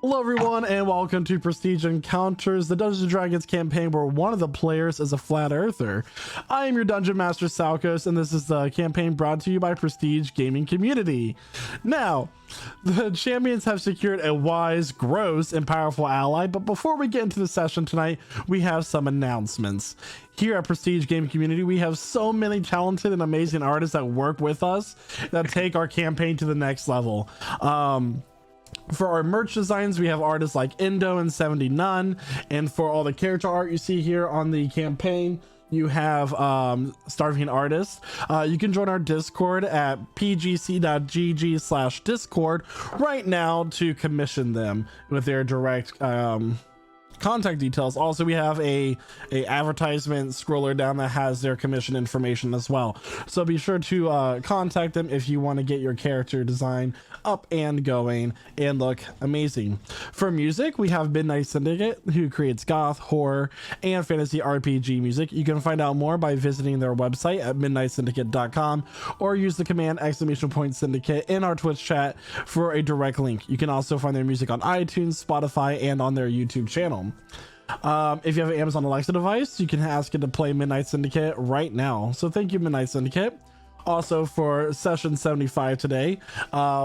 Hello everyone and welcome to Prestige Encounters, the Dungeons & Dragons campaign where one of the players is a flat earther. I am your Dungeon Master Salkos, and this is the campaign brought to you by Prestige Gaming Community. Now, the champions have secured a wise, gross, and powerful ally, but before we get into the session tonight, we have some announcements. Here at Prestige Gaming Community, we have so many talented and amazing artists that work with us that take our campaign to the next level. For our merch designs, we have artists like Indo and 79, and for all the character art you see here on the campaign, you have Starving Artists. You can join our Discord at pgc.gg/discord right now to commission them with their direct contact details. Also, we have a advertisement scroller down that has their commission information as well, so be sure to contact them if you want to get your character design up and going and look amazing. For music, we have Midnight Syndicate, who creates goth, horror, and fantasy RPG music. You can find out more by visiting their website at midnightsyndicate.com or use the command !syndicate in our Twitch chat for a direct link. You can also find their music on iTunes, Spotify, and on their YouTube channel. If you have an Amazon Alexa device, you can ask it to play Midnight Syndicate right now. So thank you, Midnight Syndicate. Also, for session 75 today,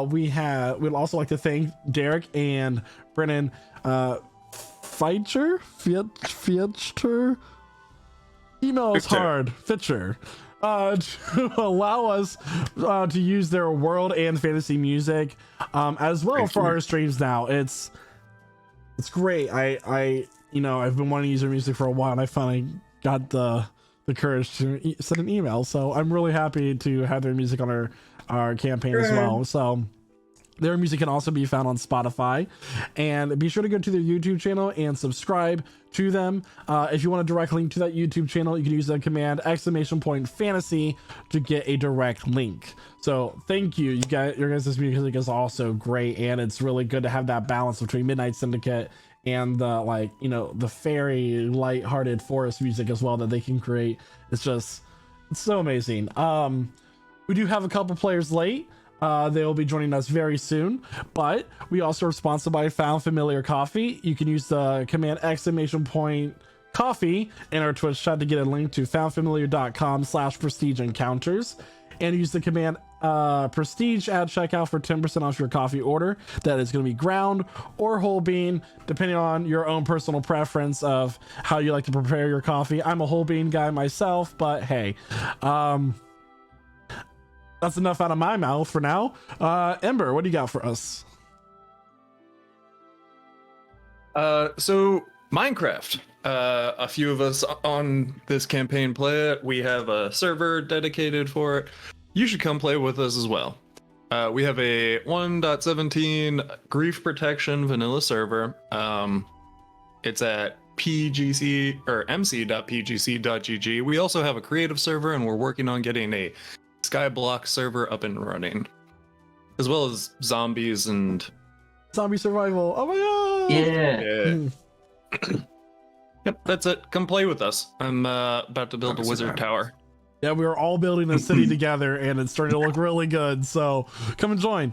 we'd also like to thank Derek and Brennan Fitcher. Email is hard. Fitcher. To allow us to use their world and fantasy music as well for our streams now. It's great. I've been wanting to use their music for a while, and I finally got the courage to send an email. So I'm really happy to have their music on our campaign as well. So their music can also be found on Spotify, and be sure to go to their YouTube channel and subscribe to them. If you want a direct link to that YouTube channel, you can use the command !fantasy to get a direct link. So thank you. Your guys' music is also great, and it's really good to have that balance between Midnight Syndicate and the fairy light-hearted forest music as well that they can create. It's so amazing. We do have a couple players late. They will be joining us very soon, but we also are sponsored by Found Familiar Coffee. You can use the command !coffee in our Twitch chat to get a link to foundfamiliar.com/prestige encounters, and use the command prestige at checkout for 10% off your coffee order. That is going to be ground or whole bean, depending on your own personal preference of how you like to prepare your coffee. I'm a whole bean guy myself, but hey, that's enough out of my mouth for now. Ember, what do you got for us? So Minecraft. A few of us on this campaign play it. We have a server dedicated for it. You should come play with us as well. We have a 1.17 grief protection vanilla server. It's at pgc or mc.pgc.gg. We also have a creative server, and we're working on getting a Skyblock server up and running, as well as zombies and zombie survival. Oh my god! Yeah. Yep, that's it. Come play with us. I'm about to build a wizard tower. Yeah, we were all building a city together, and it's starting to look really good. So come and join.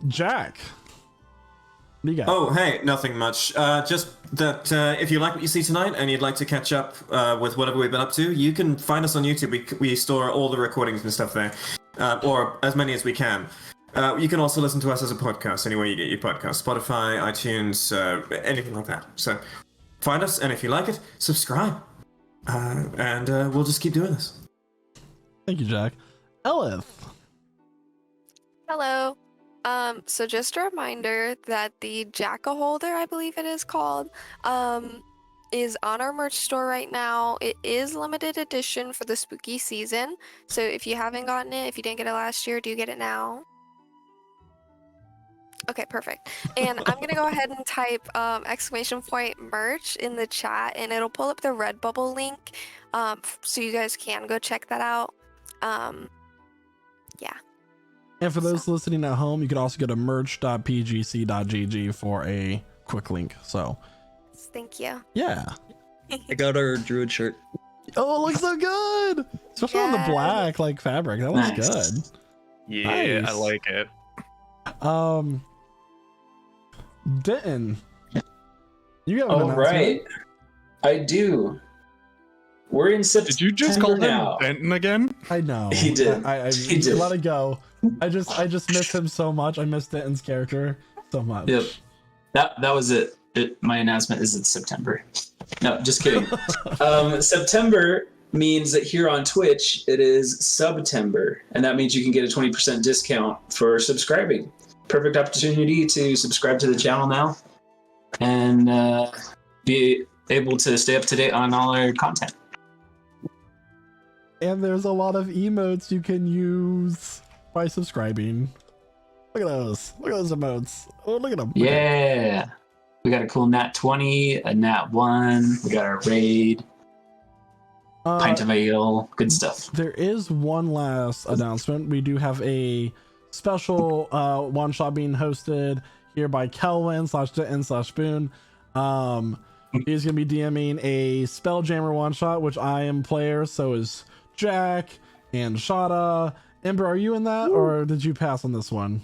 Jack, what do you got? Oh, hey, nothing much. Just that if you like what you see tonight and you'd like to catch up with whatever we've been up to, you can find us on YouTube. We store all the recordings and stuff there, or as many as we can. You can also listen to us as a podcast anywhere you get your podcast, Spotify, iTunes, anything like that. So find us, and if you like it, subscribe. And we'll just keep doing this. Thank you, Jack. Elith. Hello. So just a reminder that the Jacka holder, I believe it is called, is on our merch store right now. It is limited edition for the spooky season. So if you haven't gotten it, if you didn't get it last year, do get it now. Okay, perfect. And I'm gonna go ahead and type !merch in the chat, and it'll pull up the Redbubble link, so you guys can go check that out. Yeah. And for those listening at home, you can also go to merch.pgc.gg for a quick link. So thank you. Yeah. I got our druid shirt. Oh, it looks so good, especially on the black fabric. That looks good. Yeah, Nice. I like it. Denton, you have an All announcement. right, I do. We're in September. Did you just call him now. Benton again? I know. He did. I He did. let it go. I just miss him so much. I miss Denton's character so much. Yep. That was it. My announcement is it's September. No, just kidding. September means that here on Twitch it is Subtember, and that means you can get a 20% discount for subscribing. Perfect opportunity to subscribe to the channel now and be able to stay up to date on all our content. And there's a lot of emotes you can use by subscribing. Look at those. Look at those emotes. Oh, look at them. Yeah. We got a cool Nat 20, a Nat 1. We got our raid, pint of ale, good stuff. There is one last announcement. We do have a special one shot being hosted here by Kelvin /Denton/Boone. He's gonna be DMing a Spelljammer one shot, which I am player, so is Jack and Shada. Ember, are you in that, or did you pass on this one?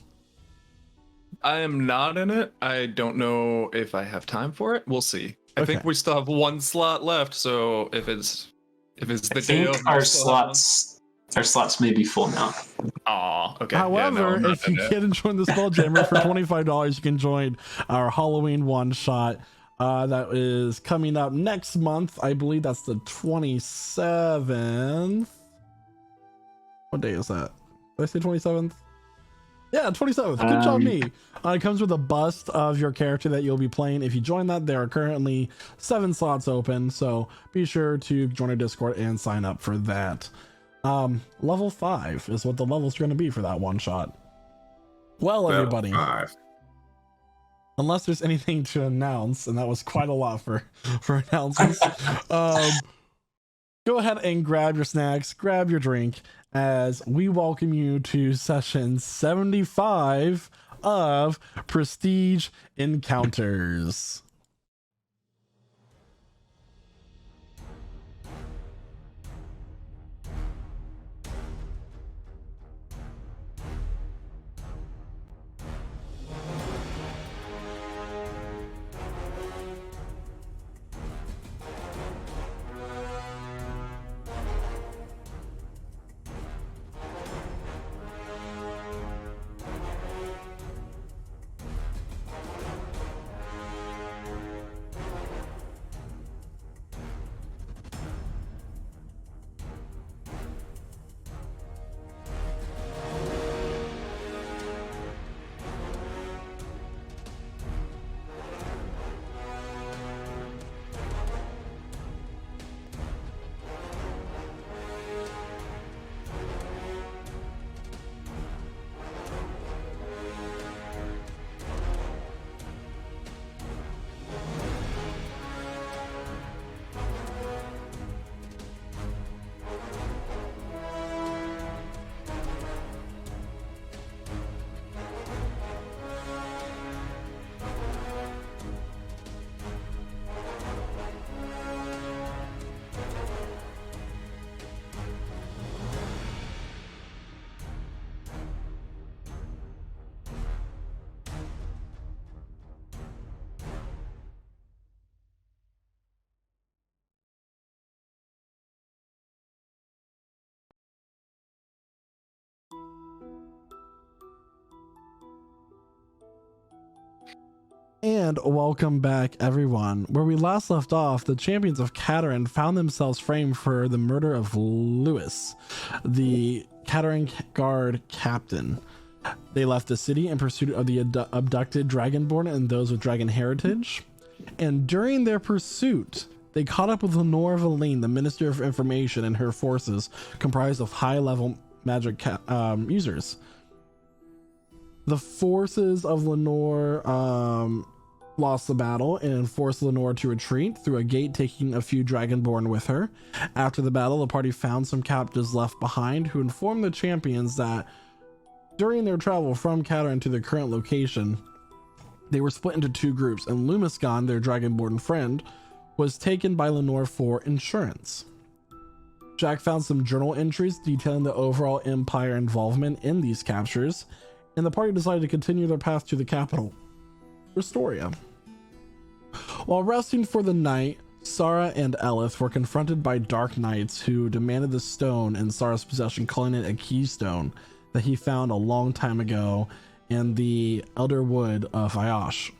I am not in it. I don't know if I have time for it. We'll see. I think Okay. we still have one slot left, so if it's the I day think of, our slots may be full now. Aw, okay. However, I'm not if you in it. get and join the Spelljammer for $25, you can join our Halloween one shot. That is coming up next month. I believe that's the 27th. What day is that? Did I say 27th? Yeah, 27th. Good job, me. It comes with a bust of your character that you'll be playing. If you join that, there are currently 7 slots open, so be sure to join our Discord and sign up for that. Level 5 is what the level's going to be for that one shot. Well, everybody, unless there's anything to announce, and that was quite a lot for announcements, go ahead and grab your snacks, grab your drink, as we welcome you to session 75 of Prestige Encounters. And welcome back, everyone. Where we last left off, the champions of Caterin found themselves framed for the murder of Lewis, the Caterin guard captain. They left the city in pursuit of the abducted Dragonborn and those with dragon heritage. And during their pursuit, they caught up with Lenore Valine, the Minister of Information, and her forces, comprised of high-level magic users. The forces of Lenore lost the battle and forced Lenore to retreat through a gate, taking a few Dragonborn with her. After the battle, the party found some captives left behind, who informed the champions that during their travel from Caterin to their current location, they were split into 2 groups, and Lumisgon, their Dragonborn friend, was taken by Lenore for insurance. Jack found some journal entries detailing the overall Empire involvement in these captures, and the party decided to continue their path to the capital. Restoria. While resting for the night, Sara and Elith were confronted by dark knights who demanded the stone in Sara's possession, calling it a keystone that he found a long time ago in the Elder Wood of Ayash.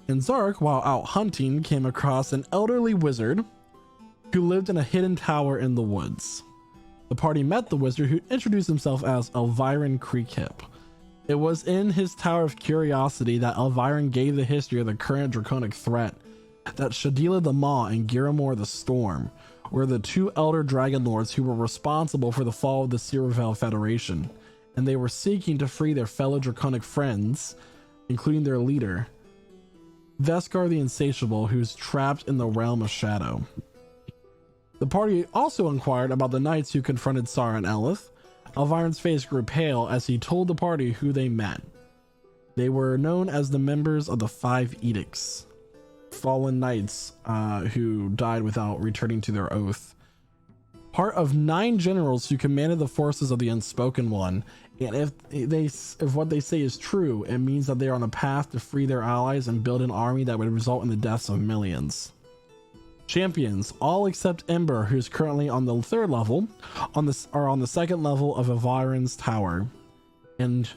And Zark, while out hunting, came across an elderly wizard who lived in a hidden tower in the woods. The party met the wizard, who introduced himself as Elviron Creekhip. It was in his Tower of Curiosity that Elviron gave the history of the current draconic threat, that Shadila the Maw and Giramor the Storm were the two elder dragon lords who were responsible for the fall of the Shadowfell Federation, and they were seeking to free their fellow draconic friends, including their leader, Veskar the Insatiable, who's trapped in the realm of shadow. The party also inquired about the knights who confronted Sara and Elith. Elviron's face grew pale as he told the party who they met. They were known as the members of the Five Edicts, fallen knights who died without returning to their oath. Part of 9 generals who commanded the forces of the Unspoken One, and if what they say is true, it means that they are on a path to free their allies and build an army that would result in the deaths of millions. Champions, all except Ember, who's currently on the 3rd level, are on the 2nd level of Elviron's tower. And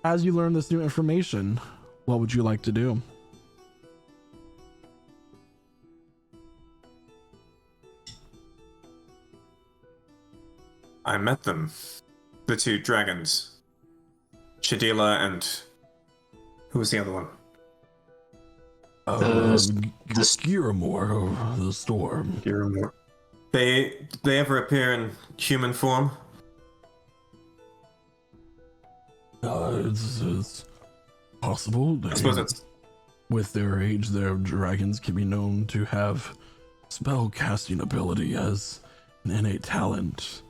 as you learn this new information, what would you like to do? I met them. The 2 dragons. Shadila and... who was the other one? The Giramor of the Storm. Giramor. They ever appear in human form? It's possible. I suppose it's... With their age, their dragons can be known to have spell casting ability as an innate talent.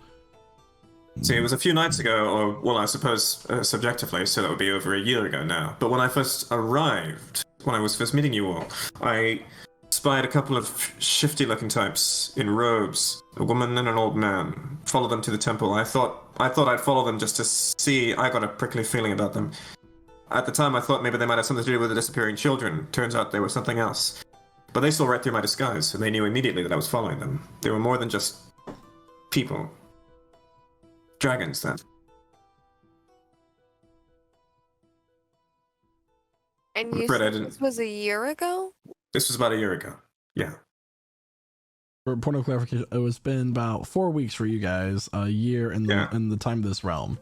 See, it was a few nights ago, or, well, I suppose subjectively, so that would be over a year ago now. But when I first arrived, when I was first meeting you all, I spied a couple of shifty-looking types in robes, a woman and an old man. Followed them to the temple. I thought I'd follow them just to see. I got a prickly feeling about them. At the time, I thought maybe they might have something to do with the disappearing children. Turns out they were something else. But they saw right through my disguise, and they knew immediately that I was following them. They were more than just people. Dragons, then. And you said this was a year ago? This was about a year ago. Yeah. For point of clarification, it was been about 4 weeks for you guys, a year in the time of this realm.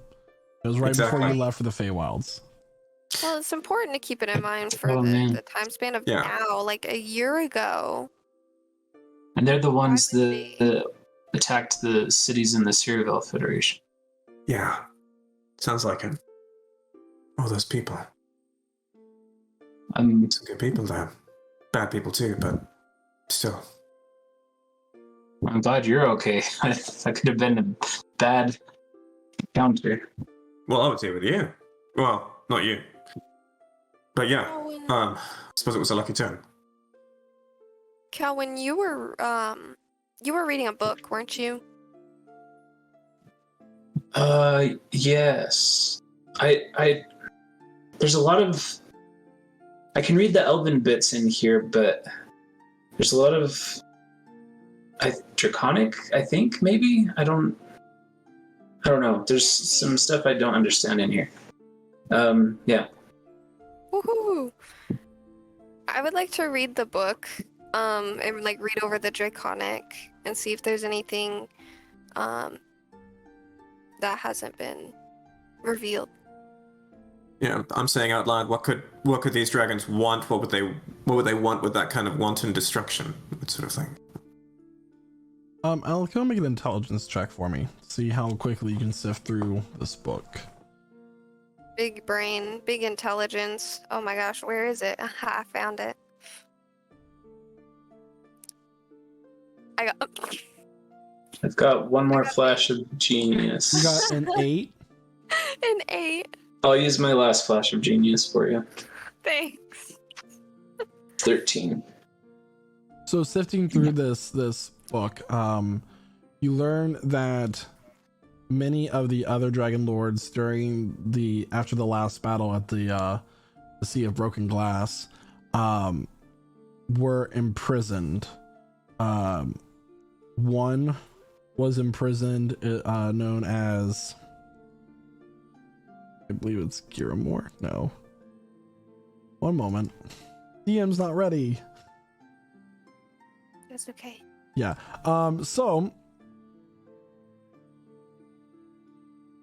It was right before you left for the Feywilds. Well, it's important to keep it in mind for the time span of now, like a year ago. And they're the ones that attacked the cities in the Shadowfell Federation. Yeah. Sounds like it. Oh, those people. Some good people there. Bad people too, but still. I'm glad you're okay. That could have been a bad encounter. Well, I would say with you. Well, not you. But yeah, I suppose it was a lucky turn. Cal, when you were reading a book, weren't you? Yes. There's a lot of... I can read the Elven bits in here, but there's a lot of... Draconic, I think, maybe? I don't know. There's some stuff I don't understand in here. Yeah. Woohoo! I would like to read the book, and like read over the Draconic and see if there's anything, that hasn't been revealed. Yeah, I'm saying out loud, what could these dragons want? What would they want with that kind of wanton destruction? That sort of thing. Al, can you make an intelligence check for me? See how quickly you can sift through this book. Big brain, big intelligence. Oh my gosh, where is it? Aha, I found it. I've got one more flash of genius. You got an 8? An 8. I'll use my last flash of genius for you. Thanks. 13. So sifting through this book, you learn that many of the other dragon lords after the last battle at the the Sea of Broken Glass, were imprisoned. One was imprisoned, known as, I believe it's Giramore. No. One moment. DM's not ready. That's okay. Yeah. So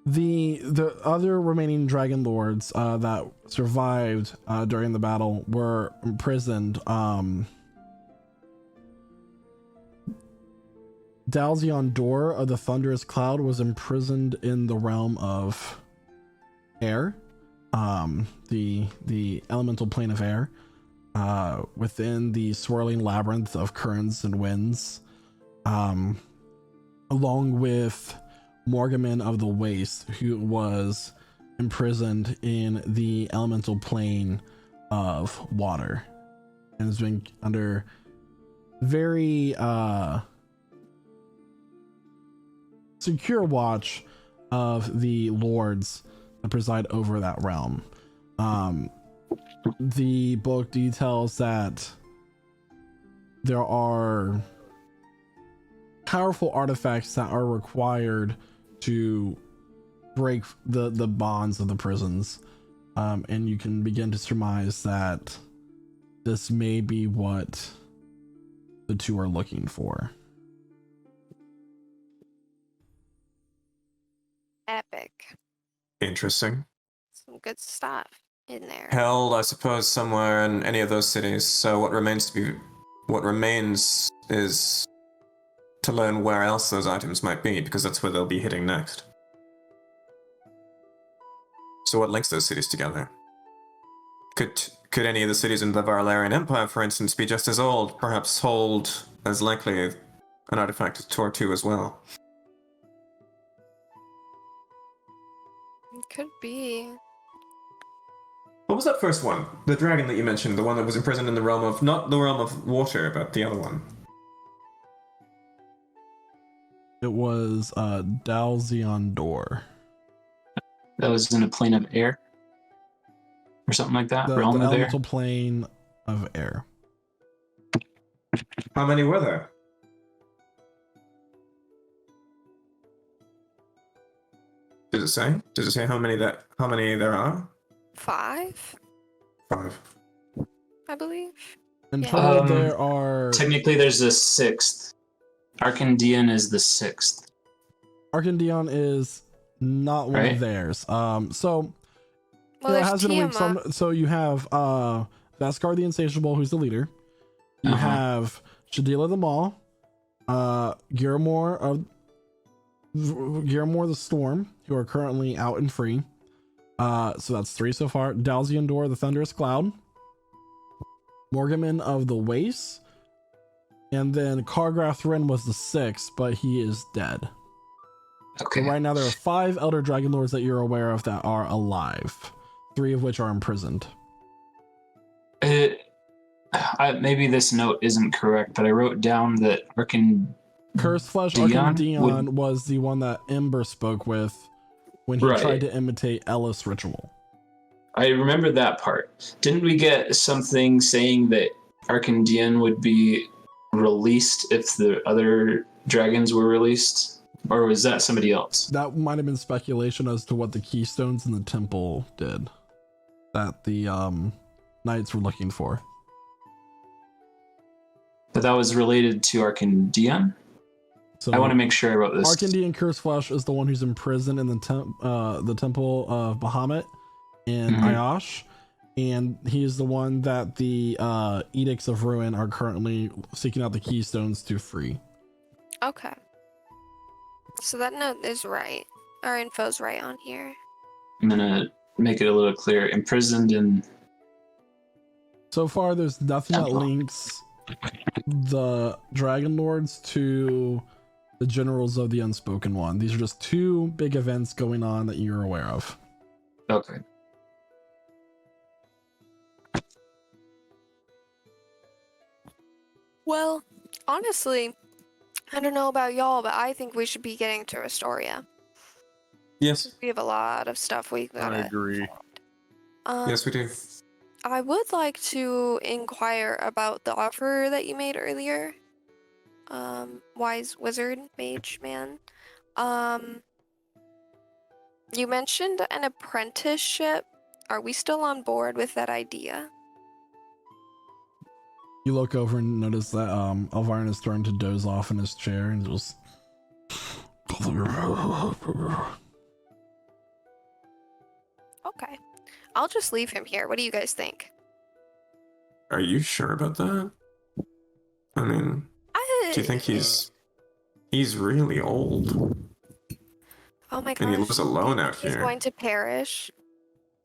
the other remaining dragon lords that survived during the battle were imprisoned. Dalzion Door of the Thunderous Cloud was imprisoned in the realm of air, the elemental plane of air, within the swirling labyrinth of currents and winds, along with Morgamin of the Waste, who was imprisoned in the elemental plane of water and has been under very secure watch of the lords that preside over that realm. The book details that there are powerful artifacts that are required to break the bonds of the prisons, and you can begin to surmise that this may be what the two are looking for. Epic. Interesting. Some good stuff in there. Held, I suppose, somewhere in any of those cities. So what remains is to learn where else those items might be, because that's where they'll be hitting next. So what links those cities together? Could any of the cities in the Varlarian Empire, for instance, be just as old, perhaps hold as likely an artifact to Tor 2 as well? It could be. What was that first one? The dragon that you mentioned, the one that was imprisoned in the realm of, not the realm of water, but the other one. It was Dalzion Door. That was in a plane of air? Or something like that? The Realm of air? elemental plane of air. How many were there? Does it say? Does it say how many there are? 5, 5. I believe. In Yeah. total, there are... Technically, there's a 6th. Arcandian is the 6th. Arcandion is not one Right. of theirs. So Well, there there's has been a week. Tiamat. So you have Vaskar the Insatiable, who's the leader. You have Shadila the Maw, Giramore the Storm, who are currently out and free. So that's 3 so far. Dalzion Door, the Thunderous Cloud, Morgamin of the Waste, and then Kargrath Ren was the 6th, but he is dead. Okay. So right now there are 5 Elder Dragon Lords that you're aware of that are alive, 3 of which are imprisoned. Maybe this note isn't correct, but I wrote down that Cursed Flesh Dion Arcandion was the one that Ember spoke with when he Right. tried to imitate Ellis ritual. I remember that part. Didn't we get something saying that Arcandian would be released if the other dragons were released? Or was that somebody else? That might have been speculation as to what the keystones in the temple did that the knights were looking for. But that was related to Arcandian? So I want to make sure I wrote this. Arcandian Cursed Flesh is the one who's imprisoned in the temple of Bahamut in Ayash, and he is the one that the Edicts of Ruin are currently seeking out the keystones to free. Okay. So that note is right. Our info's right on here. I'm going to make it a little clearer. Imprisoned in... So far, there's nothing that links the Dragon Lords to the Generals of the Unspoken One. These are just 2 big events going on that you're aware of. Okay. Well, honestly, I don't know about y'all, but I think we should be getting to Restoria. Yes. We have a lot of stuff we I gotta. agree. Yes, we do. I would like to inquire about the offer that you made earlier. Wise wizard, mage man. You mentioned an apprenticeship. Are we still on board with that idea? You look over and notice that Elviron is starting to doze off in his chair and just. Okay. I'll just leave him here. What do you guys think? Are you sure about that? I mean, do you think he's really old? Oh my gosh. And he lives alone out He's here. going to perish.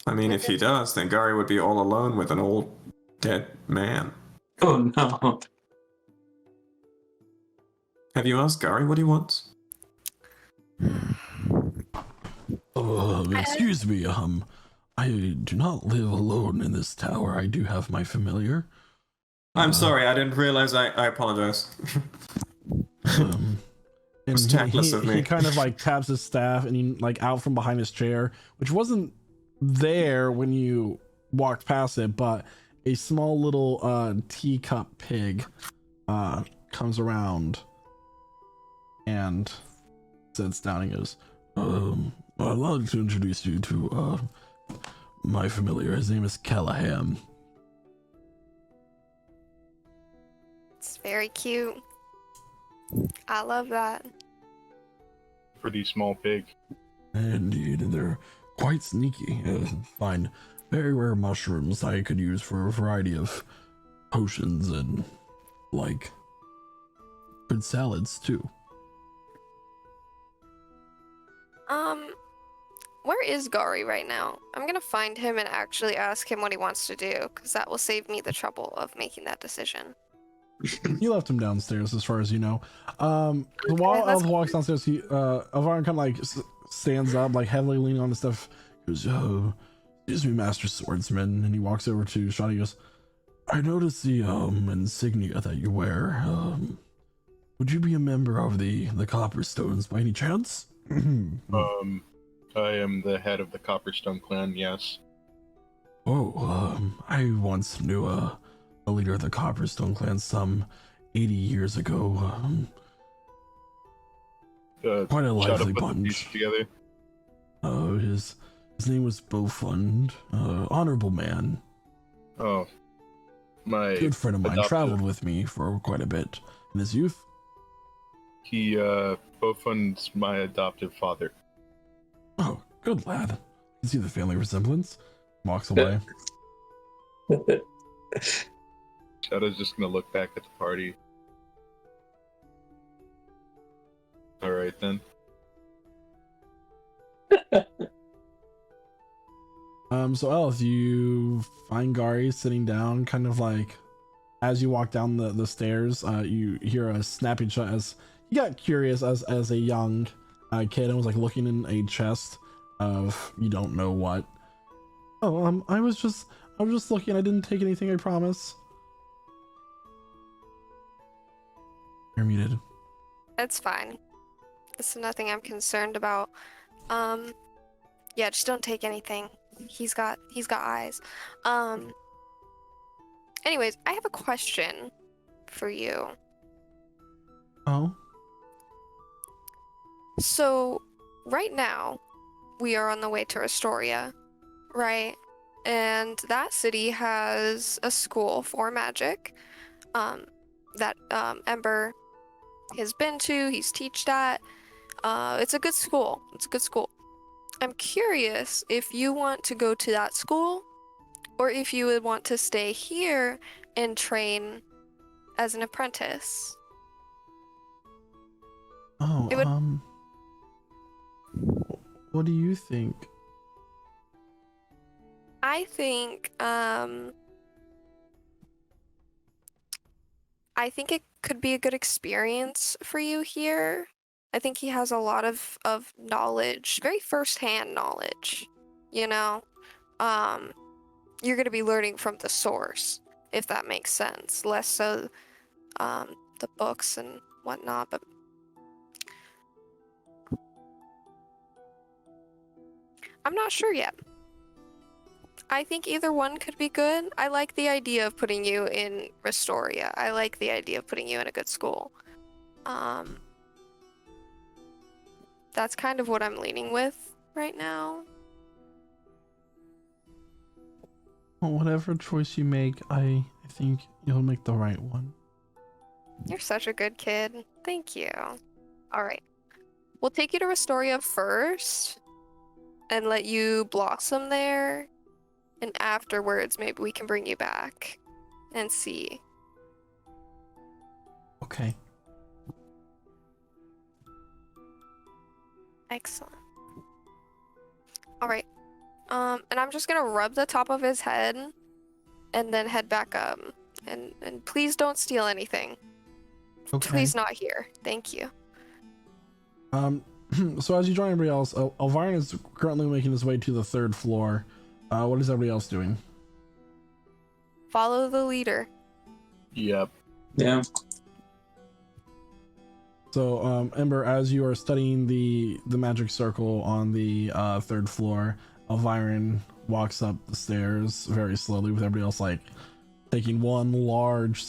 I mean, if he does, then Gary would be all alone with an old dead man. Oh no. Have you asked Gary what he wants? Excuse me, I do not live alone in this tower. I do have my familiar. I'm sorry, I didn't realize. I apologize. And was tactless of me. He kind of like taps his staff and he like out from behind his chair, which wasn't there when you walked past it, but a small little teacup pig comes around and sits down and goes, I'd like to introduce you to my familiar. His name is Callahan. It's very cute. I love that. Pretty small pig. Indeed, and they're quite sneaky. Find very rare mushrooms I could use for a variety of potions and, like, good salads, too. Where is Gari right now? I'm gonna find him and actually ask him what he wants to do, because that will save me the trouble of making that decision. You left him downstairs, as far as you know. While Elv walks downstairs, Elviron kind of like stands up, like heavily leaning on the stuff. He goes, excuse me, Master Swordsman. And he walks over to Sean. He goes, I noticed the insignia that you wear. Would you be a member of the Copperstones by any chance? I am the head of the Copperstone clan, yes. Oh, I once knew a leader of the Copperstone clan some 80 years ago. Quite a lively bunch. Together. His name was Bofund. Honorable man. Oh, my good friend of mine. Traveled with me for quite a bit in his youth. He, Bofund's my adoptive father. Oh, good lad. I can see the family resemblance. Walks away. Shadow's just gonna look back at the party. Alright then. So Elf, you find Gari sitting down, kind of like as you walk down the stairs, you hear a snapping shut as he got curious as a young kid and was like looking in a chest of you don't know what. Oh, I was just looking. I didn't take anything, I promise. You're muted. It's fine. It's nothing I'm concerned about. Yeah, just don't take anything. He's got eyes. Anyways, I have a question for you. Oh? So, right now, we are on the way to Restoria, right? And that city has a school for magic that Ember has been to, he's teached at. It's a good school. I'm curious if you want to go to that school or if you would want to stay here and train as an apprentice. Oh, what do you think? I think it could be a good experience for you here. I think he has a lot of knowledge, very first-hand knowledge, you know? You're going to be learning from the source, if that makes sense. Less so the books and whatnot, but I'm not sure yet. I think either one could be good. I like the idea of putting you in Restoria. I like the idea of putting you in a good school. That's kind of what I'm leaning with right now. Well, whatever choice you make, I think you'll make the right one. You're such a good kid. Thank you. All right. We'll take you to Restoria first and let you blossom there. And afterwards, maybe we can bring you back and see. Okay. Excellent. All right. And I'm just gonna rub the top of his head and then head back up. And please don't steal anything. Okay. Please not here. Thank you. So as you join everybody else, Elviron is currently making his way to the 3rd floor. What is everybody else doing? Follow the leader. Yep. Yeah. So, Ember, as you are studying the magic circle on the 3rd floor, Elviron walks up the stairs very slowly, with everybody else like taking one large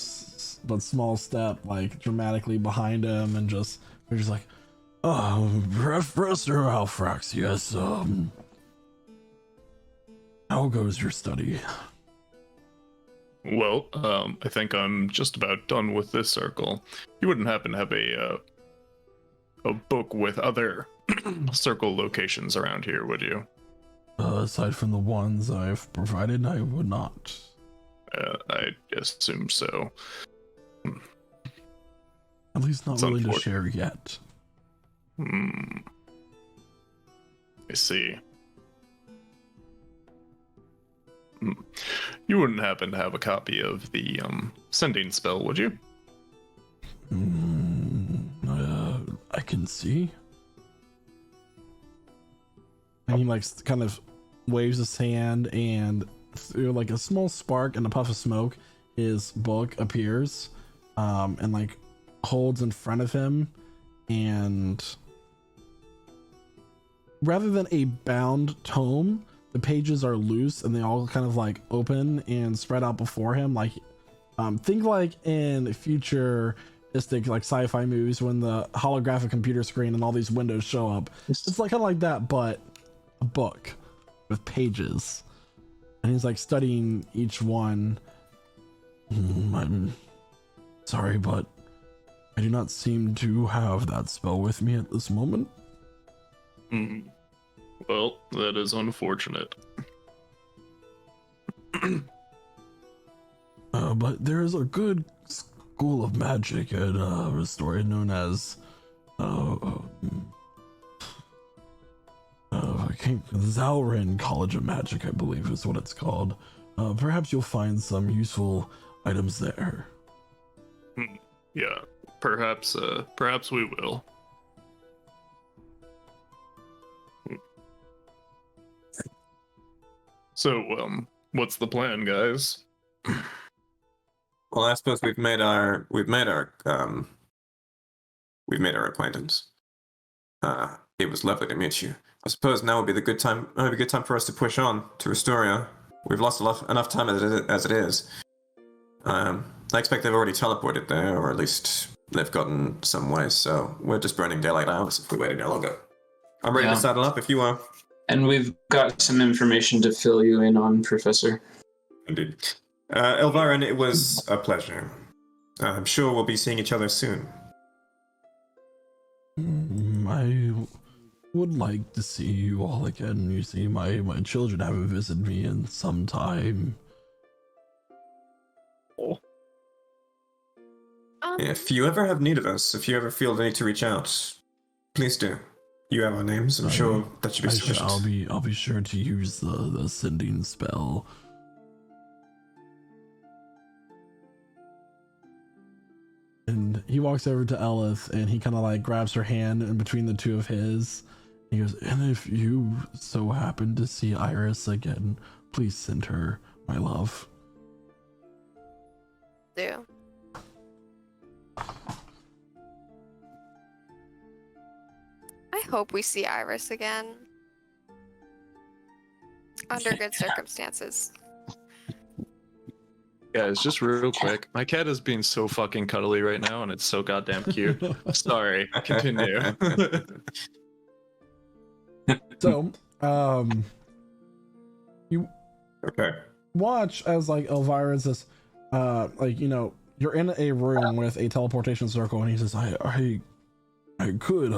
but small step, like dramatically behind him, and just they're just like, "Oh, Professor Alfrax, yes. How goes your study?" Well, I think I'm just about done with this circle. You wouldn't happen to have a book with other circle locations around here, would you? Aside from the ones I've provided, I would not. I assume so. At least not It's willing to unfortunate. share yet. I see. You wouldn't happen to have a copy of the sending spell, would you? I can see. And he like kind of waves his hand, and through like a small spark and a puff of smoke, his book appears, and like holds in front of him, and rather than a bound tome, the pages are loose and they all kind of like open and spread out before him. Like, think like in futuristic like sci-fi movies when the holographic computer screen and all these windows show up. It's like kind of like that, but a book with pages. And he's like studying each one. I'm sorry, but I do not seem to have that spell with me at this moment. Well, that is unfortunate. But there is a good school of magic at Restoria known as Zalrin College of Magic, I believe is what it's called. Perhaps you'll find some useful items there. Yeah, perhaps we will. So, what's the plan, guys? Well, I suppose we've made our acquaintance. It was lovely to meet you. I suppose now would be a good time for us to push on to Restoria. We've lost enough time as it is. I expect they've already teleported there, or at least they've gotten some way. So we're just burning daylight hours if we wait any longer. I'm ready to saddle up if you are. And we've got some information to fill you in on, Professor. Indeed. Elviron, it was a pleasure. I'm sure we'll be seeing each other soon. I would like to see you all again. You see, my children haven't visited me in some time. If you ever have need of us, if you ever feel the need to reach out, please do. You have our names. I'm sure that should be sufficient. I'll be sure to use the sending spell. And he walks over to Elith, and he kind of like grabs her hand in between the two of his. He goes, "And if you so happen to see Iris again, please send her my love." Do. I hope we see Iris again. Under good circumstances. Guys, just real quick. My cat is being so fucking cuddly right now, and it's so goddamn cute. Sorry. Continue. So, you Okay. watch as like Elviron says, like, you know, you're in a room with a teleportation circle, and he says, I could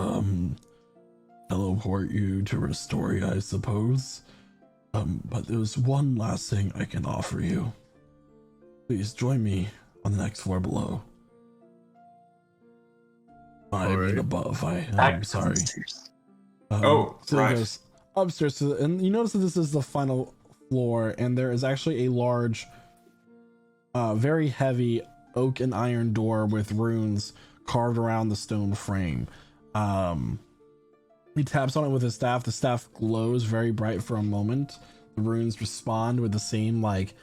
teleport you to Restoria, I suppose. But there's one last thing I can offer you. Please join me on the next floor below. I mean above. I'm sorry. So right. he goes upstairs and you notice that this is the final floor, and there is actually a large, very heavy oak and iron door with runes carved around the stone frame. He taps on it with his staff. The staff glows very bright for a moment. The runes respond with the same like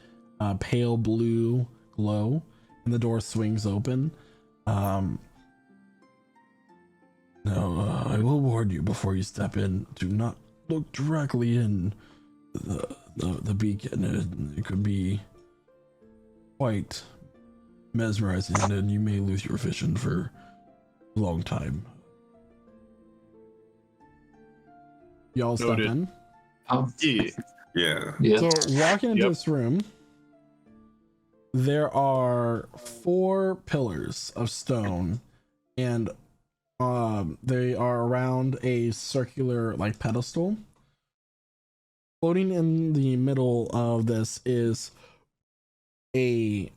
pale blue glow, and the door swings open. Now, I will warn you before you step in, do not look directly in the beacon. It could be quite mesmerizing, and you may lose your vision for a long time. Y'all step Noted. in. Yeah. Yeah. So walking into Yep. this room, there are 4 pillars of stone, and they are around a circular like pedestal. Floating in the middle of this is a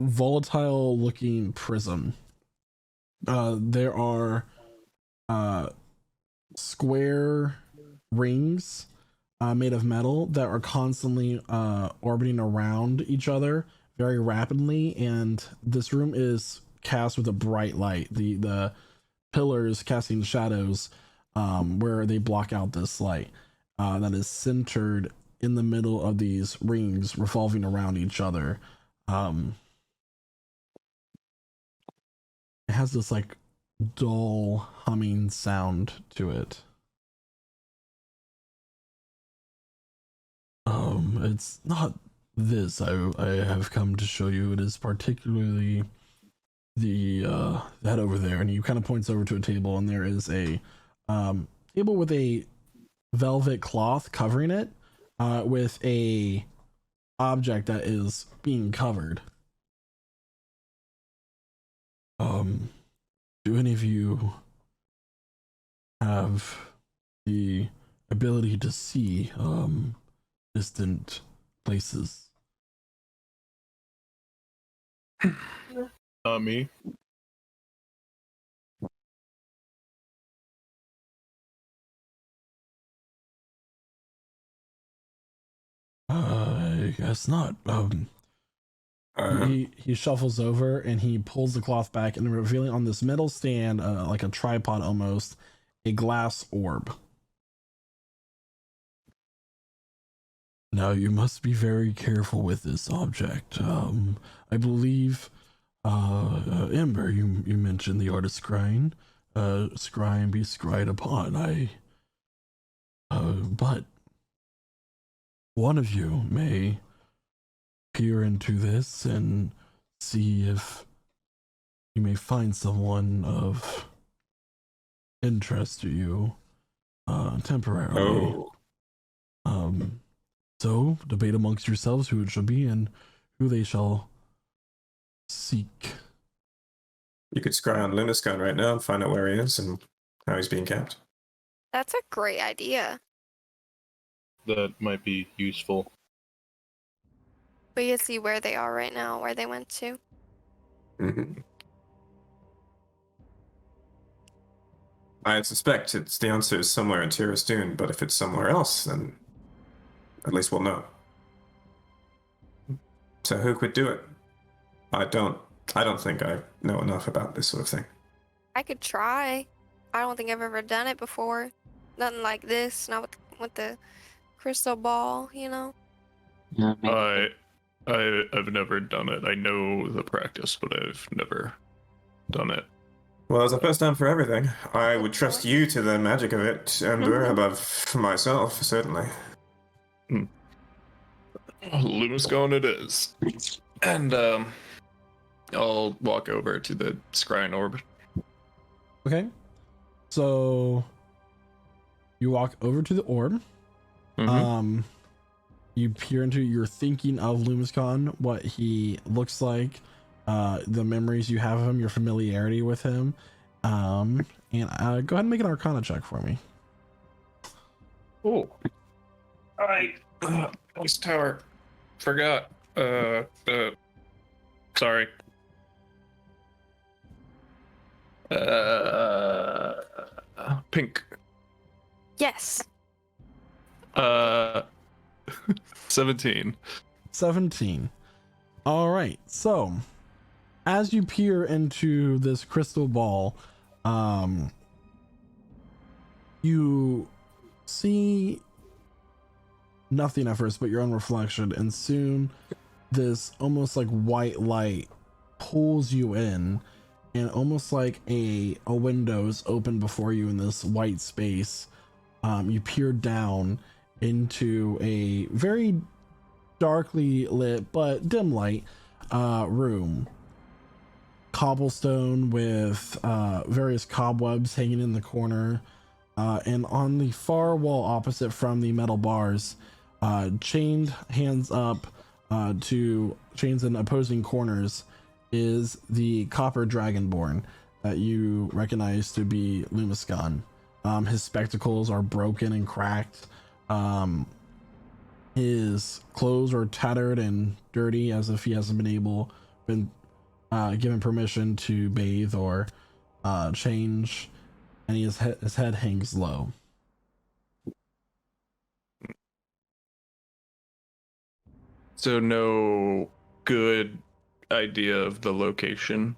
volatile looking prism. There are square rings made of metal that are constantly orbiting around each other very rapidly, and this room is cast with a bright light. The pillars casting shadows where they block out this light that is centered in the middle of these rings revolving around each other. It has this like dull humming sound to it. It's not this I have come to show you. It is particularly the that over there, and he kind of points over to a table, and there is a table with a velvet cloth covering it, with a object that is being covered. Do any of you have the ability to see distant places? Not me. I guess not. He shuffles over and he pulls the cloth back, and revealing on this metal stand, like a tripod almost, a glass orb. Now you must be very careful with this object. I believe, Ember, you mentioned the art of scrying. Scry and be scried upon. But one of you may peer into this and see if you may find someone of interest to you, temporarily. So debate amongst yourselves who it shall be and who they shall seek. You could scry on Luna's right now and find out where he is and how he's being kept. That's a great idea. That might be useful. We can see where they are right now, where they went to. Mm-hmm. I suspect it's the answer is somewhere in Tirastun, but if it's somewhere else, then at least we'll know. So who could do it? I don't think I know enough about this sort of thing. I could try. I don't think I've ever done it before. Nothing like this, not with the crystal ball, you know? Yeah, maybe. I've never done it. I know the practice, but I've never done it. Well, as a first time for everything, I would trust you to the magic of it, Ember, above myself, certainly. Lumiscon it is. And I'll walk over to the Scryon Orb. Okay. So you walk over to the orb. You peer into, you're thinking of Lumiscon, what he looks like, the memories you have of him, your familiarity with him. And go ahead and make an Arcana check for me. Oh. Alright. Voice Tower. Forgot. Sorry. Pink. Yes. 17. 17. All right. So as you peer into this crystal ball, you see nothing at first but your own reflection, and soon this almost like white light pulls you in, and almost like a window is open before you in this white space. You peer down into a very darkly lit but dim light room, cobblestone with various cobwebs hanging in the corner, and on the far wall opposite from the metal bars, chained hands up to chains in opposing corners, is the copper dragonborn that you recognize to be Lumiscon. His spectacles are broken and cracked. His clothes are tattered and dirty, as if he hasn't been given permission to bathe or change, and his head hangs low. So no good idea of the location.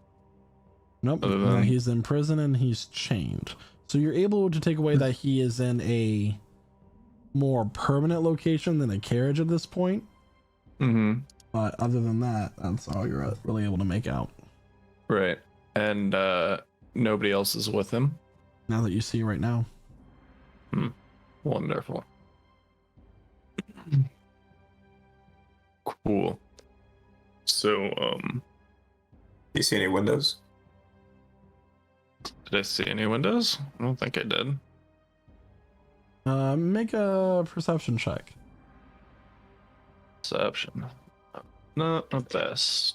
Nope. Other than- He's in prison and he's chained. So you're able to take away that he is in a more permanent location than a carriage at this point. Mm-hmm. But other than that, that's all you're really able to make out. Right. And nobody else is with him? Now that you see right now. Wonderful. Cool. So, Do you see any windows? did I see any windows? I don't think I did. Make a perception check. Perception. No, not this.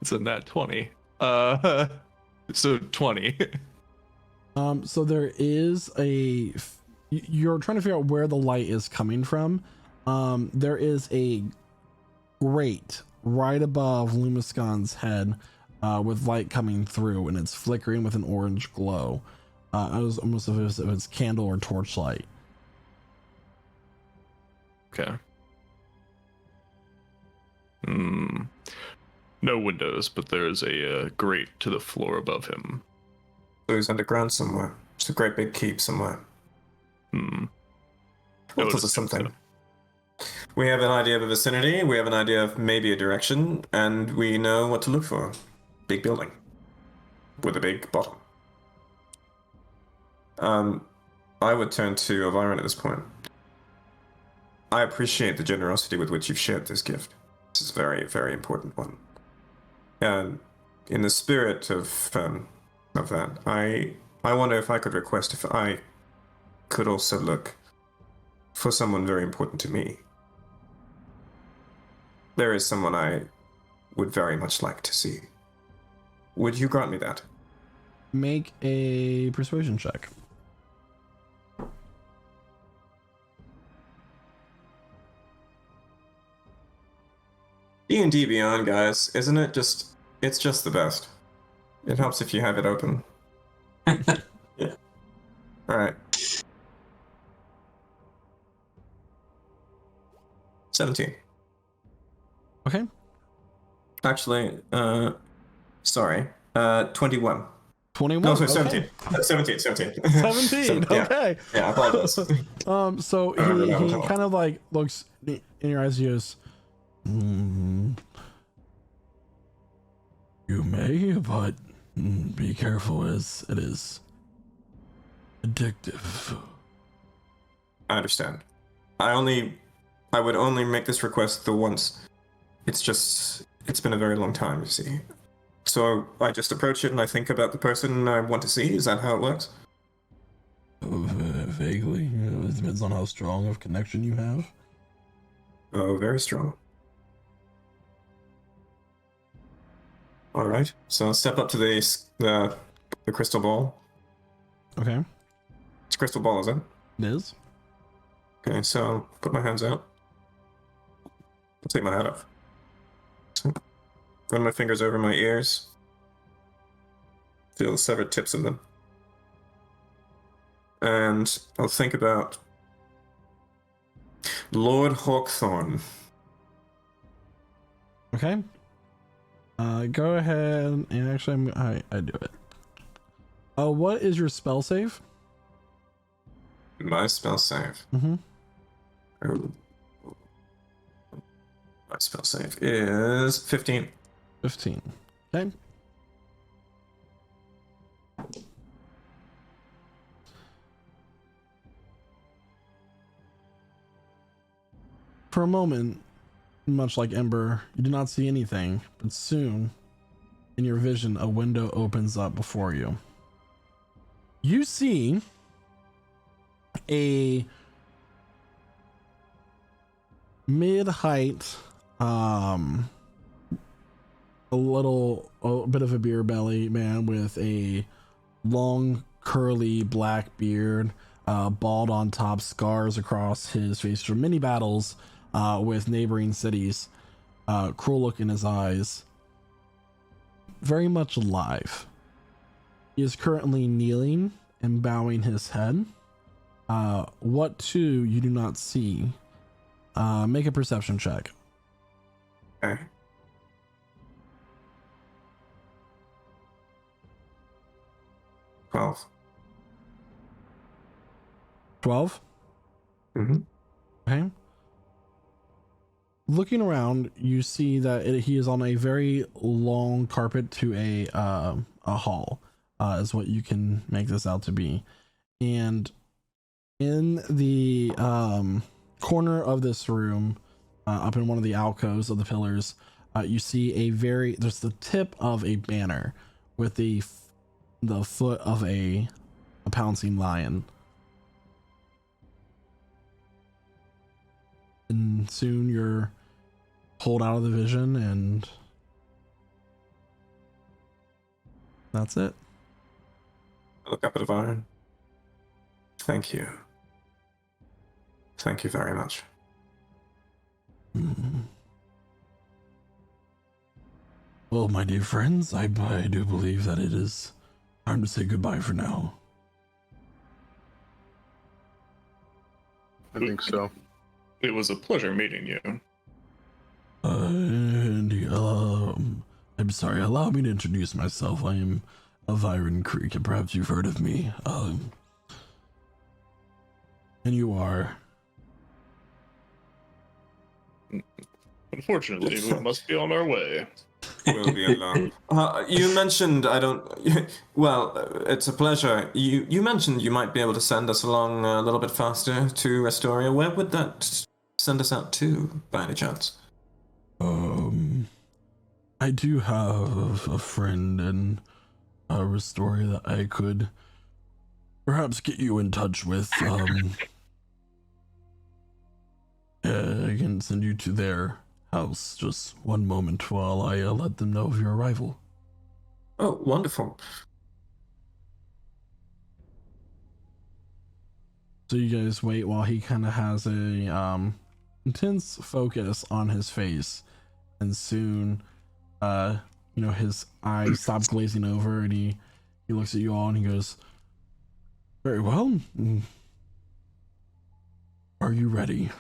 It's a nat 20. So 20. So there is you're trying to figure out where the light is coming from. There is a grate right above Lumiscon's head, with light coming through, and it's flickering with an orange glow. It was almost as if it's candle or torchlight. Okay. No windows, but there's a grate to the floor above him. So he's underground somewhere. It's a great big keep somewhere. Well, tells us something. We have an idea of a vicinity, we have an idea of maybe a direction, and we know what to look for. Big building. With a big bottom. I would turn to Elviron at this point. I appreciate the generosity with which you've shared this gift. This is a very, very important one. And in the spirit of that, I wonder if I could request if I could also look for someone very important to me. There is someone I would very much like to see. Would you grant me that? Make a persuasion check. D&D Beyond, guys, isn't it just... It's just the best. It helps if you have it open. Yeah. Alright. 17. Okay. Actually, sorry. 21. 21. No, sorry, Okay. 17. 17. 17. Yeah. Okay. Yeah, I apologize. So I remember that he one. kind of like looks in your eyes. He goes, you may, but be careful, as it is Addictive. I understand. I would only make this request the once. It's been a very long time, you see. So I just approach it and I think about the person I want to see. Is that how it works? Vaguely. It depends on how strong of connection you have. Oh, very strong. All right. So I'll step up to the crystal ball. Okay. It's a crystal ball, is it? It is. Okay, so I'll put my hands out. I'll take my hat off. So, run my fingers over my ears. Feel the severed tips of them. And I'll think about Lord Hawkthorne. Okay. Go ahead and actually, I do it. What is your spell save? My spell save. Mm-hmm. Oh. My spell save is 15. 15. Okay. For a moment, much like Ember, you do not see anything, but soon, in your vision, a window opens up before you. You see a mid-height, a bit of a beer belly man with a long, curly black beard, bald on top, scars across his face from many battles with neighboring cities, cruel look in his eyes, very much alive. He is currently kneeling and bowing his head. What two you do not see. Make a perception check. Okay. 12. 12? Mm-hmm. Okay. Looking around, you see that he is on a very long carpet to a hall, is what you can make this out to be. And in the corner of this room, up in one of the alcoves of the pillars, you see there's the tip of a banner with the foot of a pouncing lion. And soon you're pulled out of the vision, and that's it. I look up at Elviron. Thank you. Thank you very much. Well, my dear friends, I do believe that it is time to say goodbye for now. I think so. It was a pleasure meeting you. I'm sorry, allow me to introduce myself. I am Elviron Creek, and perhaps you've heard of me. And you are? Unfortunately, we must be on our way. We'll be along. You mentioned well, it's a pleasure. You mentioned you might be able to send us along a little bit faster to Restoria. Where would that send us out to, by any chance? I do have a friend in Restoria that I could perhaps get you in touch with. I can send you to their house. Just one moment while I let them know of your arrival. Oh, wonderful. So you guys wait while he kind of has a intense focus on his face, and soon his eyes stop glazing over, and he looks at you all and he goes, very well. Are you ready?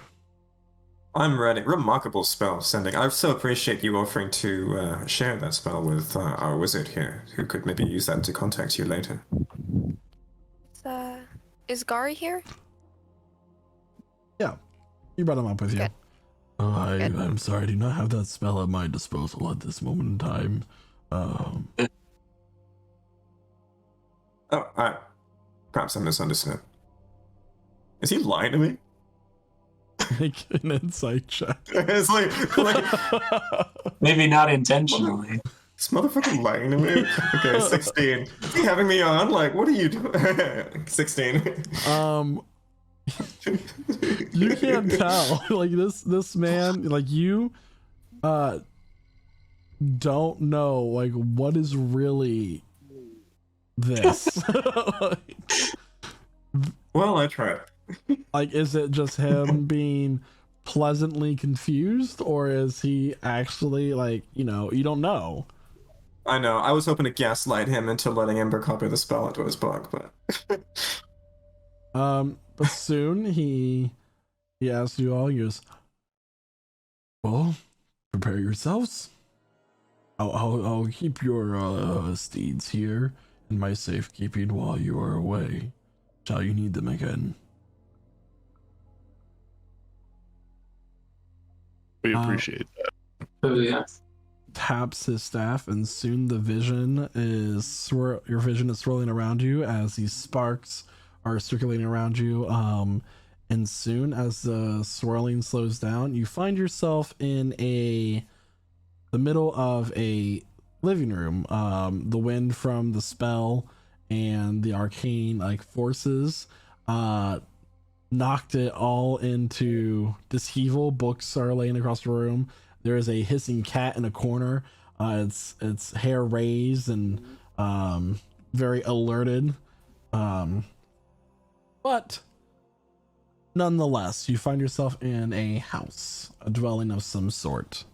I'm ready. Remarkable spell sending. I so appreciate you offering to share that spell with our wizard here, who could maybe use that to contact you later. Is Gari here? Yeah, you brought him up with you. Good. Oh, I'm sorry, I do not have that spell at my disposal at this moment in time. Perhaps I misunderstood. Is he lying to me? Make an insight check. It's like Maybe not intentionally. this motherfucker lying to me. Okay, 16. Is he having me on? Like, what are you doing? 16. You can't tell. Like this man, like you don't know like what is really this. Well, I tried. Like, is it just him being pleasantly confused, or is he actually like, you don't know? I know. I was hoping to gaslight him into letting Ember copy the spell into his book, but But soon he asks you all, he goes, well, prepare yourselves. I'll keep your steeds here in my safekeeping while you are away. Shall you need them again? We appreciate that. Oh yeah. Taps his staff, and soon the vision is your vision is swirling around you as these sparks are circulating around you. And soon as the swirling slows down, you find yourself in the middle of a living room. The wind from the spell and the arcane like forces knocked it all into dishevel. Books are laying across the room. There is a hissing cat in a corner. Its hair raised and very alerted. But nonetheless, you find yourself in a house, a dwelling of some sort.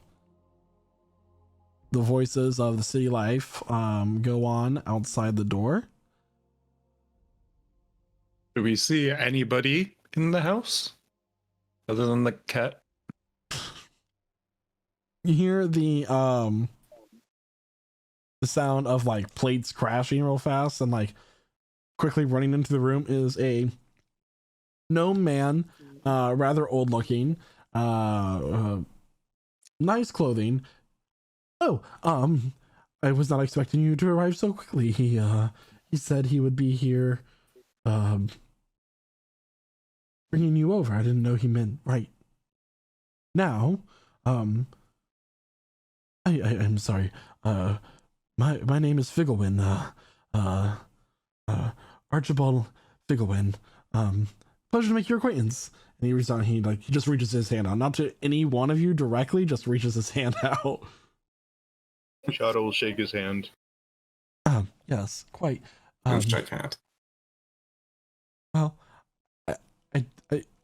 The voices of the city life go on outside the door. Do we see anybody in the house other than the cat? You hear the sound of like plates crashing real fast, and like quickly running into the room is a gnome man, rather old looking, nice clothing. Oh, I was not expecting you to arrive so quickly. He said he would be here, bringing you over. I didn't know he meant right now. I'm sorry. My name is Figglewin. Archibald Figglewin. Pleasure to make your acquaintance. And he reaches out. He just reaches his hand out, not to any one of you directly. Just reaches his hand out. Shadow will shake his hand. Yes, quite. Strike hand. Well,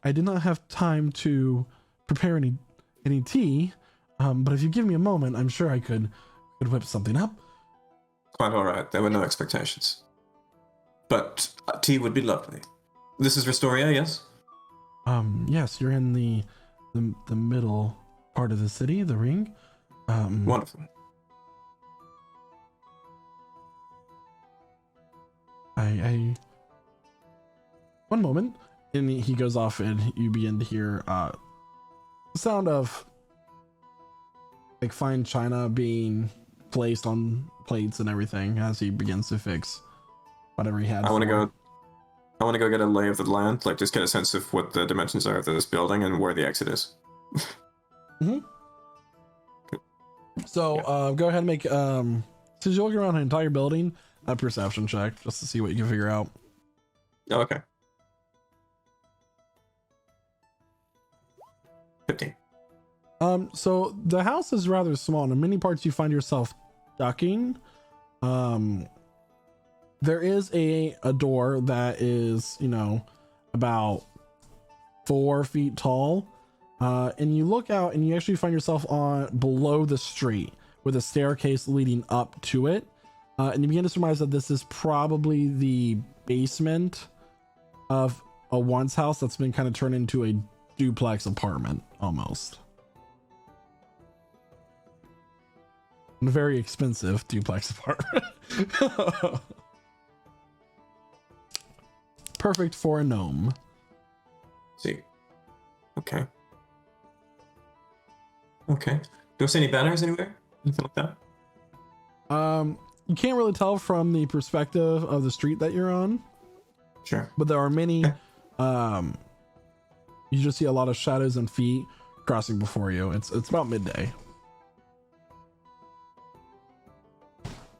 I did not have time to prepare any tea. But if you give me a moment, I'm sure I could whip something up. Quite all right. There were no expectations. But tea would be lovely. This is Restoria, yes? Yes, you're in the middle part of the city, the ring. Wonderful. I one moment, and he goes off, and you begin to hear the sound of like fine china being placed on plates and everything as he begins to fix whatever he had. I want to go get a lay of the land, like just get a sense of what the dimensions are of this building and where the exit is. Mm-hmm. So go ahead and make since you're looking around the entire building, a perception check just to see what you can figure out. Oh, okay. 15. So the house is rather small, and in many parts you find yourself ducking. There is a door that is, about 4 feet tall. And you look out and you actually find yourself below the street with a staircase leading up to it. And you begin to surmise that this is probably the basement of a once house that's been kind of turned into a duplex apartment almost. A very expensive duplex apartment. Perfect for a gnome. See. Okay. Do I see any banners anywhere? Anything like that? You can't really tell from the perspective of the street that you're on. Sure. But there are many. You just see a lot of shadows and feet crossing before you. It's about midday.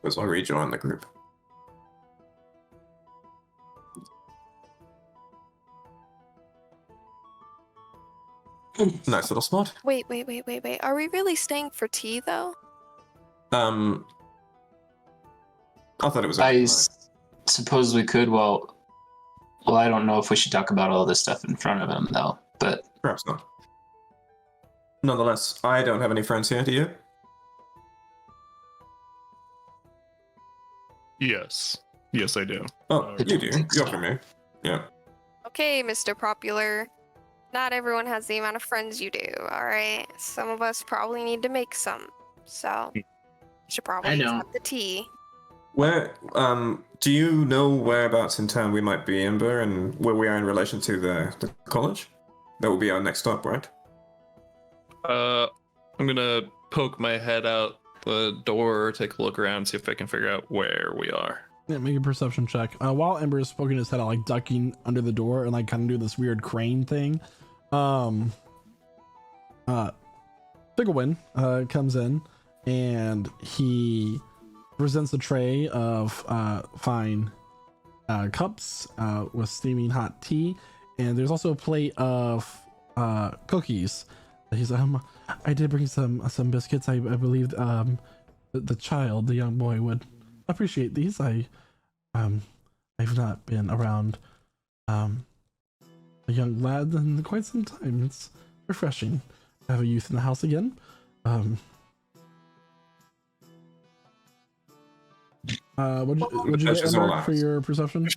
As I rejoin the group. Nice little spot. Wait. Are we really staying for tea though? I thought it was. Suppose we could. Well, I don't know if we should talk about all this stuff in front of him though. But Perhaps not. Nonetheless, I don't have any friends here. Do you? Yes, I do. Oh, you do. think You're so. from here. Yeah. Okay, Mr. Popular. Not everyone has the amount of friends you do, alright? Some of us probably need to make some. So, you should probably accept the tea. Where, do you know whereabouts in town we might be, Ember, and where we are in relation to the college? That will be our next stop, right? I'm gonna poke my head out the door, take a look around, see if I can figure out where we are. Yeah, make a perception check. While Ember is poking his head out, like ducking under the door and like kind of do this weird crane thing. Figglewind comes in and he presents a tray of fine cups with steaming hot tea, and there's also a plate of cookies. He's I did bring some biscuits. I believe the child, the young boy, would appreciate these. I've not been around a young lad in quite some time. It's refreshing to have a youth in the house again. Would you get Ember for your perception?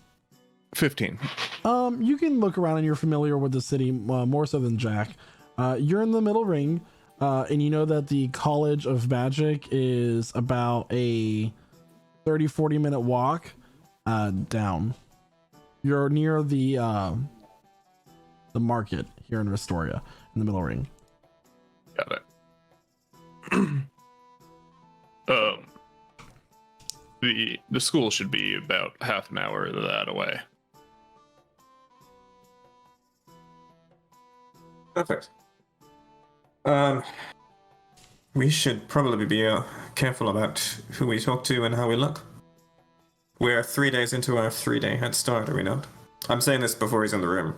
15. You can look around and you're familiar with the city more so than Jack. You're in the middle ring, and you know that the College of Magic is about a 30-40 minute walk down. You're near the market here in Restoria in the middle ring. Got it. The school should be about half an hour that away. Perfect. We should probably be careful about who we talk to and how we look. We're 3 days into our 3-day head start, are we not? I'm saying this before he's in the room.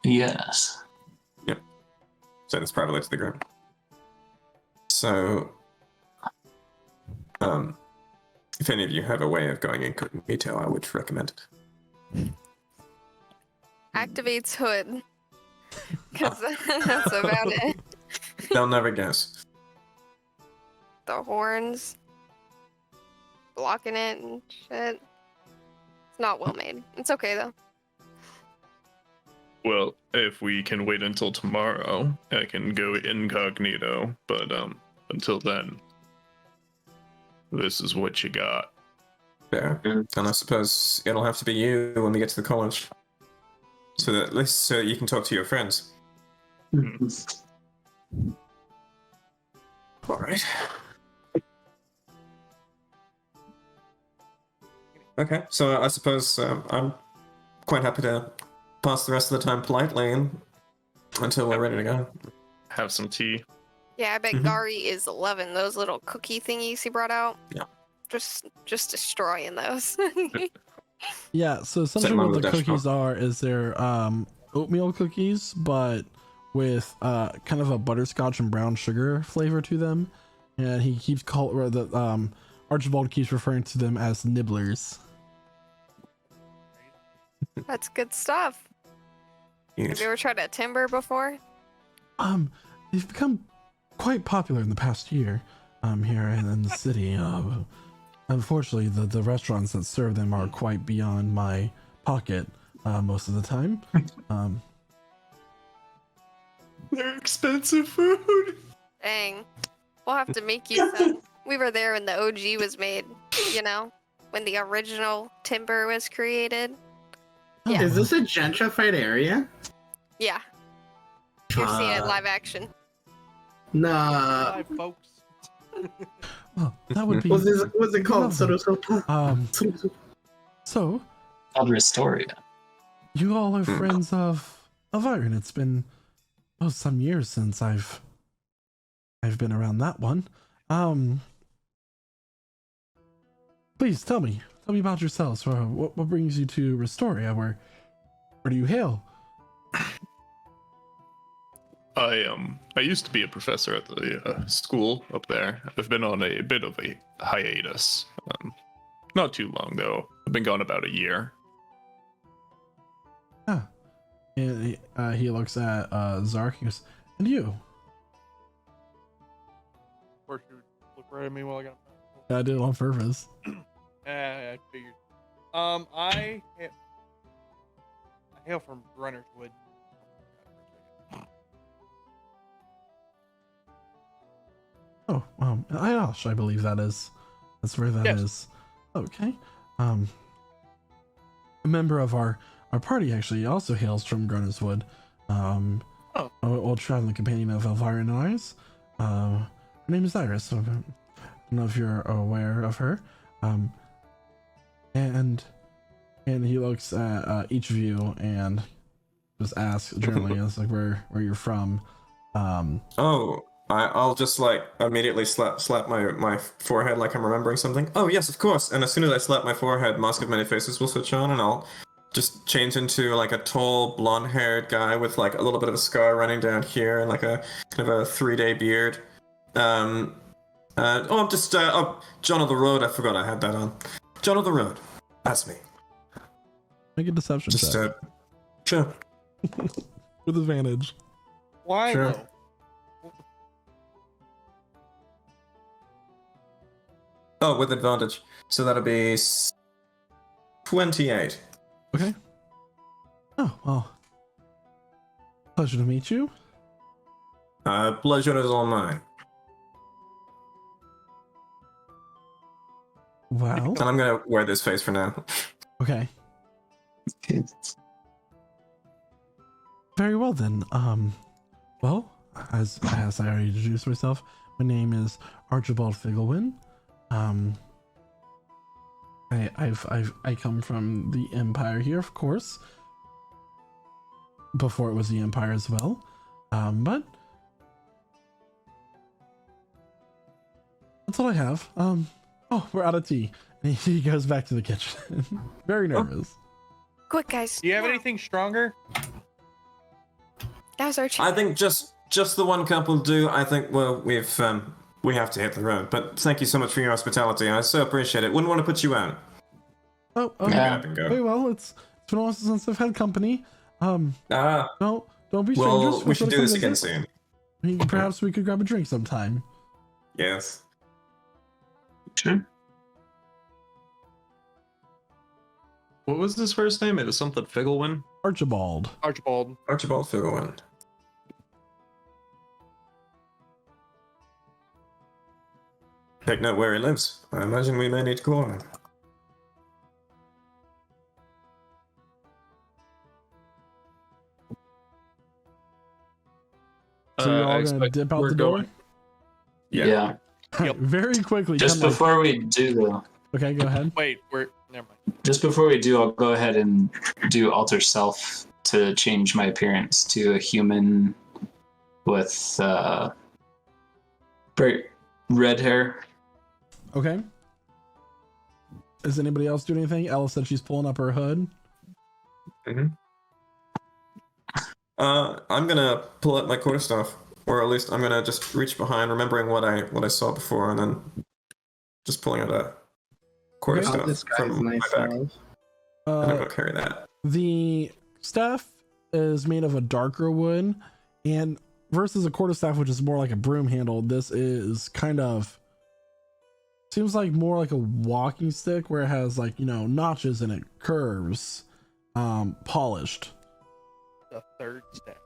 yes. Yep. Say this privately to the group. So, if any of you have a way of going incognito, I would recommend it. Activates hood. Because that's about it. They'll never guess. The horns. Blocking it and shit. It's not well made. It's okay though. Well, if we can wait until tomorrow, I can go incognito, but until then, this is what you got. Fair. And I suppose it'll have to be you when we get to the college. So that at least so you can talk to your friends. Alright. Okay, so I suppose I'm quite happy to pass the rest of the time politely until we're ready to go. Have some tea. Yeah, I bet Gary is loving those little cookie thingies he brought out. Yeah. Just destroying those. Yeah, so essentially what the cookies are is they're oatmeal cookies, but with kind of a butterscotch and brown sugar flavor to them. And he keeps Archibald keeps referring to them as nibblers. That's good stuff. Yes. Have you ever tried a timber before? They've become quite popular in the past year here in the city. Unfortunately, the restaurants that serve them are quite beyond my pocket most of the time. They're expensive food. Dang. We'll have to make you some. We were there when the OG was made, you know? When the original timber was created. Yeah. Is this a gentrified area? Yeah. You've seen it live action. Nah. Hi, folks. Oh, that would be. What's it called? lovely. Soto. So Called Restoria. you all are friends of Elviron. It's been some years since I've been around that one. Please tell me about yourselves. What brings you to Restoria? Where do you hail? I used to be a professor at the school up there. I've been on a bit of a hiatus. Not too long though. I've been gone about a year. And he looks at Zark. He goes, and you? Of course, you look right at me while I got. I did it on purpose. I figured. I hail from Runner's Wood. Oh, Iosh, I believe that is. That's where that is. Yes. Okay. A member of our party actually also hails from Grunnerswood. Old traveling companion of Elviron and ours. Her name is Iris. So I don't know if you're aware of her. And he looks at each of you and just asks generally, it's like where you're from. I'll just like immediately slap my forehead like I'm remembering something. Oh yes, of course. And as soon as I slap my forehead, Mask of Many Faces will switch on, and I'll just change into like a tall, blonde-haired guy with like a little bit of a scar running down here and like a kind of a 3-day beard. John of the Road. I forgot I had that on. John of the Road. That's me. Make a deception check. Sure. With advantage. Why Sure. though? Oh, with advantage. So that'll be 28. Okay. Oh, well. Pleasure to meet you. Pleasure is all mine. Well. And I'm gonna wear this face for now. Okay. Very well then. Well, as I already introduced myself, my name is Archibald Figlewin. I come from the Empire here, of course. Before it was the Empire as well. But that's all I have. Oh, we're out of tea. And he goes back to the kitchen. Very nervous. Quick, guys. Do you have now. anything stronger? That was our I think just the one cup will do. I think we have to hit the road. But thank you so much for your hospitality. I so appreciate it. Wouldn't want to put you out. Oh, Yeah. Up and go. very well. It's been a while since I've had company. Don't be strangers. Well, we should Feel free to do this come again visit. soon. I mean, perhaps we could grab a drink sometime. Yes. Sure. What was his first name? It was something Figlewin. Archibald. Archibald. Archibald Figlewin. Take note where he lives. I imagine we may need to call him. So you're all I gonna expect dip out we're the door? going- Yeah. Yep. Very quickly. Just come before we do though, Okay, go ahead. Wait, never mind. just before we do, I'll go ahead and do alter self to change my appearance to a human with bright red hair. Okay. Does anybody else do anything? Ella said she's pulling up her hood. Mm-hmm. I'm gonna pull out my quarterstaff, or at least I'm gonna just reach behind, remembering what I saw before, and then just pulling out a I'll quarterstaff disguise from my back. myself. And I'm gonna carry that. The staff is made of a darker wood, and versus a quarterstaff, which is more like a broom handle, this is kind of seems like more like a walking stick where it has like, notches and it curves, polished. The third step.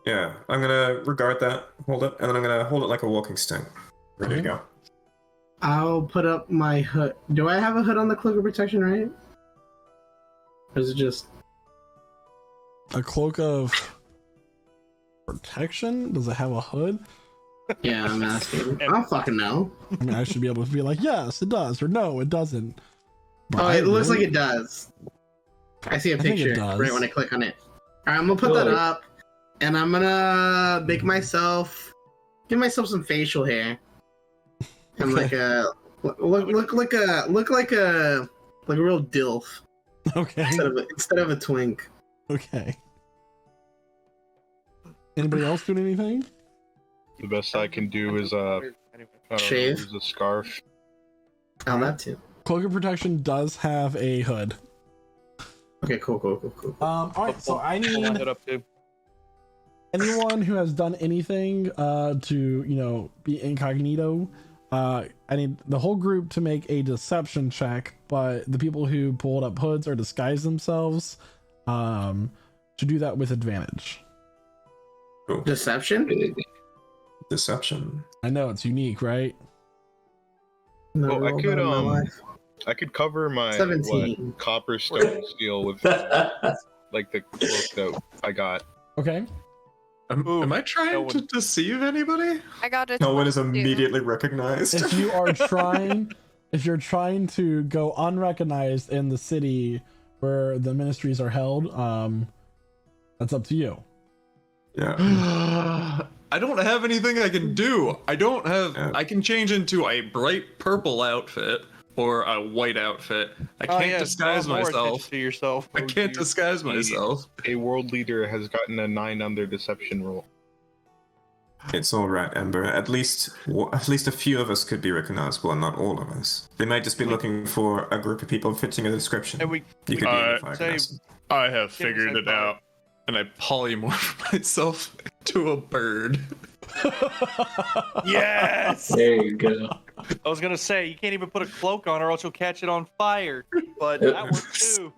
Yeah, I'm gonna regard that, hold it, and then I'm gonna hold it like a walking stick. Ready to Okay. go. I'll put up my hood. Do I have a hood on the cloak of protection, right? Or is it just... A cloak of protection? Does it have a hood? Yeah, I'm asking. I don't fucking know. I mean, I should be able to be like, yes, it does, or no, it doesn't. But Oh, I it looks really- like it does. I see a I think it picture does. right when I click on it. Alright, I'm gonna put that Really? up, and I'm gonna give myself some facial hair, and like a look like a real dilf Okay. instead of a twink. Okay. Anybody else doing anything? The best I can do is Anyway. I don't know, Shave? use a scarf. Oh, that too. Cloak of Protection does have a hood. Okay, cool. All right, so I Pull my need hood up too. anyone who has done anything to be incognito. I need the whole group to make a deception check, but the people who pulled up hoods or disguise themselves should do that with advantage. Deception? Deception. I know it's unique, right? No, Oh, I roll could that in my life. I could cover my 17. copper stone steel with like the cloak that I got. Okay. Am I trying no to one- deceive anybody? I got it. No one is immediately recognized. If you are if you're trying to go unrecognized in the city where the ministries are held, that's up to you. Yeah. I don't have anything I can do. I don't have. Yeah. I can change into a bright purple outfit or a white outfit. I Oh, can't yeah, disguise draw more attention myself. to yourself. I can't disguise myself. A world leader has gotten a 9 on their deception roll. It's all right, Ember. At least a few of us could be recognizable, and not all of us. They might just be looking for a group of people fitting a description. And we You could identify say- us. I have Give me figured it some out, and I polymorph myself to a bird. Yes. There you go. I was gonna say you can't even put a cloak on, or else you'll catch it on fire. But that works too.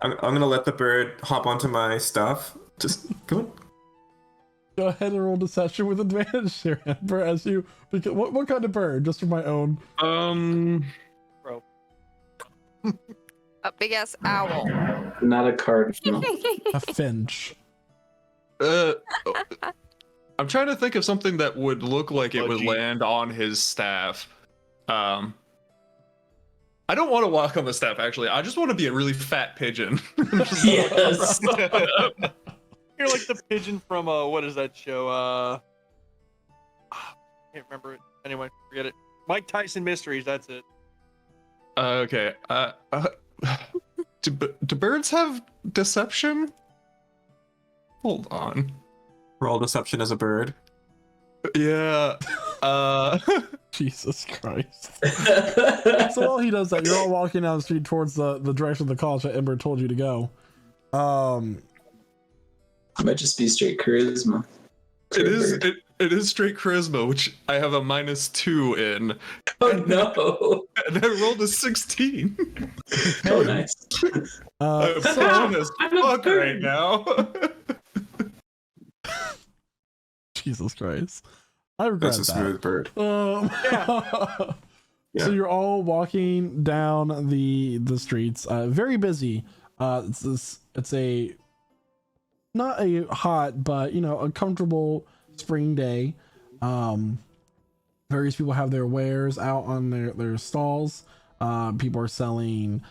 I'm gonna let the bird hop onto my stuff. Just come on. Go ahead and roll deception with advantage here, Ember, as you. Because, what kind of bird? Just for my own. A big ass owl. Not a cardinal. A finch. I'm trying to think of something that would look like it would Budgie. land on his staff. I don't want to walk on the staff, actually. I just want to be a really fat pigeon. Yes. You're like the pigeon from what is that show? Can't remember it. Anyway, forget it. Mike Tyson Mysteries. That's it. Okay. Do birds have deception? Hold on. Roll deception as a bird. Yeah. Jesus Christ. So while he does that, you're all walking down the street towards the direction of the college that Ember told you to go. Might just be straight charisma. It is straight charisma, which I have a -2 in. Oh no! And I rolled a 16. Oh nice. I'm So fun as fuck right now. Jesus Christ. I regret That's a that. smooth bird. So you're all walking down the streets, very busy. It's a not a hot, but a comfortable spring day. Various people have their wares out on their stalls. People are selling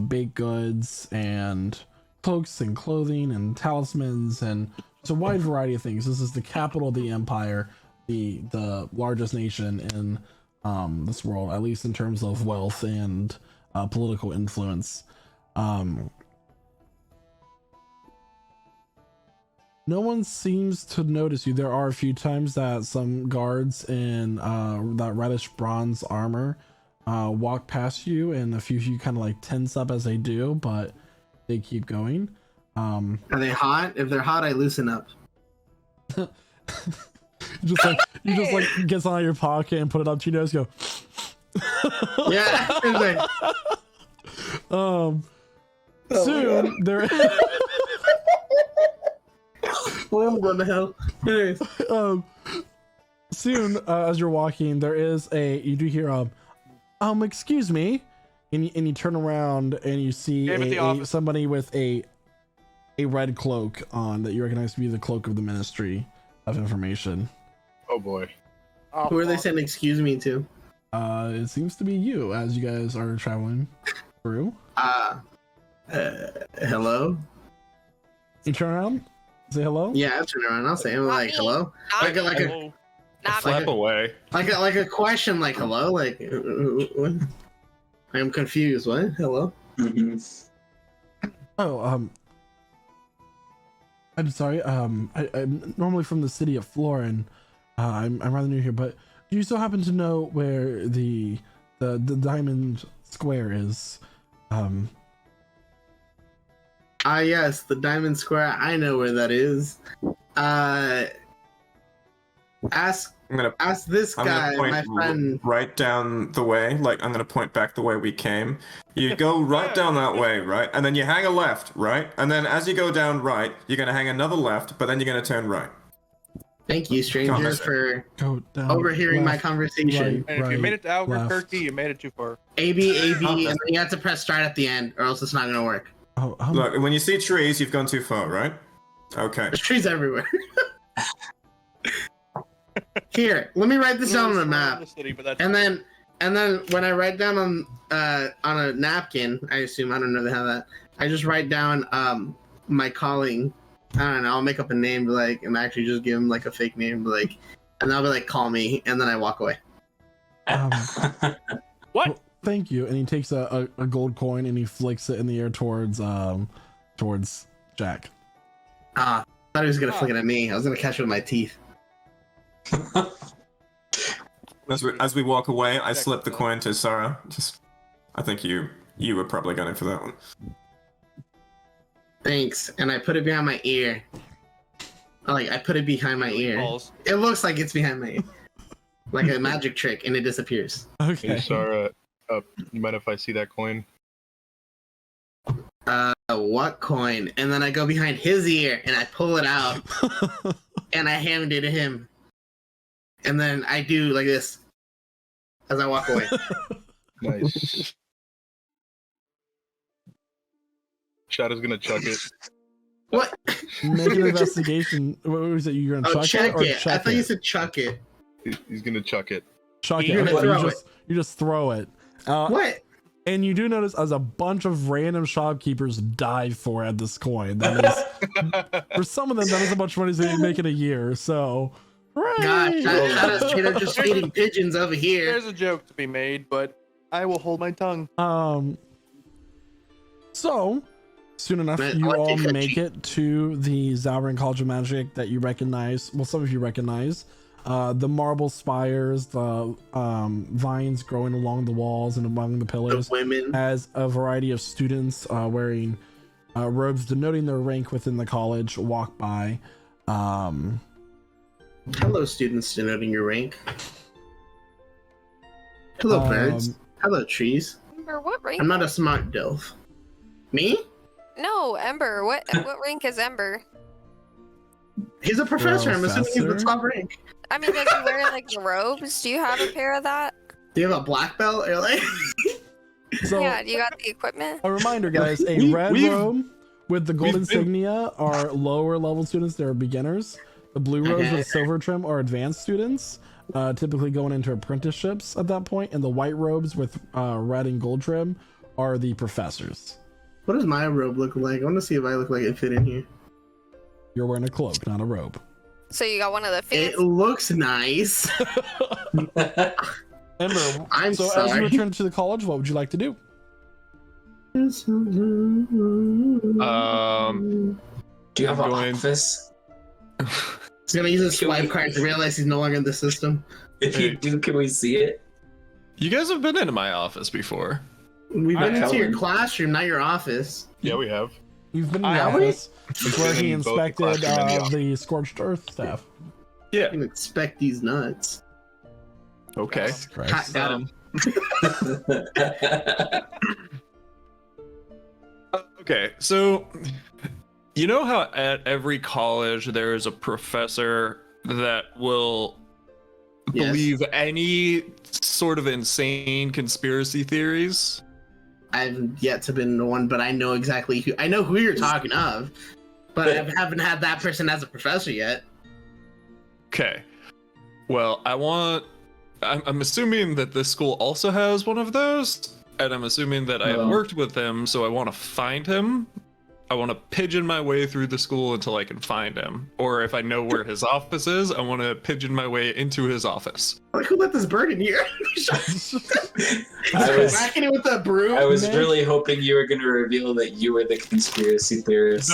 baked goods and cloaks and clothing and talismans, and it's a wide variety of things. This is the capital of the empire, the largest nation in this world, at least in terms of wealth and political influence. No one seems to notice you. There are a few times that some guards in that reddish bronze armor walk past you, and a few of you kind of like tense up as they do, but they keep going. Are they hot? If they're hot, I loosen up. You just like gets on your pocket and put it up to your nose. Go. Yeah. It's like, Soon there. well, I'm going to hell. Anyways. Soon, as you're walking, there is you do hear excuse me, and you turn around and you see Game at the office. somebody with a red cloak on that you recognize to be the cloak of the Ministry of Information. Oh boy. Who are they saying excuse me to? It seems to be you as you guys are traveling through. Hello? You turn around, say hello. Yeah, I'll turn around. I'll say like me. hello. Not Like a Hello. Not Flap me. away. like a question like hello like what? I'm confused. What? Hello? Mhm. Oh, I'm sorry. I'm normally from the city of Florin. I'm rather new here, but do you still happen to know where the Diamond Square is? Yes, the Diamond Square. I know where that is. Ask this I'm gonna guy, point my friend. right down the way. Like I'm gonna point back the way we came. You go right down that way, right, and then you hang a left, right, and then as you go down right, you're gonna hang another left, but then you're gonna turn right. Thank you, stranger, Thomas. for Go down. overhearing my left, conversation. right, And if you made it to left. Albuquerque, you made it too far. AB, AB, and then you have to press start at the end, or else it's not gonna work. Oh, Look, when you see trees, you've gone too far, right? Okay. There's trees everywhere. Here, let me write this down on a map. The city, but that's And then when I write down on a napkin, I assume, I don't know how that. I just write down my calling. I don't know. I'll make up a name, like, and actually just give him like a fake name, like, and I'll be like, call me, and then I walk away. what? Well, thank you. And he takes a gold coin and he flicks it in the air towards Jack. I thought he was gonna flick it at me. I was gonna catch it with my teeth. As we walk away, I slip the coin to Sarah. I think you were probably going for that one. Thanks, and I put it behind my ear. I put it behind my ear. Balls. It looks like it's behind my ear, like a magic trick, and it disappears. Okay. Hey, Sarah, you mind if I see that coin? What coin? And then I go behind his ear and I pull it out and I hand it to him. And then I do like this as I walk away. Nice. Shadow's gonna chuck it. What? Make an investigation. What was it? You're gonna Oh, chuck it check or it. chuck I thought it? you said chuck it. He's gonna chuck it. Chuck it. You're gonna Okay, throw you just throw it. What? And you do notice as a bunch of random shopkeepers dive for at this coin. That is, for some of them, that is a bunch of money they make in a year. So, God, hooray! Shadow's straight up just feeding pigeons over here. There's a joke to be made, but I will hold my tongue. So soon enough, Man, you I like all the make country. it to the Zalrin College of Magic that you recognize. Well, some of you recognize. The marble spires, the vines growing along the walls and among the The pillars, women. as a variety of students wearing robes denoting their rank within the college walk by. Hello, students denoting your rank. Hello, birds. Hello, trees. Ember, what rank? I'm not a smart Dilf. Me? No, Ember. What rank is Ember? He's a professor. I'm assuming he's the Professor? top rank. I mean, does he wear like the robes? Do you have a pair of that? Do you have a black belt? Or like... So, Yeah, do you got the equipment? a reminder, guys: a red robe with the gold insignia are lower level students. They're beginners. The blue robes Okay. with silver trim are advanced students, typically going into apprenticeships at that point, and the white robes with red and gold trim are the professors. What does my robe look like? I want to see if I look like it fit in here. You're wearing a cloak, not a robe. So you got one of the fancy. It looks nice. Ember, I'm so as sorry. you return to the college, what would you like to do? Do you have an Going- office? He's gonna use his swipe card to realize he's no longer in the system. If you do, can we see it? You guys have been into my office before. We've been into your Helen. classroom, not your office. Yeah, we have. You've been in the Have we? office. It's where he Both the inspected classroom and the office. the scorched earth staff. You can expect these nuts. Okay. Jesus Christ. Hot got him. Okay, so you know how at every college there is a professor that will Yes. believe any sort of insane conspiracy theories? I've yet to been to one, but I know exactly who. I know who you're talking of, but I haven't had that person as a professor yet. Okay. Well, I'm assuming that this school also has one of those, and I'm assuming that I have Oh. worked with him, so I want to find him. I want to pigeon my way through the school until I can find him. Or if I know where his office is, I want to pigeon my way into his office. Like, who let this bird in here? I was Whacking it with a broom. I was Nick? really hoping you were going to reveal that you were the conspiracy theorist.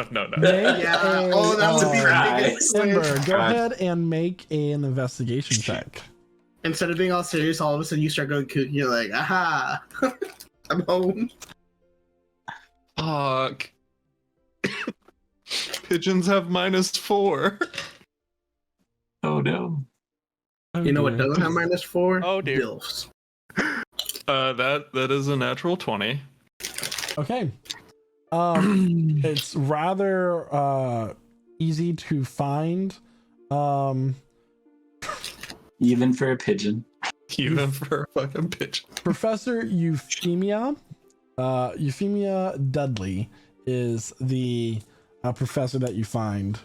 No. Make Yeah. a, Oh, that would be Surprise. ridiculous. Ember, go ahead and make an investigation check. Instead of being all serious, all of a sudden you start going kooky. You're like, aha, I'm home. Fuck. Pigeons have -4. Oh no. You know what doesn't have -4? Oh, dear. Dilfs. That is a natural 20. Okay. It's rather easy to find. Even for a pigeon. Even for a fucking pigeon. Professor Euphemia Dudley is the professor that you find.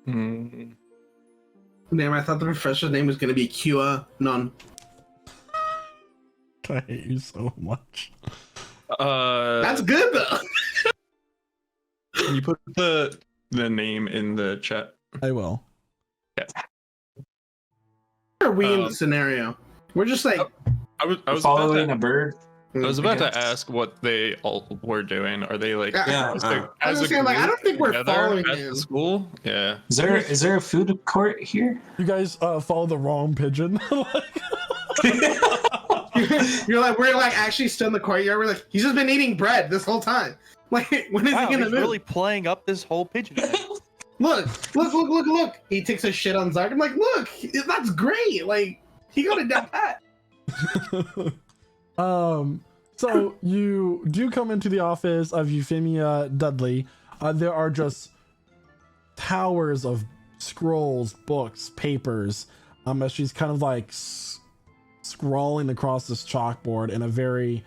Hmm. Damn, I thought the professor's name was going to be Kua None. I hate you so much. That's good, though. Can you put the name in the chat? I will. Where are we in the scenario? We're just like, I was about Following a bird. I was about to guess. ask what they all were doing. Are they like Yeah, as I was a saying, like, I group don't think we're together following at him. the school? Yeah. Is there a food court here? You guys follow the wrong pigeon. You're like, we're like actually still in the courtyard. We're like, he's just been eating bread this whole time. Like, when is Wow, he gonna he's move? really playing up this whole pigeon thing. Look. He takes a shit on Zark. I'm like, look, that's great. Like, he got it down pat. So you do come into the office of Euphemia Dudley. There are just towers of scrolls, books, papers. As she's kind of like scrawling across this chalkboard in a very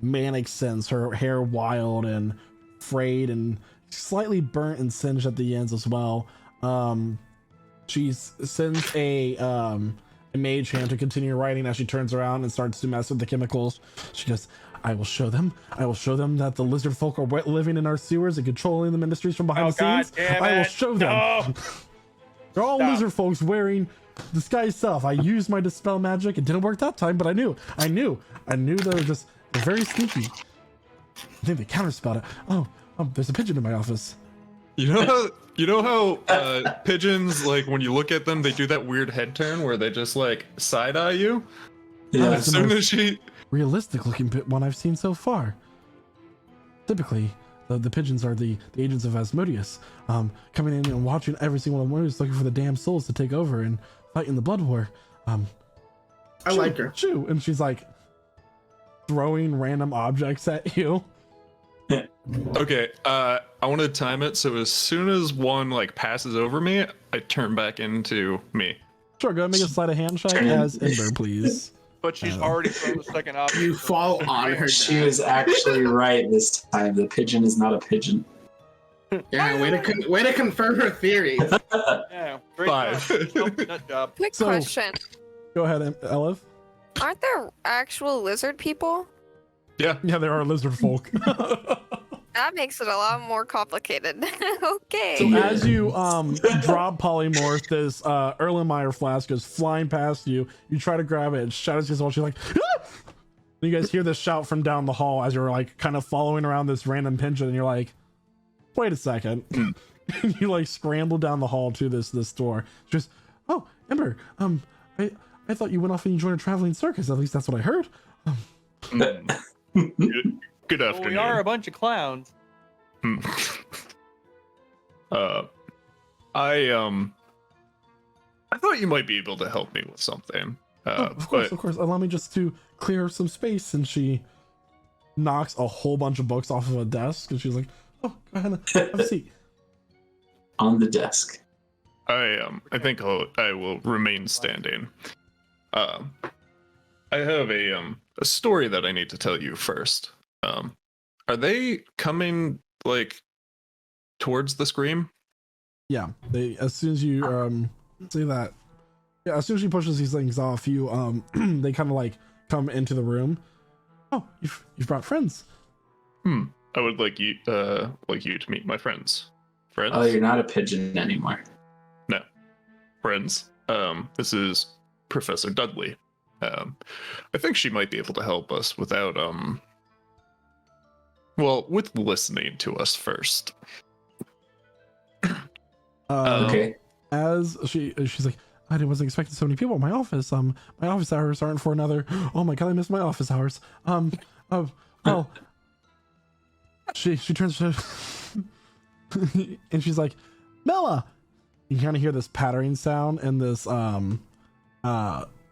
manic sense. Her hair wild and frayed and slightly burnt and singed at the ends as well. She sends a mage hand to continue writing as she turns around and starts to mess with the chemicals. She goes, I will show them that the lizard folk are living in our sewers and controlling the ministries from behind the scenes. I will show them. No. They're all lizard folks wearing disguised stuff. I used my dispel magic. It didn't work that time, but I knew they're very sneaky. I think they counterspelled it. Oh, there's a pigeon in my office. You know how pigeons, like when you look at them, they do that weird head turn where they just like side eye you. Yeah. As soon as she Realistic looking one I've seen so far. Typically, the pigeons are the agents of Asmodeus, coming in and watching every single one of them, looking for the damn souls to take over and fight in the blood war. I like her. Shoo, and she's like throwing random objects at you. Okay, I want to time it so as soon as one like passes over me, I turn back into me. Sure, go ahead and make a sleight of hand check as Ember, please. But she's already thrown the second option. You fall on her. She was actually right this time. The pigeon is not a pigeon. Yeah, way to confirm her theory. Yeah, great 5. job. Nut job. Quick So- question. Go ahead, Elif. Aren't there actual lizard people? Yeah. Yeah, there are lizard folk. That makes it a lot more complicated. Okay. So as you drop polymorph, this Erlenmeyer flask goes flying past you. You try to grab it, it shatters his wall. She's like, ah! And you guys hear this shout from down the hall as you're like kind of following around this random pigeon, and you're like, wait a second. And you like scramble down the hall to this door. She goes, oh, Ember, I thought you went off and you joined a traveling circus. At least that's what I heard. Good Well, afternoon. we are a bunch of clowns. I thought you might be able to help me with something. Of course. Allow me just to clear some space. And she knocks a whole bunch of books off of a desk. And she's like, oh, go ahead and have a seat. On the desk. I think I will remain standing. I have a story that I need to tell you first. Are they coming like towards the scream? Yeah, they as soon as you say that, yeah, as soon as she pushes these things off, you they kind of like come into the room. Oh, you've brought friends. I would like you to meet my friends. Friends? Oh, you're not a pigeon anymore. No. Friends. This is Professor Dudley. I think she might be able to help us without with listening to us first. Okay. As she's like, I wasn't expecting so many people in my office. My office hours aren't for another. Oh my god, I missed my office hours. Well, she turns to and she's like, Mela. You kind of hear this pattering sound, and this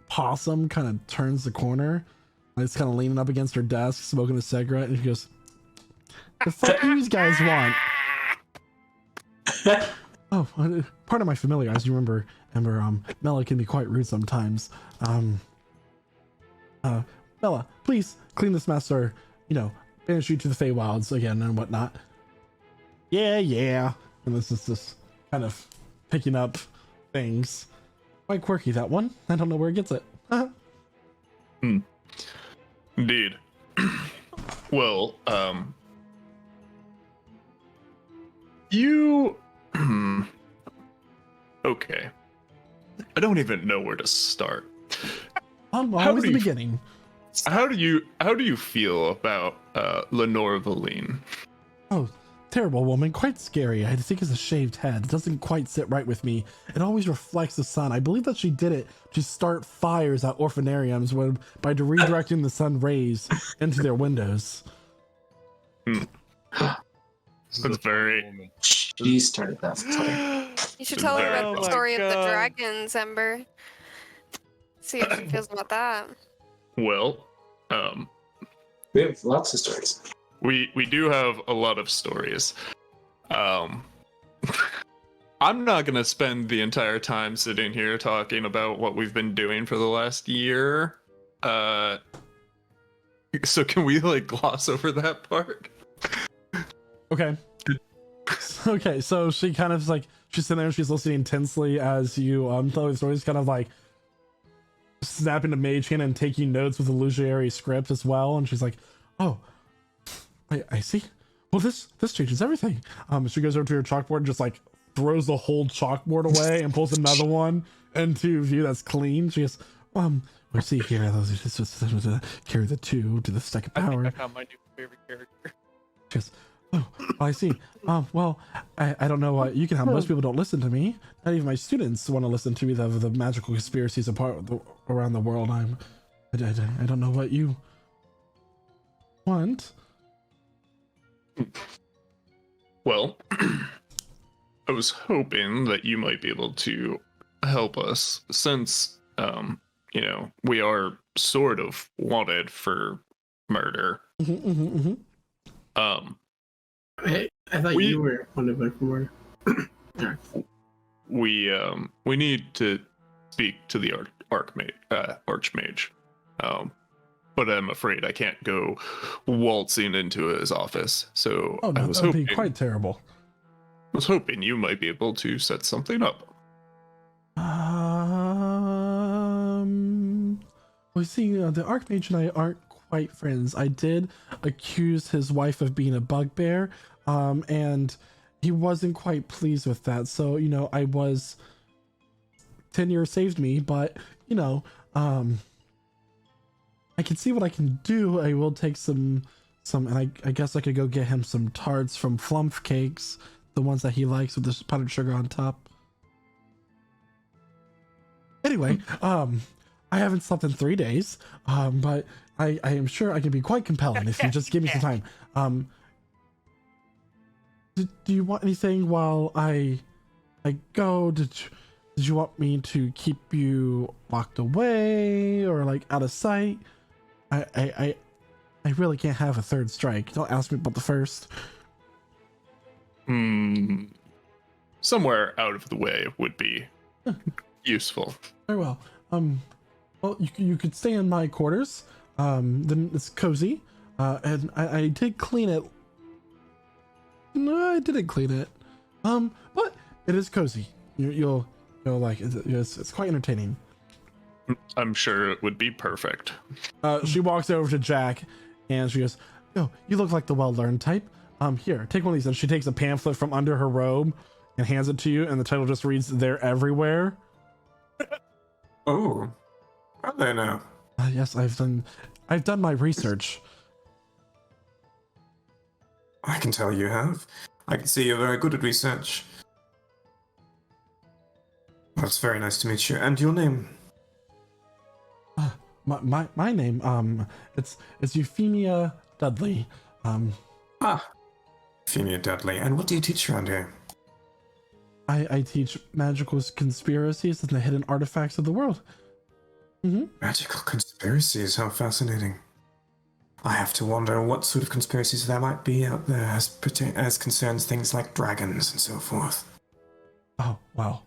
possum kind of turns the corner. And it's kind of leaning up against her desk, smoking a cigarette, and she goes, "The fuck do you guys want?" Oh, part of my familiar, as you remember, Mela can be quite rude sometimes. Mela, please clean this mess, or, banish you to the Feywilds again and whatnot. Yeah. And this is just kind of picking up things. Quite quirky, that one. I don't know where it gets it. Indeed. Well, you... Okay. I don't even know where to start. Always the beginning. How do you feel about Lenore Valine? Oh, terrible woman, quite scary. I think it's a shaved head. It doesn't quite sit right with me. It always reflects the sun. I believe that she did it to start fires at orphanariums by redirecting the sun rays into their windows. That's very... She started that fire. You should tell her about the my story of the God. dragons, Ember. See how she feels about that. Well, We have lots of stories. we do have a lot of stories. I'm not gonna spend the entire time sitting here talking about what we've been doing for the last year. So can we gloss over that part? Okay. Okay, so she kind of she's sitting there and she's listening intensely as you tell the stories, kind of snapping to mage hand and taking notes with the illusionary script as well. And she's like, oh, I see. Well, this changes everything. She goes over to her chalkboard and just throws the whole chalkboard away and pulls another one into view that's clean. She goes, we see here, carry the 2 to the second I think power. I found my new favorite character. She goes, oh, I see. Well, I don't know what you can have. Most people don't listen to me. Not even my students want to listen to me. The magical conspiracies around the world. I don't know what you want. Well, I was hoping that you might be able to help us, since we are sort of wanted for murder. Hey, I thought you were wanted by murder. We need to speak to the archmage. But I'm afraid I can't go waltzing into his office. So Oh no, I was that would hoping be quite terrible. I was hoping you might be able to set something up. Well, see, the Archmage and I aren't quite friends. I did accuse his wife of being a bugbear, and he wasn't quite pleased with that. So, I was... tenure saved me, but, I can see what I can do. I will take some, and I guess I could go get him some tarts from Flumph Cakes, the ones that he likes with the powdered sugar on top. Anyway, I haven't slept in 3 days, but I am sure I can be quite compelling if you just give me some time. Do you want anything while I go? Did you want me to keep you locked away or out of sight? I really can't have a third strike. Don't ask me about the first. Somewhere out of the way would be useful. Very well. Well, you could stay in my quarters. Then it's cozy. And I did clean it. No, I didn't clean it. But it is cozy. You'll like it. It's quite entertaining. I'm sure it would be perfect. She walks over to Jack, and she goes, "Yo, you look like the well-learned type. Here, take one of these." And she takes a pamphlet from under her robe and hands it to you, and the title just reads, "They're everywhere." Oh, are they now? Yes, I've done my research. I can tell you have. I can see you're very good at research. Well, it's very nice to meet you. And your name? My name, it's Euphemia Dudley. Euphemia Dudley. And what do you teach around here? I teach magical conspiracies and the hidden artifacts of the world. Magical conspiracies, how fascinating. I have to wonder what sort of conspiracies there might be out there as concerns things like dragons and so forth. Oh, well.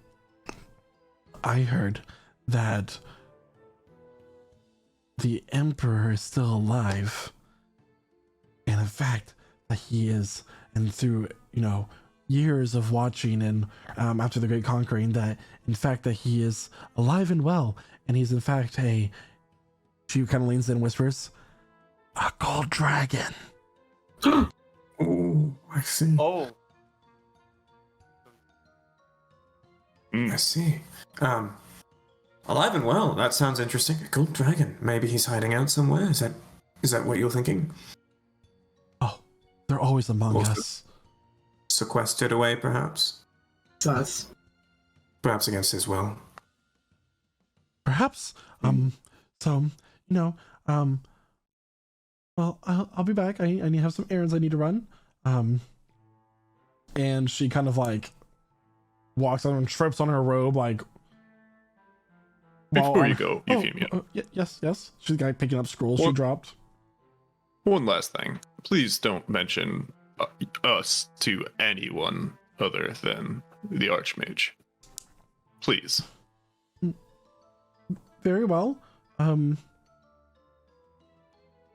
I heard that the Emperor is still alive. And in fact, that he is, and through, years of watching and after the Great Conquering, that in fact that he is alive and well, and he's in fact she kind of leans in and whispers, a gold dragon. Oh, I see. Oh, I see. Alive and well, that sounds interesting. A gold dragon. Maybe he's hiding out somewhere. Is that what you're thinking? Oh, they're always among us. Sequestered away, perhaps? Sus. Perhaps against his will. Perhaps. Well, I'll be back. I need to have some errands I need to run. And she kind of like walks on and trips on her robe, like. Before you go, Euphemia. Yes. She's like picking up scrolls she dropped. One last thing. Please don't mention us to anyone other than the Archmage. Please. Very well.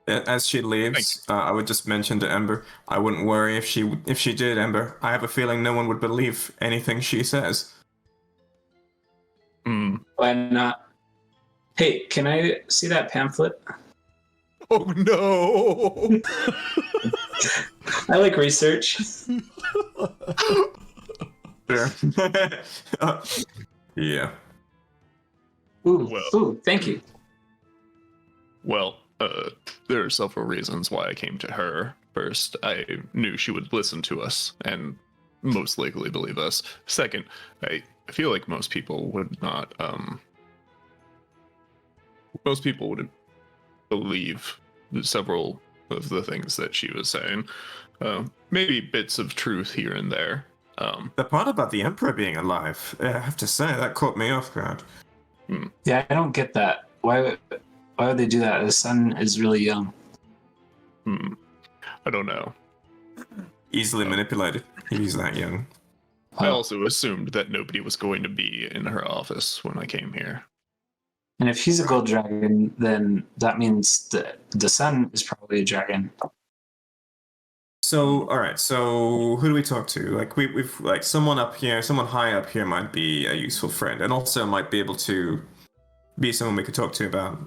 As she leaves, I would just mention to Ember, I wouldn't worry if she did, Ember. I have a feeling no one would believe anything she says. Why not? Hey, can I see that pamphlet? Oh no! I like research. Sure. Yeah. Ooh, thank you. Well, there are several reasons why I came to her. First, I knew she would listen to us and most likely believe us. Second, I feel like most people would not, most people wouldn't believe several of the things that she was saying. Maybe bits of truth here and there. The part about the Emperor being alive, I have to say, that caught me off guard. Yeah, I don't get that. Why would they do that? The son is really young. I don't know. Easily manipulated. He's that young. I also assumed that nobody was going to be in her office when I came here. And if he's a gold dragon, then that means that the son is probably a dragon. So, all right. So, who do we talk to? Like, we've like someone up here, someone high up here might be a useful friend, and also might be able to be someone we could talk to about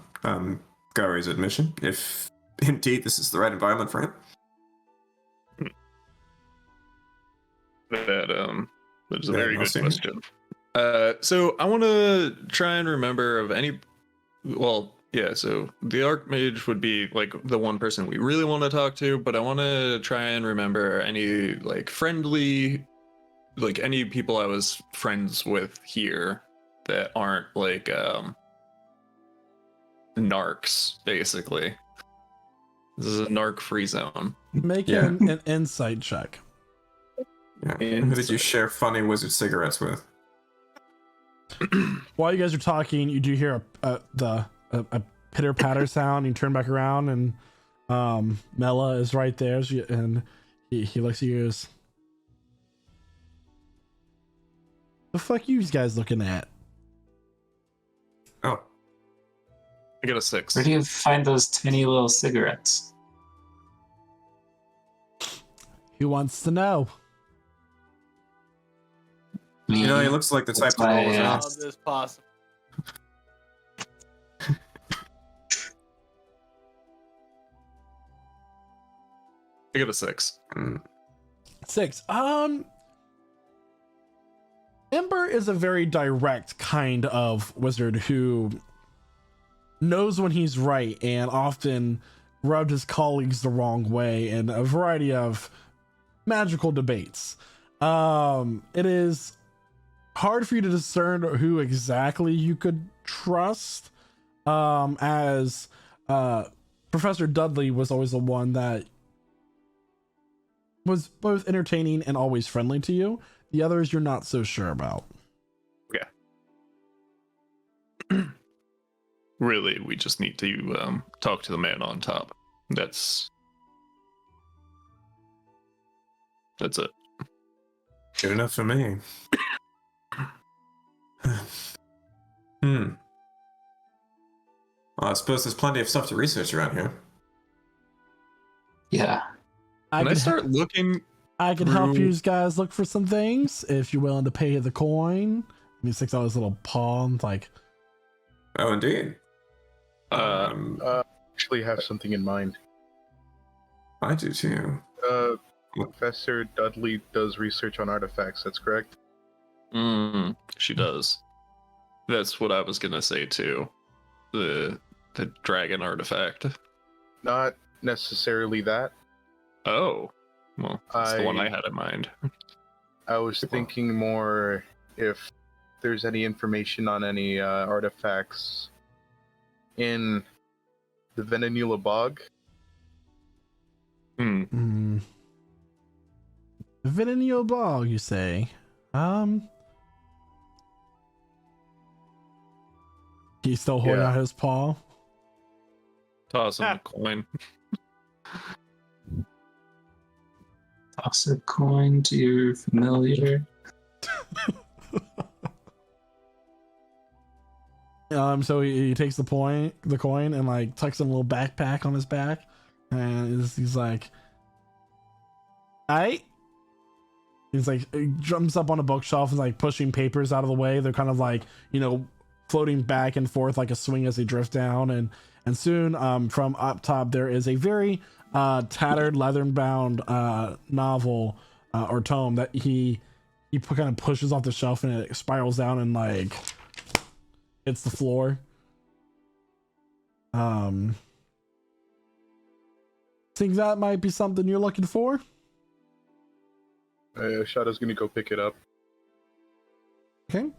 Gary's admission, if indeed this is the right environment for him. That is a very good question. So I want to try and remember of any. Well, yeah. So the Archmage would be like the one person we really want to talk to, but I want to try and remember any like friendly, like any people I was friends with here that aren't like narcs. Basically, this is a narc-free zone. Make an insight check. Yeah. Who did you share funny wizard cigarettes with? While you guys are talking, you do hear a pitter patter sound. You turn back around, and Mela is right there, and he looks at you. Goes, "The fuck you guys looking at?" Oh, I got a 6. Where do you find those tiny little cigarettes? Who wants to know? You know, he looks like the type to roll my, with uh, How us. is this possible? I get a 6. 6. Ember is a very direct kind of wizard who knows when he's right and often rubbed his colleagues the wrong way in a variety of magical debates. It is hard for you to discern who exactly you could trust, as Professor Dudley was always the one that was both entertaining and always friendly to you. The others you're not so sure about. Really, we just need to talk to the man on top. That's it. Good enough for me. Well, I suppose there's plenty of stuff to research around here. Yeah. Can I start looking? I can help through- you guys look for some things if you're willing to pay the coin. And he sticks out his little paw and like, Oh, indeed. Actually have something in mind. I do too. Professor Dudley does research on artifacts, that's correct? She does. That's what I was gonna say too. The dragon artifact. Not necessarily that. Oh, well, that's the one I had in mind. I was thinking more if there's any information on any artifacts in the Venanula Bog. Vinenio Bog, you say? He's still holding out his paw. Toss him a coin. Toss a coin to your familiar. So he takes the coin, and like tucks in a little backpack on his back, and he's like, "Aight." He's like, he jumps up on a bookshelf and like pushing papers out of the way. They're kind of like, floating back and forth like a swing as they drift down, and soon, from up top there is a very tattered leather-bound novel or tome that he kind of pushes off the shelf, and it spirals down and like hits the floor. Think that might be something you're looking for? Shadow's gonna go pick it up. Okay.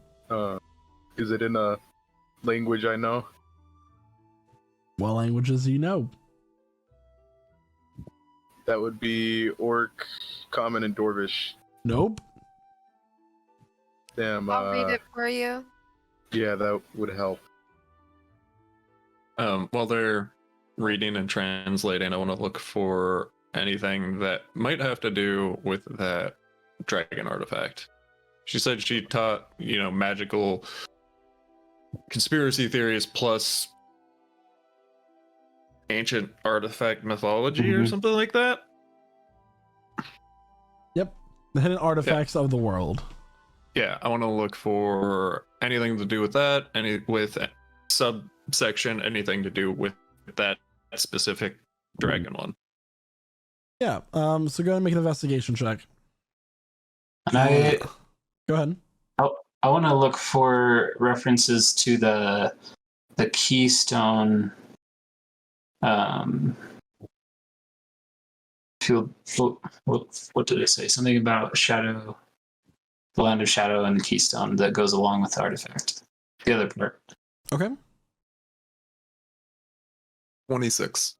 Is it in a language I know? What languages do you know? That would be Orc, Common, and Dwarvish. Nope. Damn. I'll read it for you. Yeah, that would help. While they're reading and translating, I want to look for anything that might have to do with that dragon artifact. She said she taught, magical conspiracy theories plus ancient artifact mythology or something like that. Yep. The hidden artifacts of the world. Yeah, I want to look for anything to do with that, with subsection, anything to do with that specific dragon one. Yeah. So go ahead and make an investigation check. And Go ahead. I want to look for references to the keystone. What did it say? Something about shadow, the land of shadow, and the keystone that goes along with the artifact. The other part. Okay. 26.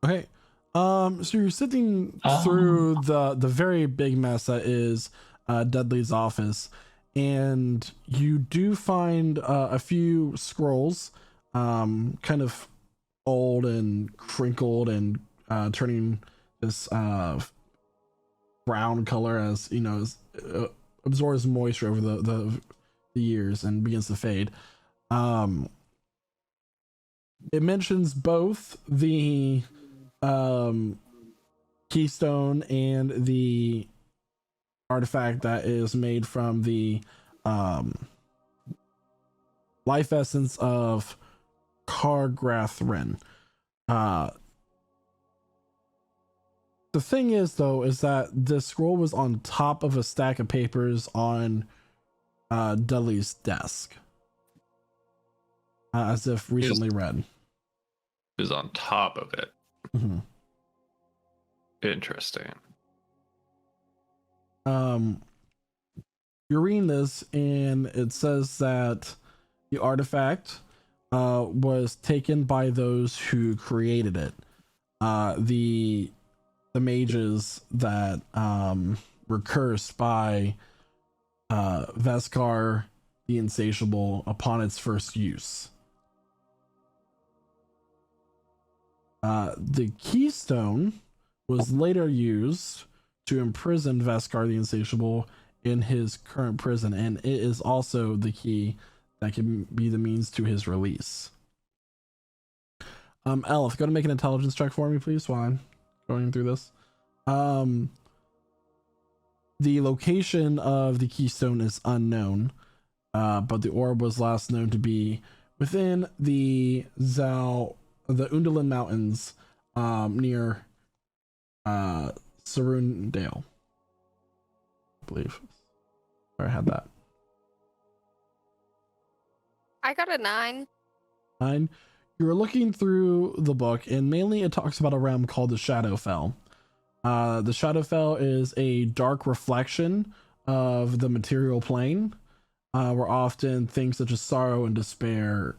Okay. So you're sitting through the very big mess that is Dudley's office, and you do find a few scrolls, kind of old and crinkled and turning this brown color as absorbs moisture over the years and begins to fade. It mentions both the keystone and the artifact that is made from the life essence of Kargrathrin. The thing is, though, is that this scroll was on top of a stack of papers on Dudley's desk, as if recently read. Is on top of it. Mm-hmm. Interesting. You're reading this, and it says that the artifact was taken by those who created it. The mages that were cursed by Veskar the Insatiable upon its first use. The keystone was later used to imprison Veskar the Insatiable in his current prison, and it is also the key that can be the means to his release. Elf, go to make an intelligence check for me, please, while I'm going through this. The location of the keystone is unknown, but the orb was last known to be within the Undulin Mountains, near Sarundale, I believe. Where I had that. I got a 9. 9. You were looking through the book, and mainly it talks about a realm called the Shadowfell. The Shadowfell is a dark reflection of the material plane, where often things such as sorrow and despair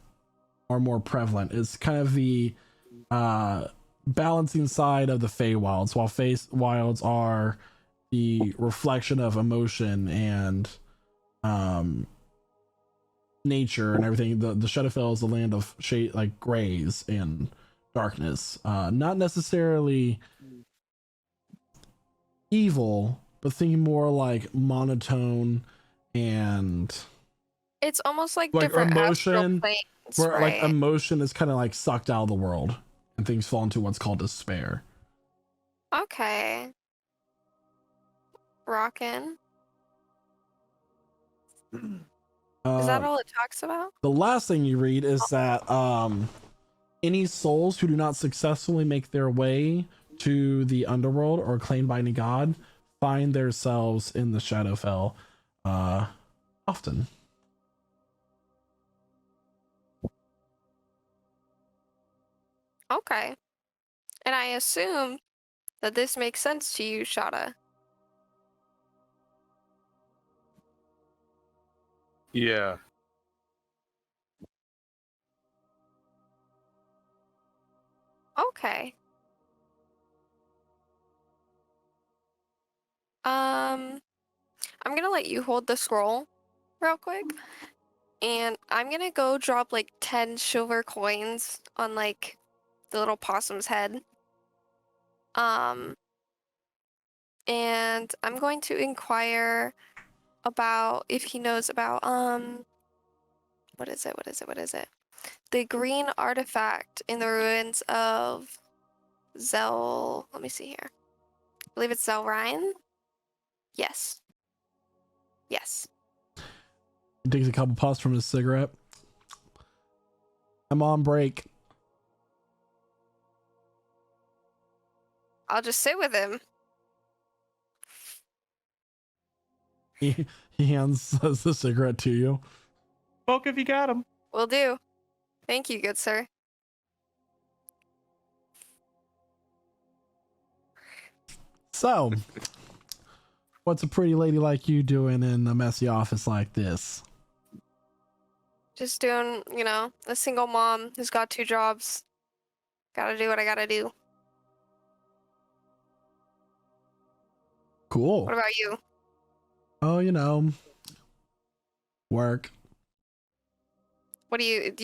are more prevalent. It's kind of the balancing side of the Feywilds, while Feywilds are the reflection of emotion and nature and everything. The Shadowfell is the land of shade, like grays and darkness. Not necessarily evil, but thinking more like monotone and It's almost like different astral emotion, planes, where right? like emotion is kind of like sucked out of the world and things fall into what's called despair. Okay. Rockin'. Is that all it talks about? The last thing you read is that any souls who do not successfully make their way to the underworld or claimed by any god find themselves in the Shadowfell often. Okay. And I assume that this makes sense to you, Shada. Yeah. Okay. I'm gonna let you hold the scroll real quick. And I'm gonna go drop like 10 silver coins on like the little possum's head. And I'm going to inquire about if he knows about what is it? The green artifact in the ruins of let me see here. I believe it's Zelrine. Yes. He takes a couple puffs from his cigarette. I'm on break. I'll just sit with him. He hands the cigarette to you. Smoke if you got him. Will do. Thank you, good sir. So, what's a pretty lady like you doing in a messy office like this? Just doing, a single mom who's got 2 jobs. Gotta do what I gotta do. Cool. What about you? Oh, work. What do you,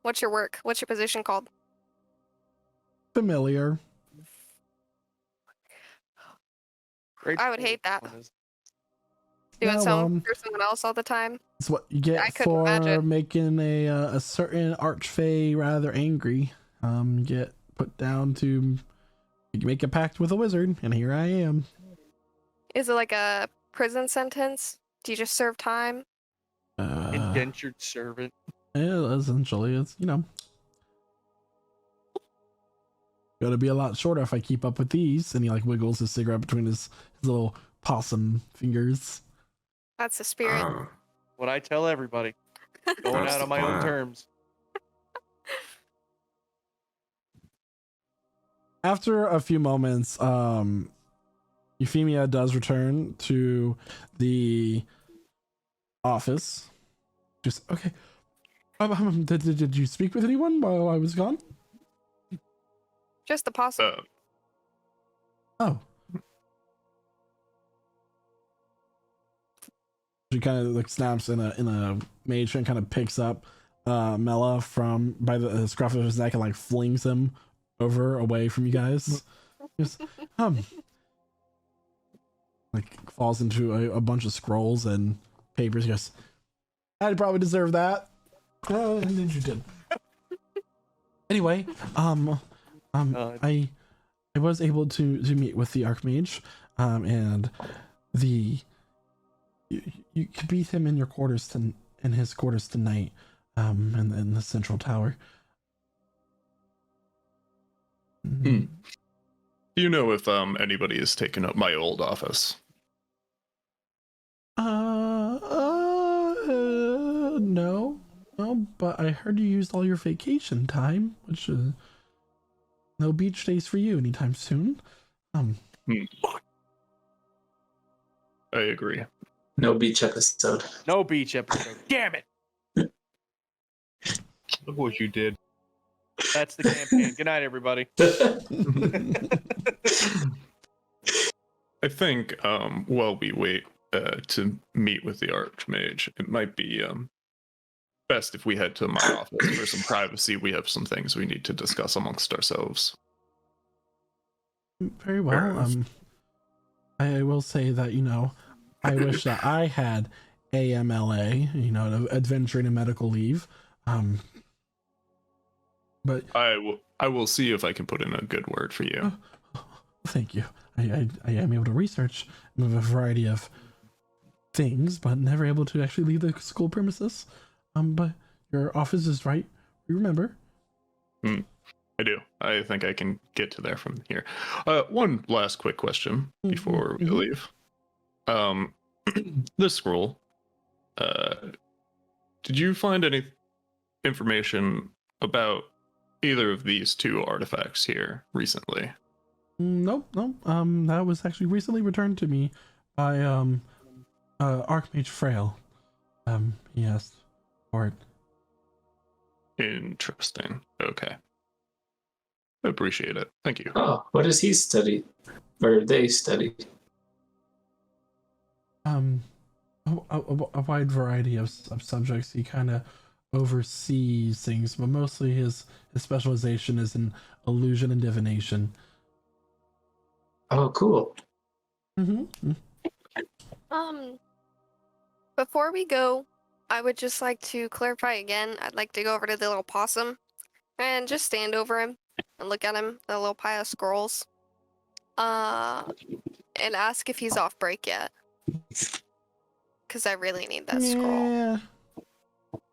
what's your work? What's your position called? Familiar. Great I would hate that. one is- Doing Yeah, something well, for someone else all the time. It's what you I get couldn't for imagine. making a certain archfey rather angry. Get put down to make a pact with a wizard, and here I am. Is it like a prison sentence? Do you just serve time? Indentured servant. Yeah, essentially, it's, you know, gonna be a lot shorter if I keep up with these. And he like wiggles his cigarette between his little possum fingers. That's the spirit. What I tell everybody. Going That's out on the my own plan. terms. After a few moments, Euphemia does return to the office. Just okay. Did you speak with anyone while I was gone? Just the possum. Oh. She kind of like snaps in a mage and kind of picks up Mela from by the scruff of his neck and like flings him over away from you guys. Just like falls into a bunch of scrolls and papers. He goes, I'd probably deserve that. Oh, and then you did. Anyway, I was able to meet with the Archmage, and you could beat him in your quarters in his quarters tonight, in the central tower. Do you know if anybody has taken up my old office? No, but I heard you used all your vacation time, which no beach days for you anytime soon. I agree. No beach episode. No beach episode. Damn it. Look what you did. That's the campaign. Good night, everybody. I think while we wait to meet with the Archmage, it might be best if we head to my office for some privacy. We have some things we need to discuss amongst ourselves. Very well. I will say that, you know, I wish that I had AMLA, you know, adventuring and medical leave. But I will see if I can put in a good word for you. Thank you. I am able to research a variety of things, but never able to actually leave the school premises. But your office is right. You remember? I do. I think I can get to there from here. One last quick question before we leave. This scroll. Did you find any information about either of these two artifacts here recently? Nope. That was actually recently returned to me by Archmage Frail. He asked for it. Interesting. Okay. I appreciate it. Thank you. Oh, what does he study? Or they study? A wide variety of subjects. He kind of oversees things, but mostly his specialization is in illusion and divination. Oh, cool. Before we go, I would just like to clarify again. I'd like to go over to the little possum and just stand over him and look at him, the little pile of scrolls, and ask if he's off break yet. Because I really need that scroll. Yeah,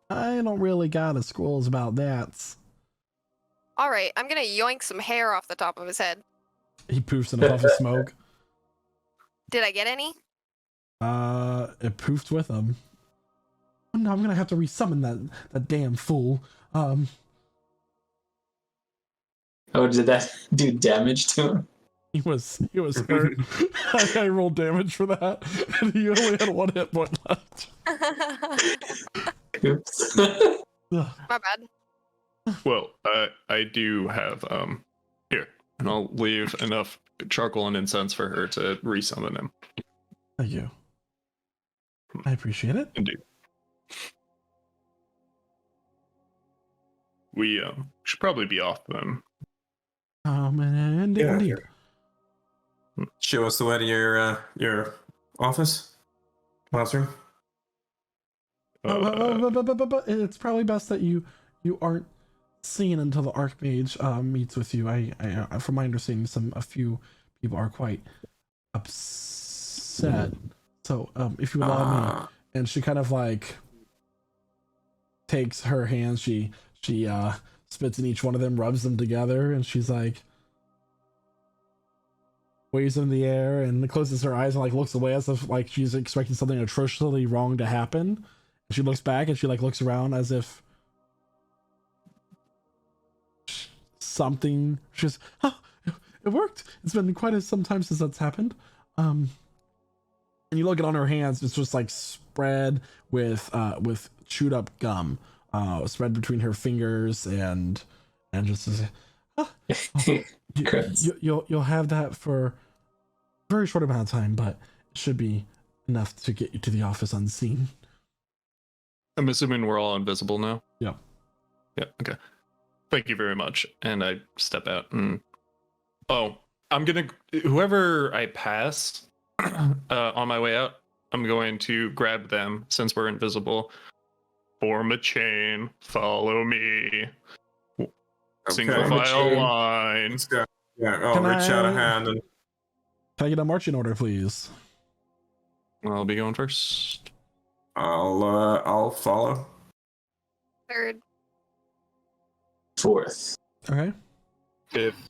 I don't really got a scrolls about that. Alright, I'm gonna yoink some hair off the top of his head. He poofs in a puff of smoke. Did I get any? It poofed with him. Oh no, I'm gonna have to resummon that damn fool. Oh, did that do damage to him? He was hurt. I rolled damage for that, and he only had one hit point left. Oops. My bad. Well, I do have here, and I'll leave enough charcoal and incense for her to resummon him. Thank you. I appreciate it. Indeed. We should probably be off then. Indeed. Show us the way to your office, classroom. But it's probably best that you aren't seen until the Archmage meets with you. I from my understanding, a few people are quite upset set. So, if you allow me, and she kind of like takes her hands, she spits in each one of them, rubs them together, and she's like waves them in the air and closes her eyes and like looks away as if like she's expecting something atrociously wrong to happen. And she looks back and she like looks around as if something. She's, oh, it worked. It's been quite some time since that's happened. And you look at on her hands, it's just like spread with chewed up gum, spread between her fingers and just you'll have that for a very short amount of time, but it should be enough to get you to the office unseen. I'm assuming we're all invisible now. Yeah. Yeah. Okay. Thank you very much. And I step out and I'm gonna whoever I pass on my way out, I'm going to grab them since we're invisible. Form a chain. Follow me. Single file line. Let's go. Yeah, I'll reach out a hand and. Can I get a marching order, please? I'll be going first. I'll follow. Third. Fourth. Okay. Fifth.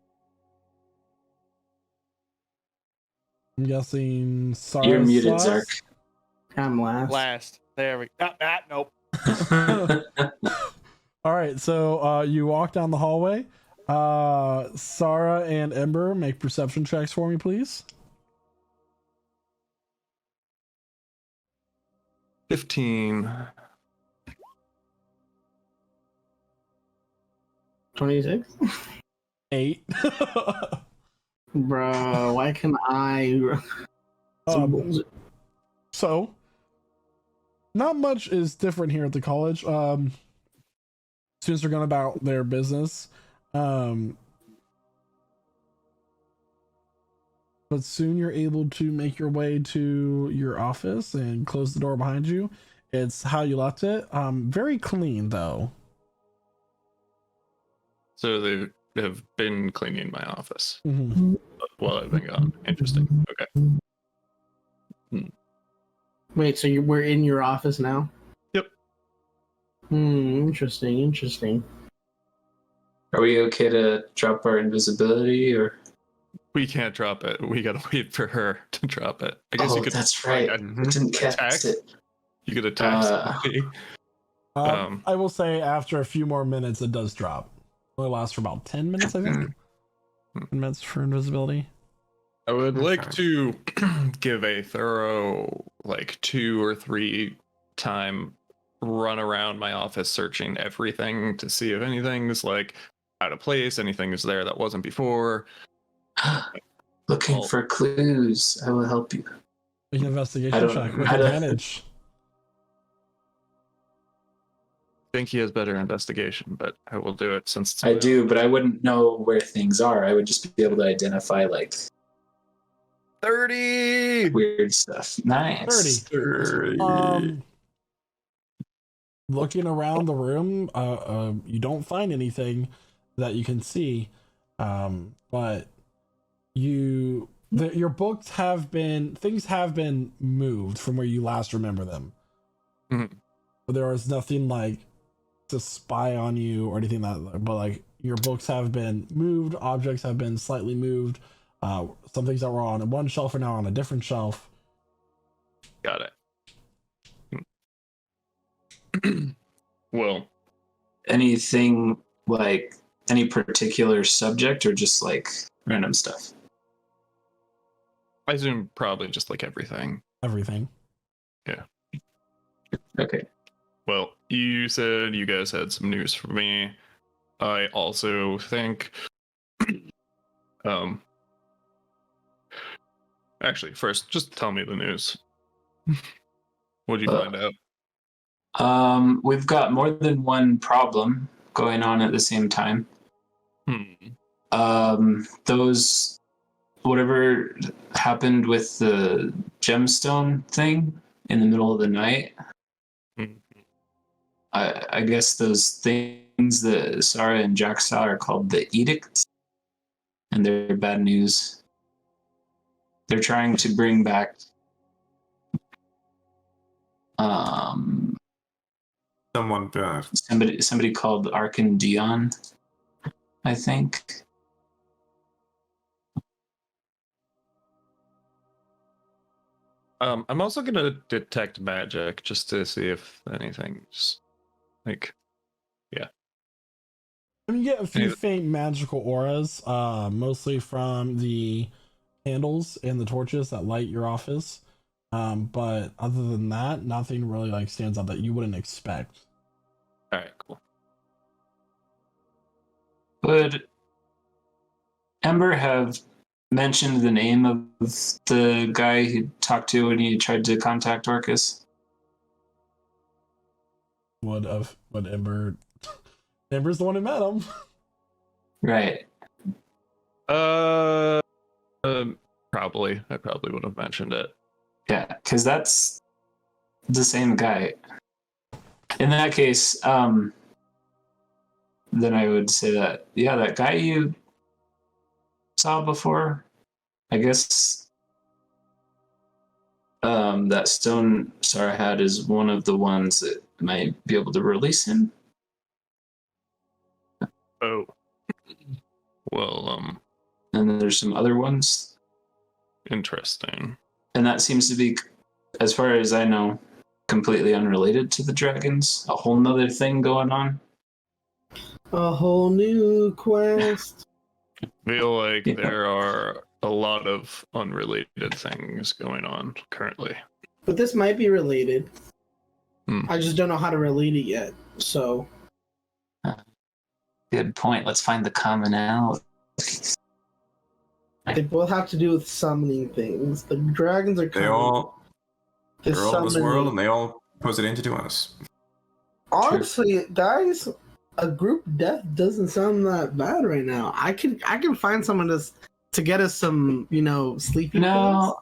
I'm guessing Sarah's You're muted, last? Zark. I'm last. Last. There we go. Nope. All right, so you walk down the hallway. Sarah and Ember, make perception checks for me, please. 15. 26? 8. Bro, why can I? So, not much is different here at the college. Students are going about their business. But soon you're able to make your way to your office and close the door behind you. It's how you left it. Very clean, though. So they have been cleaning my office Mm-hmm. while I've been gone. Interesting. Okay. Wait, so we're in your office now? Yep. Interesting. Are we okay to drop our invisibility, or? We can't drop it. We gotta wait for her to drop it. I guess you could. That's right. I didn't catch it. You could attack somebody. I will say after a few more minutes, it does drop. It lasts for about 10 minutes, I think. 10 minutes for invisibility. I would like to give a thorough, like 2 or 3 time run around my office searching everything to see if anything's like out of place, anything is there that wasn't before. Looking for clues. I will help you. Make an investigation check with advantage. I think he has better investigation, but I will do it since it's I do, but I wouldn't know where things are. I would just be able to identify like 30 weird stuff. Nice. 30. Looking around the room, you don't find anything that you can see, but your books have been moved from where you last remember them. Mm-hmm. But there is nothing like to spy on you or anything but like your books have been moved, objects have been slightly moved. Some things that were on one shelf are now on a different shelf. Got it. Well, anything like any particular subject or just like random stuff? I assume probably just like everything. Everything. Yeah. Okay. Well, you said you guys had some news for me. I also think actually first just tell me the news. What'd you find out? We've got more than one problem going on at the same time. Those whatever happened with the gemstone thing in the middle of the night. I guess those things that Sarah and Jack saw are called the edicts, and they're bad news. They're trying to bring back Someone bad. Somebody called Arcandion, I think. I'm also gonna detect magic just to see if anything's like, yeah. I mean, you get a few Any- faint magical auras, mostly from the candles and the torches that light your office. But other than that, nothing really like stands out that you wouldn't expect. All right, cool. Would Ember have mentioned the name of the guy he talked to when he tried to contact Orcus? Would Ember? Ember's the one who met him. Right. Probably. I probably would have mentioned it. Yeah, because that's the same guy. In that case, then I would say that, yeah, that guy you saw before, I guess that stone Sarah had is one of the ones that might be able to release him. Oh. Well, And then there's some other ones. interesting. And that seems to be, as far as I know, completely unrelated to the dragons. A whole nother thing going on. A whole new quest. Feel like Yeah. there are a lot of unrelated things going on currently. But this might be related. Hmm. I just don't know how to relate it yet. So Good point. Let's find the commonality. they both have to do with summoning things. The dragons are They coming. all The they're all in this summoning- world, and they all pose a danger to us. Honestly, guys, a group death doesn't sound that bad right now. I can find someone to get us some, sleeping pills. No,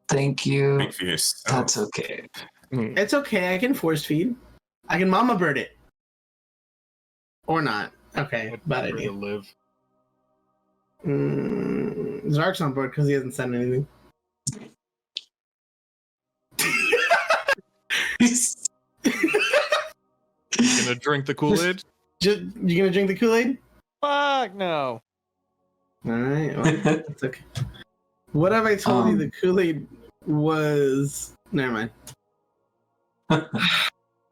thank you. Think for yourself. That's okay. It's okay. I can force feed. I can mama bird it. Or not. Okay, I'd bad prefer idea. to live. Zark's on board because he hasn't said anything. Gonna drink the Kool-Aid? You gonna drink the Kool-Aid? Fuck no. All right, well, that's okay. What have I told you? The Kool-Aid was. Never mind.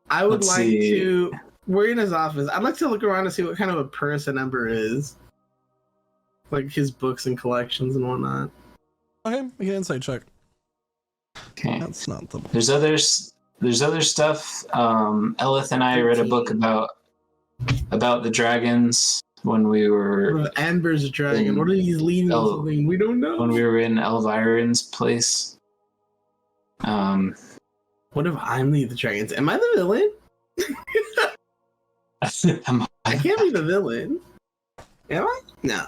I would Let's like see. to. We're in his office. I'd like to look around to see what kind of a person Ember is, like his books and collections and whatnot. Okay, make an insight check. Okay. That's not the. There's other stuff. Elith and I read a book about the dragons when we were What if Amber's a dragon? What if he's leading Oh, something we don't know? when we were in Elviron's place. What if I'm leading the dragons? Am I the villain? I can't be the villain. Am I? No.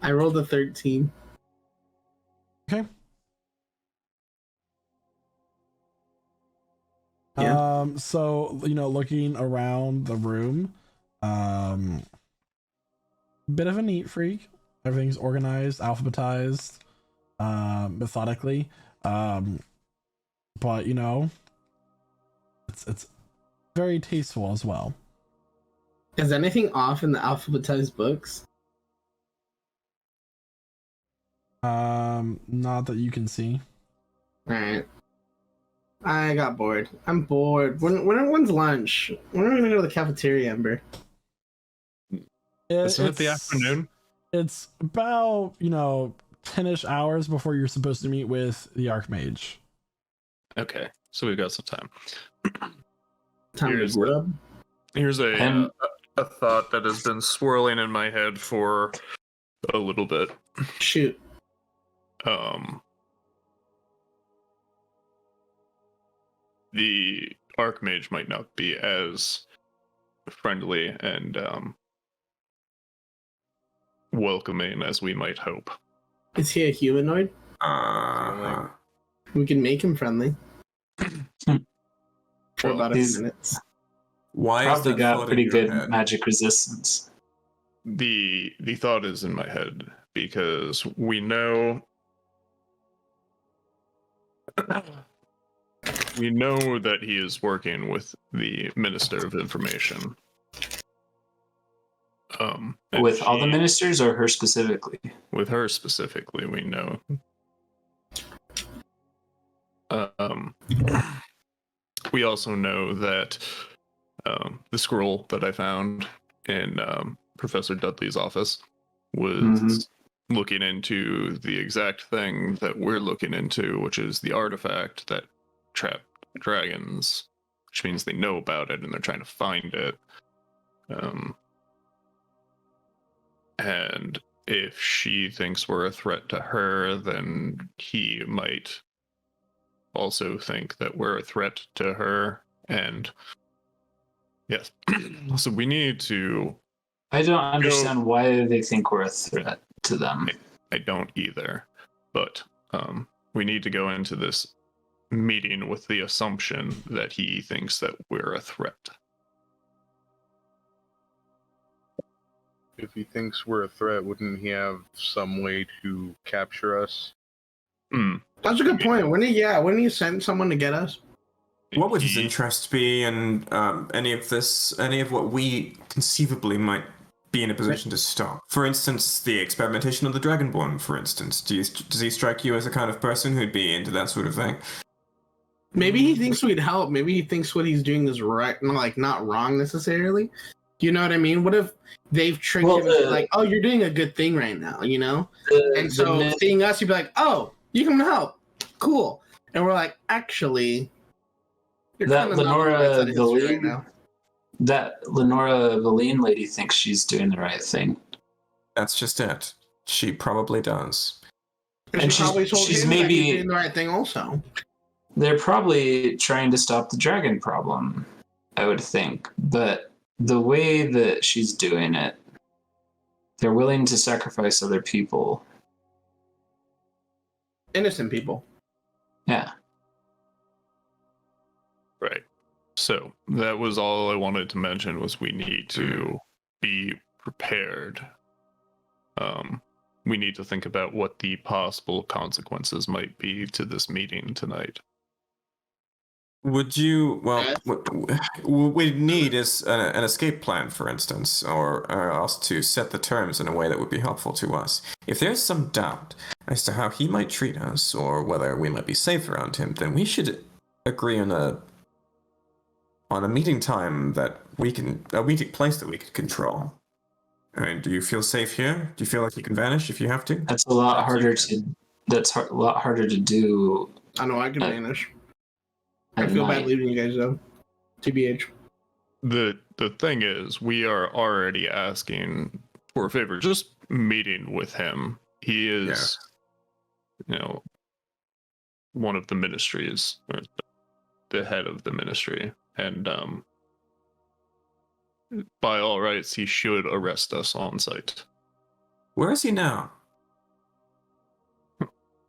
I rolled a 13. Okay. Yeah. So looking around the room, bit of a neat freak. Everything's organized, alphabetized, methodically. But it's very tasteful as well. Is anything off in the alphabetized books? Not that you can see. Alright. I got bored. I'm bored. When's lunch? When are we gonna go to the cafeteria, Ember? Isn't it the afternoon? It's about 10ish hours before you're supposed to meet with the Archmage. Okay, so we've got some time. Time Here's to grub. Here's And- a thought that has been swirling in my head for a little bit. Shoot. The Archmage might not be as friendly and welcoming as we might hope. Is he a humanoid? We can make him friendly. For Well, about a few he's- minutes. Why is Probably that got thought pretty in your good head? magic resistance. The thought is in my head because we know we know that he is working with the Minister of Information. And With all the she- ministers or her specifically? With her specifically, we know. We also know that the scroll that I found in Professor Dudley's office was looking into the exact thing that we're looking into, which is the artifact that trapped dragons, which means they know about it and they're trying to find it. And if she thinks we're a threat to her, then he might also think that we're a threat to her. And yes, so we need to. I don't understand why they think we're a threat to them. I don't either, but we need to go into this meeting with the assumption that he thinks that we're a threat. If he thinks we're a threat, wouldn't he have some way to capture us? That's a good point. Wouldn't he send someone to get us? What would his interest be in any of what we conceivably might be in a position to stop? For instance, the experimentation of the Dragonborn, for instance. Does he strike you as the kind of person who'd be into that sort of thing? Maybe he thinks we'd help. Maybe he thinks what he's doing is right, not wrong necessarily. You know what I mean? What if they've tricked him into like, oh, you're doing a good thing right now, you know? And so seeing us, he'd be like, oh, you can help. Cool. And we're like, actually, That Lenora Valine, that Lenora Valine lady thinks she's doing the right thing. That's just it. She probably does. And she probably told him that he's doing the right thing also. They're probably trying to stop the dragon problem, I would think. But the way that she's doing it, they're willing to sacrifice other people. Innocent people. Yeah. Right. So that was all I wanted to mention was we need to be prepared. We need to think about what the possible consequences might be to this meeting tonight. Would you, well, what we need is an escape plan, for instance, or else to set the terms in a way that would be helpful to us. If there's some doubt as to how he might treat us, or whether we might be safe around him, then we should agree on a meeting time that a meeting place that we can control. I mean, do you feel safe here? Do you feel like you can vanish if you have to? That's a lot harder to. A lot harder to do. I know I can vanish. I feel bad leaving you guys though. TBH. The thing is, we are already asking for a favor, just meeting with him. He is, one of the ministries, or the head of the ministry, and by all rights, he should arrest us on site. Where is he now?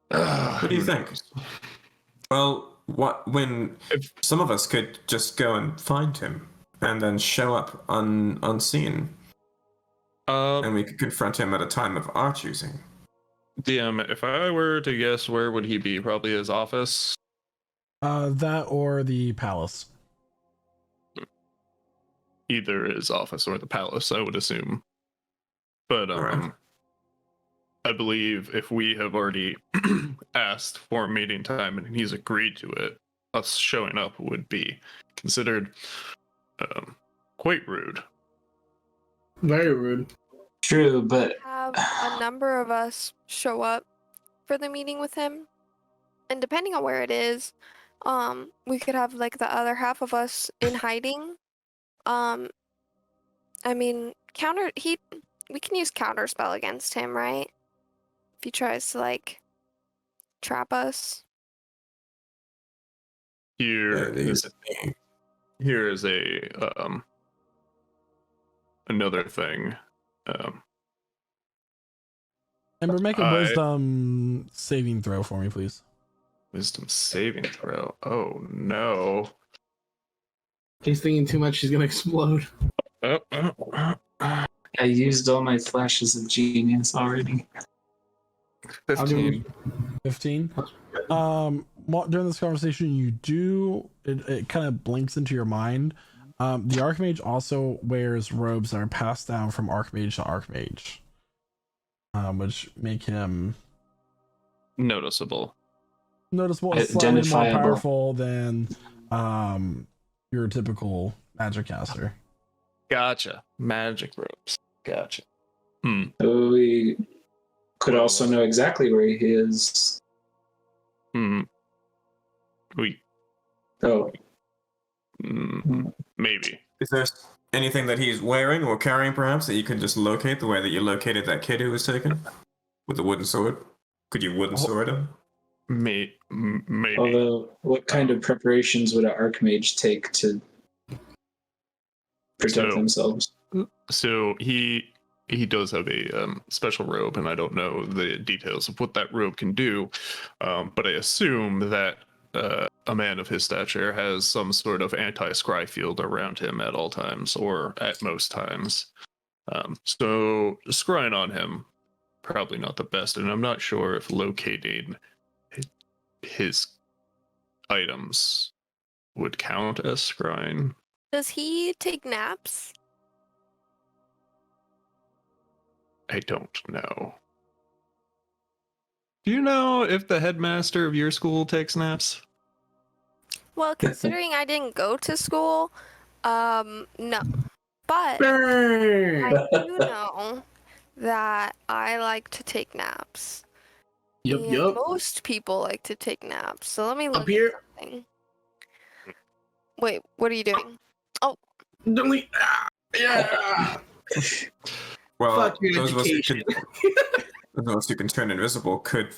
What do you think? Well, when some of us could just go and find him and then show up unseen, and we could confront him at a time of our choosing. DM, if I were to guess, where would he be? Probably his office. That or the palace. Either his office or the palace, I would assume. But Right. I believe if we have already asked for a meeting time and he's agreed to it, us showing up would be considered quite rude. Very rude. True, but Have a number of us show up for the meeting with him, and depending on where it is, we could have like the other half of us in hiding. I mean, we can use counterspell against him, right? If he tries to like trap us. Here is a another thing. Ember, make a wisdom saving throw for me, please. Wisdom saving throw. Oh no. He's thinking too much, he's gonna explode. I used all my flashes of genius already. 15. 15? during this conversation, you do it kind of blinks into your mind. The Archmage also wears robes that are passed down from Archmage to Archmage, which make him noticeable, slightly more Identifiable. powerful than your typical magic caster. Gotcha. Magic robes. Gotcha. So we could also know exactly where he is. We Oh, maybe. Is there anything that he's wearing or carrying, perhaps, that you can just locate the way that you located that kid who was taken with the wooden sword? Could you wooden sword him? Maybe. although what kind of preparations would an archmage take to protect themselves? So he does have a special robe, and I don't know the details of what that robe can do, but I assume that a man of his stature has some sort of anti-scry field around him at all times, or at most times. So scrying on him, probably not the best, and I'm not sure if locating his items would count as scrying. Does he take naps? I don't know. Do you know if the headmaster of your school takes naps? Well, considering I didn't go to school, no. But Burn! I do know that I like to take naps. Yup, And yup. most people like to take naps. So let me look Up here. at something. Wait, what are you doing? Delete. Yeah. Well, Fuck your those of us who education. those of us who can turn invisible could,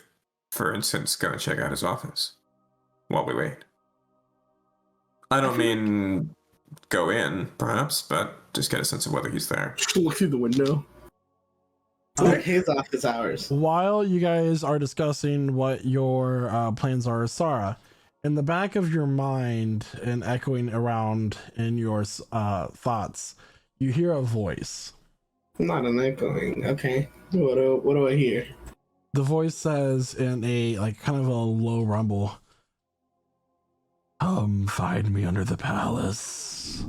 for instance, go and check out his office while we wait. I don't mean go in, perhaps, but just get a sense of whether he's there. Look through the window. Like his office hours. While you guys are discussing what your plans are, Sarah, in the back of your mind and echoing around in your thoughts, you hear a voice. Not an echoing. Okay. What do I hear? The voice says in a kind of a low rumble, "Come find me under the palace."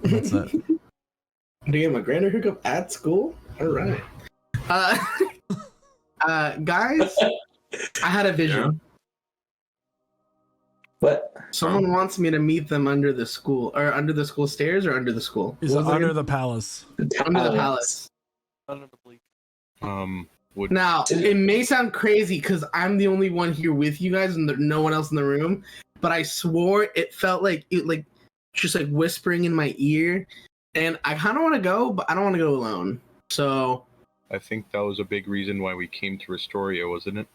That's it. Do you get my grander hookup at school? All right. Guys, I had a vision. What? Someone wants me to meet them under the school stairs or under the school. Is What was it under again? the palace. Under the palace. Under the bleak. Would Now, it may sound crazy because I'm the only one here with you guys and no one else in the room, but I swore it felt like just whispering in my ear, and I kind of want to go, but I don't want to go alone. So I think that was a big reason why we came to Restoria, wasn't it?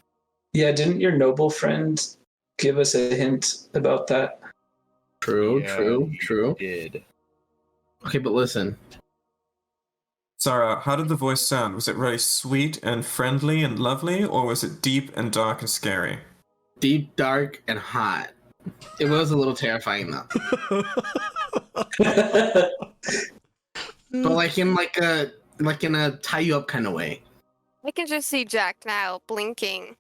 Yeah, didn't your noble friend give us a hint about that? true. He did. Okay, but listen. Sarah, how did the voice sound? Was it really sweet and friendly and lovely, or was it deep and dark and scary? Deep, dark, and hot. It was a little terrifying though. But in a tie you up kind of way. I can just see Jack now blinking.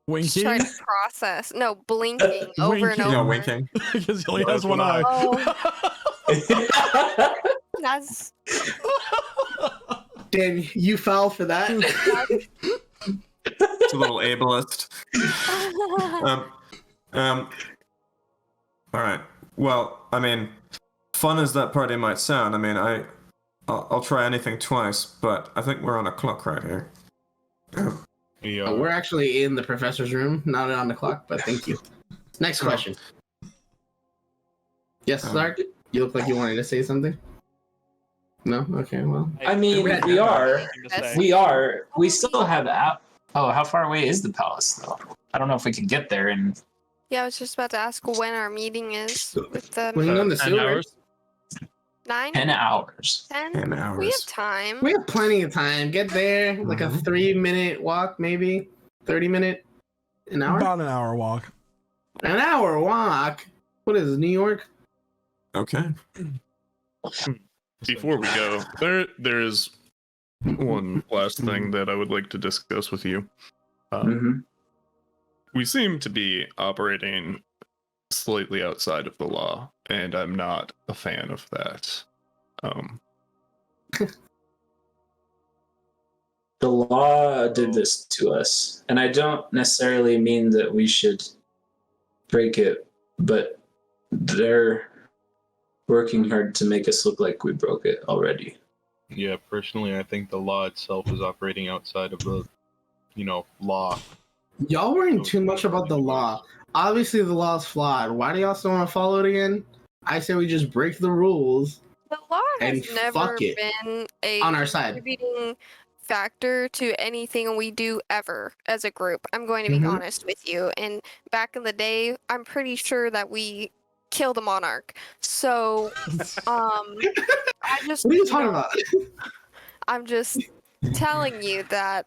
Winking? Trying to process. No, blinking over and Winking. over. No, winking. Because he only has one eye. Oh. That's Dan, you fell for that. It's a little ableist. All right. Well, I mean, fun as that party might sound, I mean, I'll try anything twice, but I think we're on a clock right here. Yeah. We're actually in the professor's room, not on the clock, but thank you. Next question. Yes, Sark? You look like you wanted to say something? No? Okay, well. I mean, Red. we are. That's- We still have app. Oh, how far away is the palace, though? I don't know if we could get there in. Yeah, I was just about to ask when our meeting is with the We're on the 10 sewer. hours? 9? 10 hours. 10? 10 We have hours. time. We have plenty of time. Get there, like a 3-minute walk, maybe 30-minute, an hour. About an hour walk. An hour walk. What is it, New York? Okay. Before we go, there is one last thing that I would like to discuss with you. We seem to be operating slightly outside of the law, and I'm not a fan of that. The law did this to us, and I don't necessarily mean that we should break it, but they're working hard to make us look like we broke it already. Yeah, personally, I think the law itself is operating outside of the, law. Y'all worrying too much about the law. Obviously, the law is flawed. Why do y'all still want to follow it again? I say we just break the rules. The law has And never fuck it. been a On our side. contributing factor to anything we do ever as a group. I'm going to be Mhm. honest with you. And back in the day, I'm pretty sure that we killed a monarch. So, I just, What are you talking about? I'm just telling you that,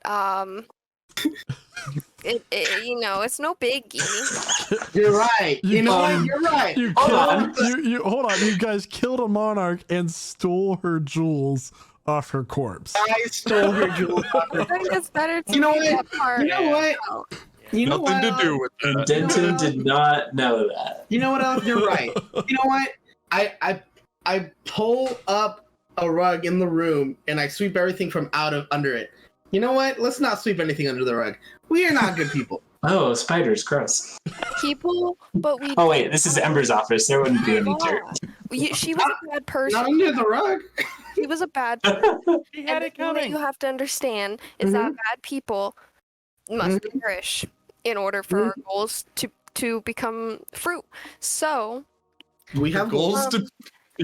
it's no biggie. You're right. You know what? You're right. Hold on. You guys killed a monarch and stole her jewels off her corpse. I stole her jewels. I think it's better to You know leave what? that part You know what? out. You know Nothing what? to do with that. Denton did not know that. You know what else? You're right. You know what? I pull up a rug in the room and I sweep everything from under it. You know what? Let's not sweep anything under the rug. We are not good people. Oh, spiders, gross. People, but we. Oh wait, this is Ember's office. There wouldn't be any dirt. She was a bad person. Not under the rug. She was a bad person. She had And the it thing that coming. you have to understand is that bad people must perish in order for our goals to become fruit. So We have Goals to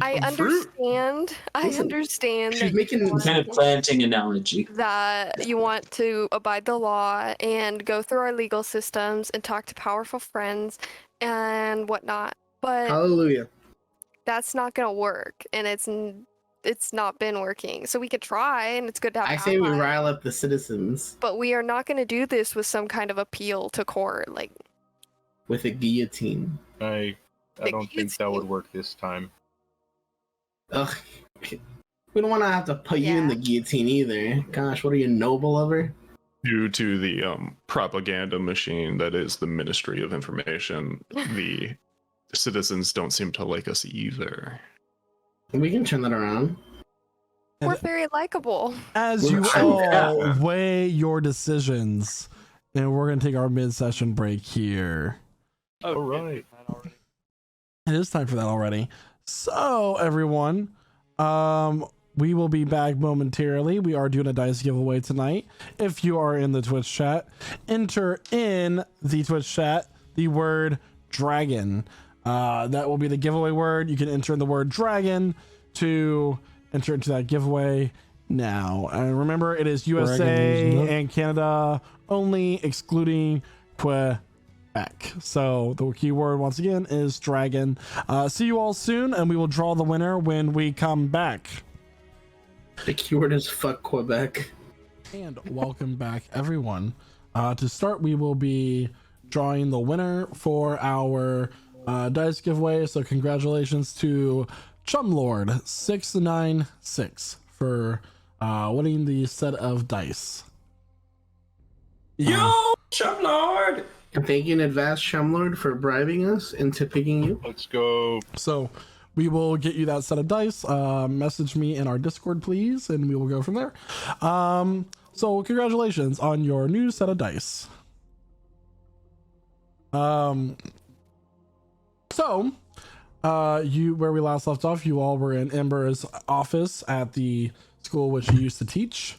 I become fruit? understand. I Listen, understand she's that making you want- Kind of planting analogy. that you want to abide the law and go through our legal systems and talk to powerful friends and whatnot. But Hallelujah. that's not gonna work, and it's not been working. So we could try, and it's good to have I say we allies, rile up the citizens but we are not gonna do this with some kind of appeal to court. Like, with a guillotine. I don't think that would work this time. Ugh. We don't want to have to put you in the guillotine either. Gosh, what are you, noble lover? Due to the propaganda machine that is the Ministry of Information, the citizens don't seem to like us either. We can turn that around. we're very likable. As you all weigh your decisions, and we're gonna take our mid-session break here. Oh, All right. It is time for that already. So, everyone, we will be back momentarily. We are doing a dice giveaway tonight. If you are in the Twitch chat, enter in the Twitch chat the word dragon. That will be the giveaway word. You can enter in the word dragon to enter into that giveaway now. And remember, it is USA and Canada only, excluding Quebec. So the keyword once again is dragon. See you all soon, and we will draw the winner when we come back. The keyword is fuck Quebec. And welcome back, everyone. To start, we will be drawing the winner for our dice giveaway. So congratulations to Chumlord696 for winning the set of dice. Yo, Chumlord! And thank you in advance, Shumlord, for bribing us into picking you. Let's go. So we will get you that set of dice. Message me in our Discord, please, and we will go from there. So congratulations on your new set of dice. So where we last left off, you all were in Ember's office at the school which you used to teach.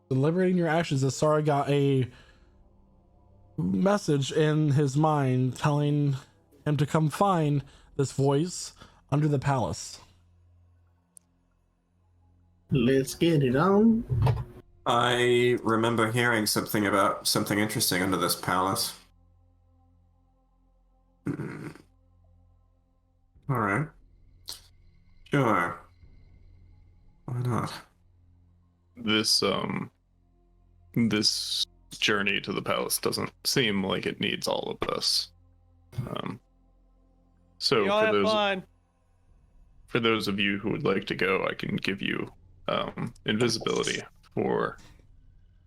Deliberating your actions, as Sara got a message in his mind telling him to come find this voice under the palace. Let's get it on. I remember hearing something about something interesting under this palace. Alright. Sure. Why not? This journey to the palace doesn't seem like it needs all of us. So Y'all have fun. for those of you who would like to go, I can give you invisibility for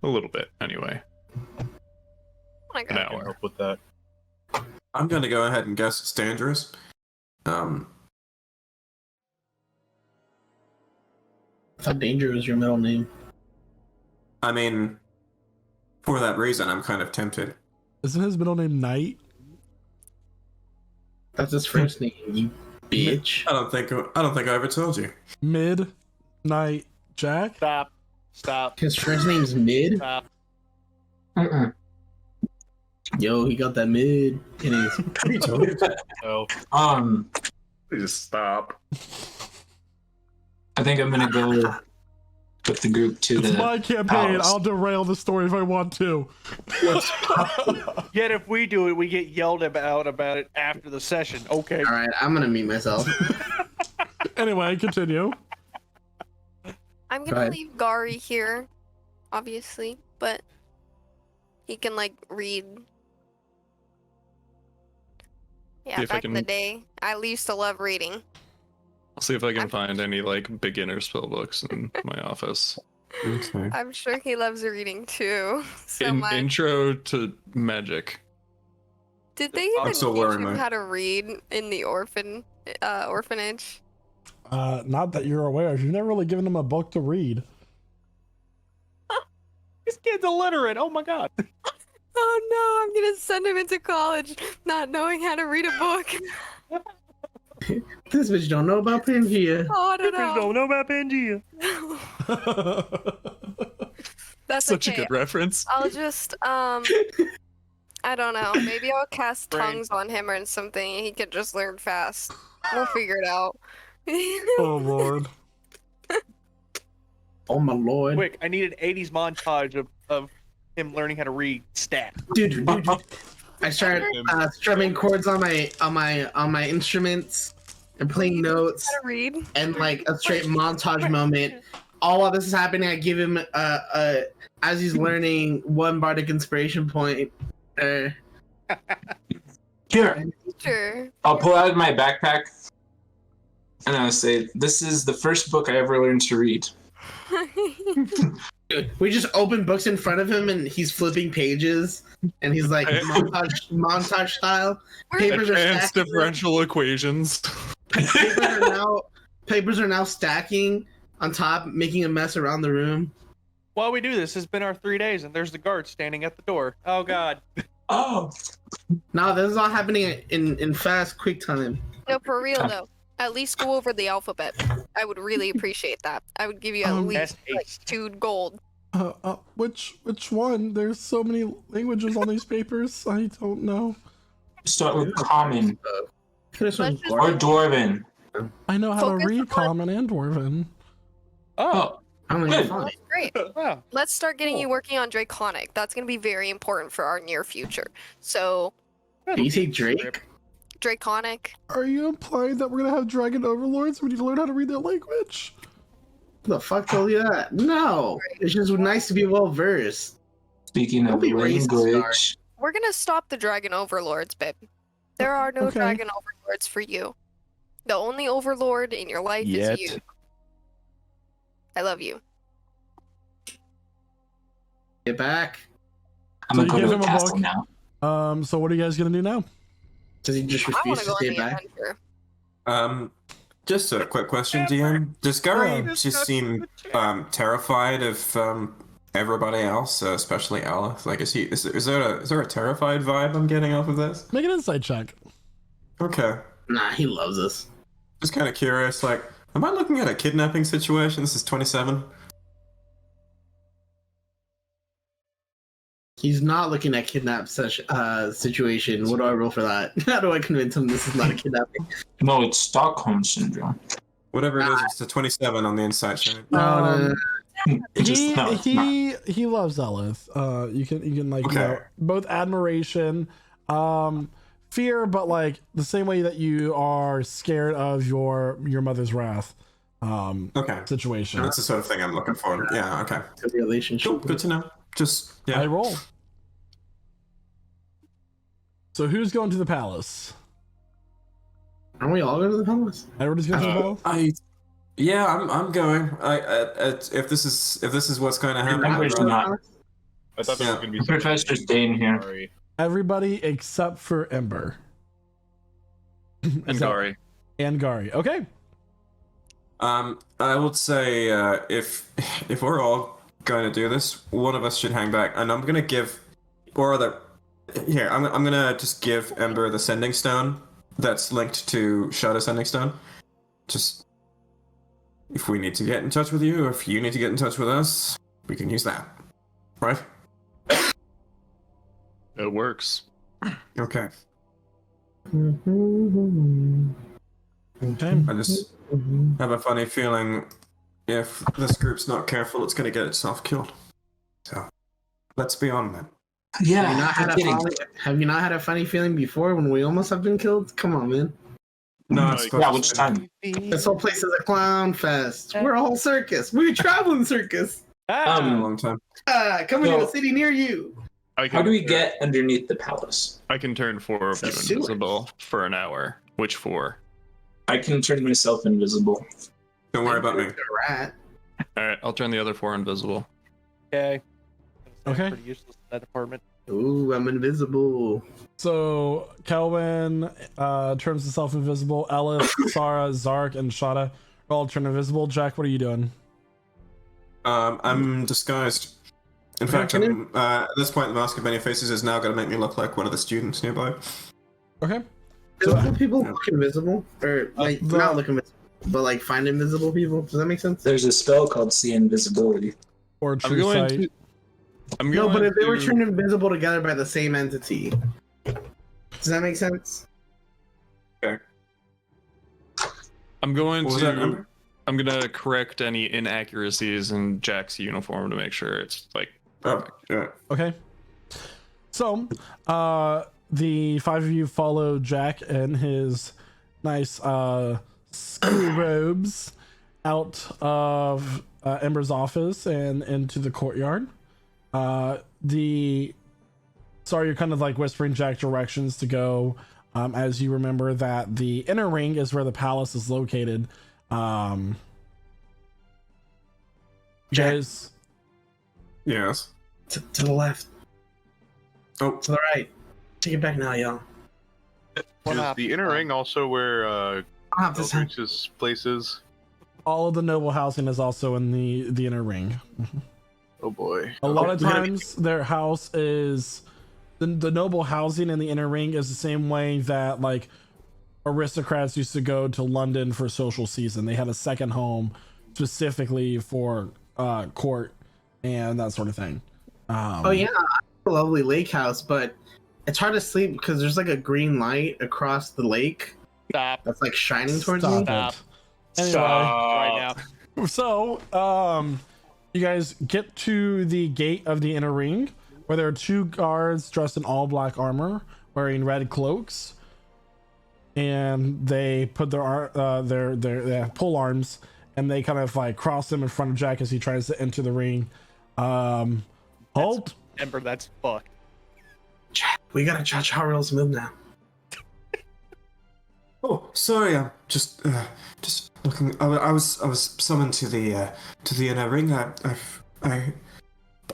a little bit anyway. Oh my An god. I can hour. help with that. I'm gonna go ahead and guess it's dangerous. I thought Danger was your middle name. I mean, for that reason, I'm kind of tempted. Isn't his middle name Knight? That's his first name, you bitch. I don't think I ever told you. Midnight Jack? Stop. His first name's Mid? Stop. Yo, he got that mid in his. Oh, Please stop. I think I'm gonna go with the group to It's the my campaign. palace. I'll derail the story if I want to. Yet if we do it, we get yelled about it after the session. Okay. Alright, I'm gonna mute myself. Anyway, continue. I'm Go gonna ahead. leave Gari here, obviously, but he can like read. Yeah, See if I back in the can- day, I used to love reading. I'll see if I can I'm- find any like beginner spell books in my office. Okay. I'm sure he loves reading too. So In, much. intro to magic. Did they I'm even still teach learning him that. how to read in the orphanage? Not that you're aware of. You've never really given him a book to read. This kid's illiterate. Oh my god. Oh no, I'm gonna send him into college not knowing how to read a book. This bitch don't know about Pangea. Oh, I don't know. Don't know about Pangea. That's Such okay. a good reference. I'll just I don't know. Maybe I'll cast Brain. tongues on him or something and he could just learn fast. We'll figure it out. Oh lord. Oh my lord. Quick, I need an 80s montage of him learning how to read stat. Dude. I started strumming chords on my instruments and playing notes How to read. and like a straight montage moment. All while this is happening, I give him as he's learning one bardic inspiration point. Here, Sure. I'll pull out my backpack and I'll say, "This is the first book I ever learned to read." We just open books in front of him and he's flipping pages and he's like montage style. Papers are Advanced stacking. differential equations. Papers are now stacking on top, making a mess around the room. While we do this, it's been our 3 days, and there's the guard standing at the door. Oh god. Oh, Now this is all happening in fast, quick time. No, for real though. At least go over the alphabet. I would really appreciate that. I would give you at least like S8. 2 gold. Which one? There's so many languages on these papers. I don't know. start with common Could've sworn Let's just- or Dwarven. dwarven. I know how Focus to read on- Common and Dwarven. Oh, I don't Good. even find it. Great. wow. Let's start getting Cool. you working on Draconic. That's going to be very important for our near future. So, Did you say Drake? Draconic. Are you implying that we're gonna have dragon overlords? We need to learn how to read their language. Who the fuck told you that? No. It's just nice to be well versed. Speaking Don't of be racist, language, We're going to stop the dragon overlords, babe. There are no Okay. dragon overlords for you. The only overlord in your life Yet. is you. I love you. Get back. I'm So gonna you go give to him a a castle book? now. So what are you guys gonna do now? Does he just I want refuse to to go on stay the back? adventure. Just a quick question, DM. Does Gary Yeah. just seem terrified of everybody else, especially Aleph? Like, is there a terrified vibe I'm getting off of this? Make an insight check. Okay, Nah, he loves us. just kind of curious. Like, am I looking at a kidnapping situation? This is 27. He's not looking at kidnap situation. What do I roll for that? How do I convince him this is not a kidnapping? No, it's Stockholm syndrome. Whatever it is, it's a 27 on the inside side. No. Just no, it's not. He loves Elith. You can like you Okay. know, both admiration, fear, but like the same way that you are scared of your mother's wrath Okay, situation. that's the sort of thing I'm looking for. Yeah, okay. Good relationship. Cool, good to know. Just, I yeah. roll. So who's going to the palace? Aren't we all going to the palace? Everybody's going to the palace. Yeah, I'm going. If this is what's going to happen, Remember, it's I'd rather- not. I thought there was gonna be Professor Dane here. Sorry. Everybody except for Ember. And Gari. And Gari. Okay. I would say if we're all going to do this, one of us should hang back, and I'm gonna give, or other. Here, I'm gonna just give Ember the sending stone that's linked to Shadow Sending Stone. Just if we need to get in touch with you, or if you need to get in touch with us, we can use that. Right? It works. Okay. Okay. I just have a funny feeling if this group's not careful, it's gonna get itself killed. So let's be on that. Yeah. Have you not had a funny feeling before when we almost have been killed? Come on, man. No, it's Yeah, which time? This whole place is a clown fest. We're a whole circus. We're a traveling circus. It's been a long time. Coming to a city near you. How do we get underneath the palace? I can turn 4 of you It's a sewer. invisible for an hour. Which 4? I can turn myself invisible. Don't worry about me. A rat. Alright, I'll turn the other 4 invisible. Okay. Okay. Pretty useless in that department. Ooh, I'm invisible. So Kelvin turns himself invisible. Ellis, Sarah, Zark, and Shada all turn invisible. Jack, what are you doing? I'm disguised. In fact, at this point, the Mask of Many Faces is now going to make me look like one of the students nearby. Okay. Invisible people look invisible, or like the- not look invisible, but like find invisible people. Does that make sense? There's a spell called See Invisibility. Or I'm true going sight. to. I'm No, going but if they were to- turned invisible together by the same entity, does that make sense? I'm going What was that to. number? I'm gonna correct any inaccuracies in Jack's uniform to make sure it's like. Oh, yeah. Okay. So, the 5 of you follow Jack and his nice ski robes out of Ember's office and into the courtyard. Sorry, you're kind of like whispering Jack directions to go, as you remember that the inner ring is where the palace is located. Jack. Guys, Yes. To the left, Oh, to the right. Take it back now, y'all. What Is happened? the inner ring also where I don't have this time. Eldritch's place is? all of the noble housing is also in the inner ring. Oh boy. A lot of we gotta be- times their house is the noble housing in the inner ring is the same way that like aristocrats used to go to London for social season. They had a second home specifically for court and that sort of thing. Oh yeah, I have a lovely lake house, but it's hard to sleep because there's like a green light across the lake Stop that's like shining towards Stop me. Stop. it. Anyway, right now. so you guys get to the gate of the inner ring where there are 2 guards dressed in all black armor wearing red cloaks, and they put their pole arms and they kind of like cross them in front of Jack as he tries to enter the ring. Halt. Ember, that's fucked. We gotta judge how reals move now. oh, sorry. I'm just looking. I was summoned to the inner ring. I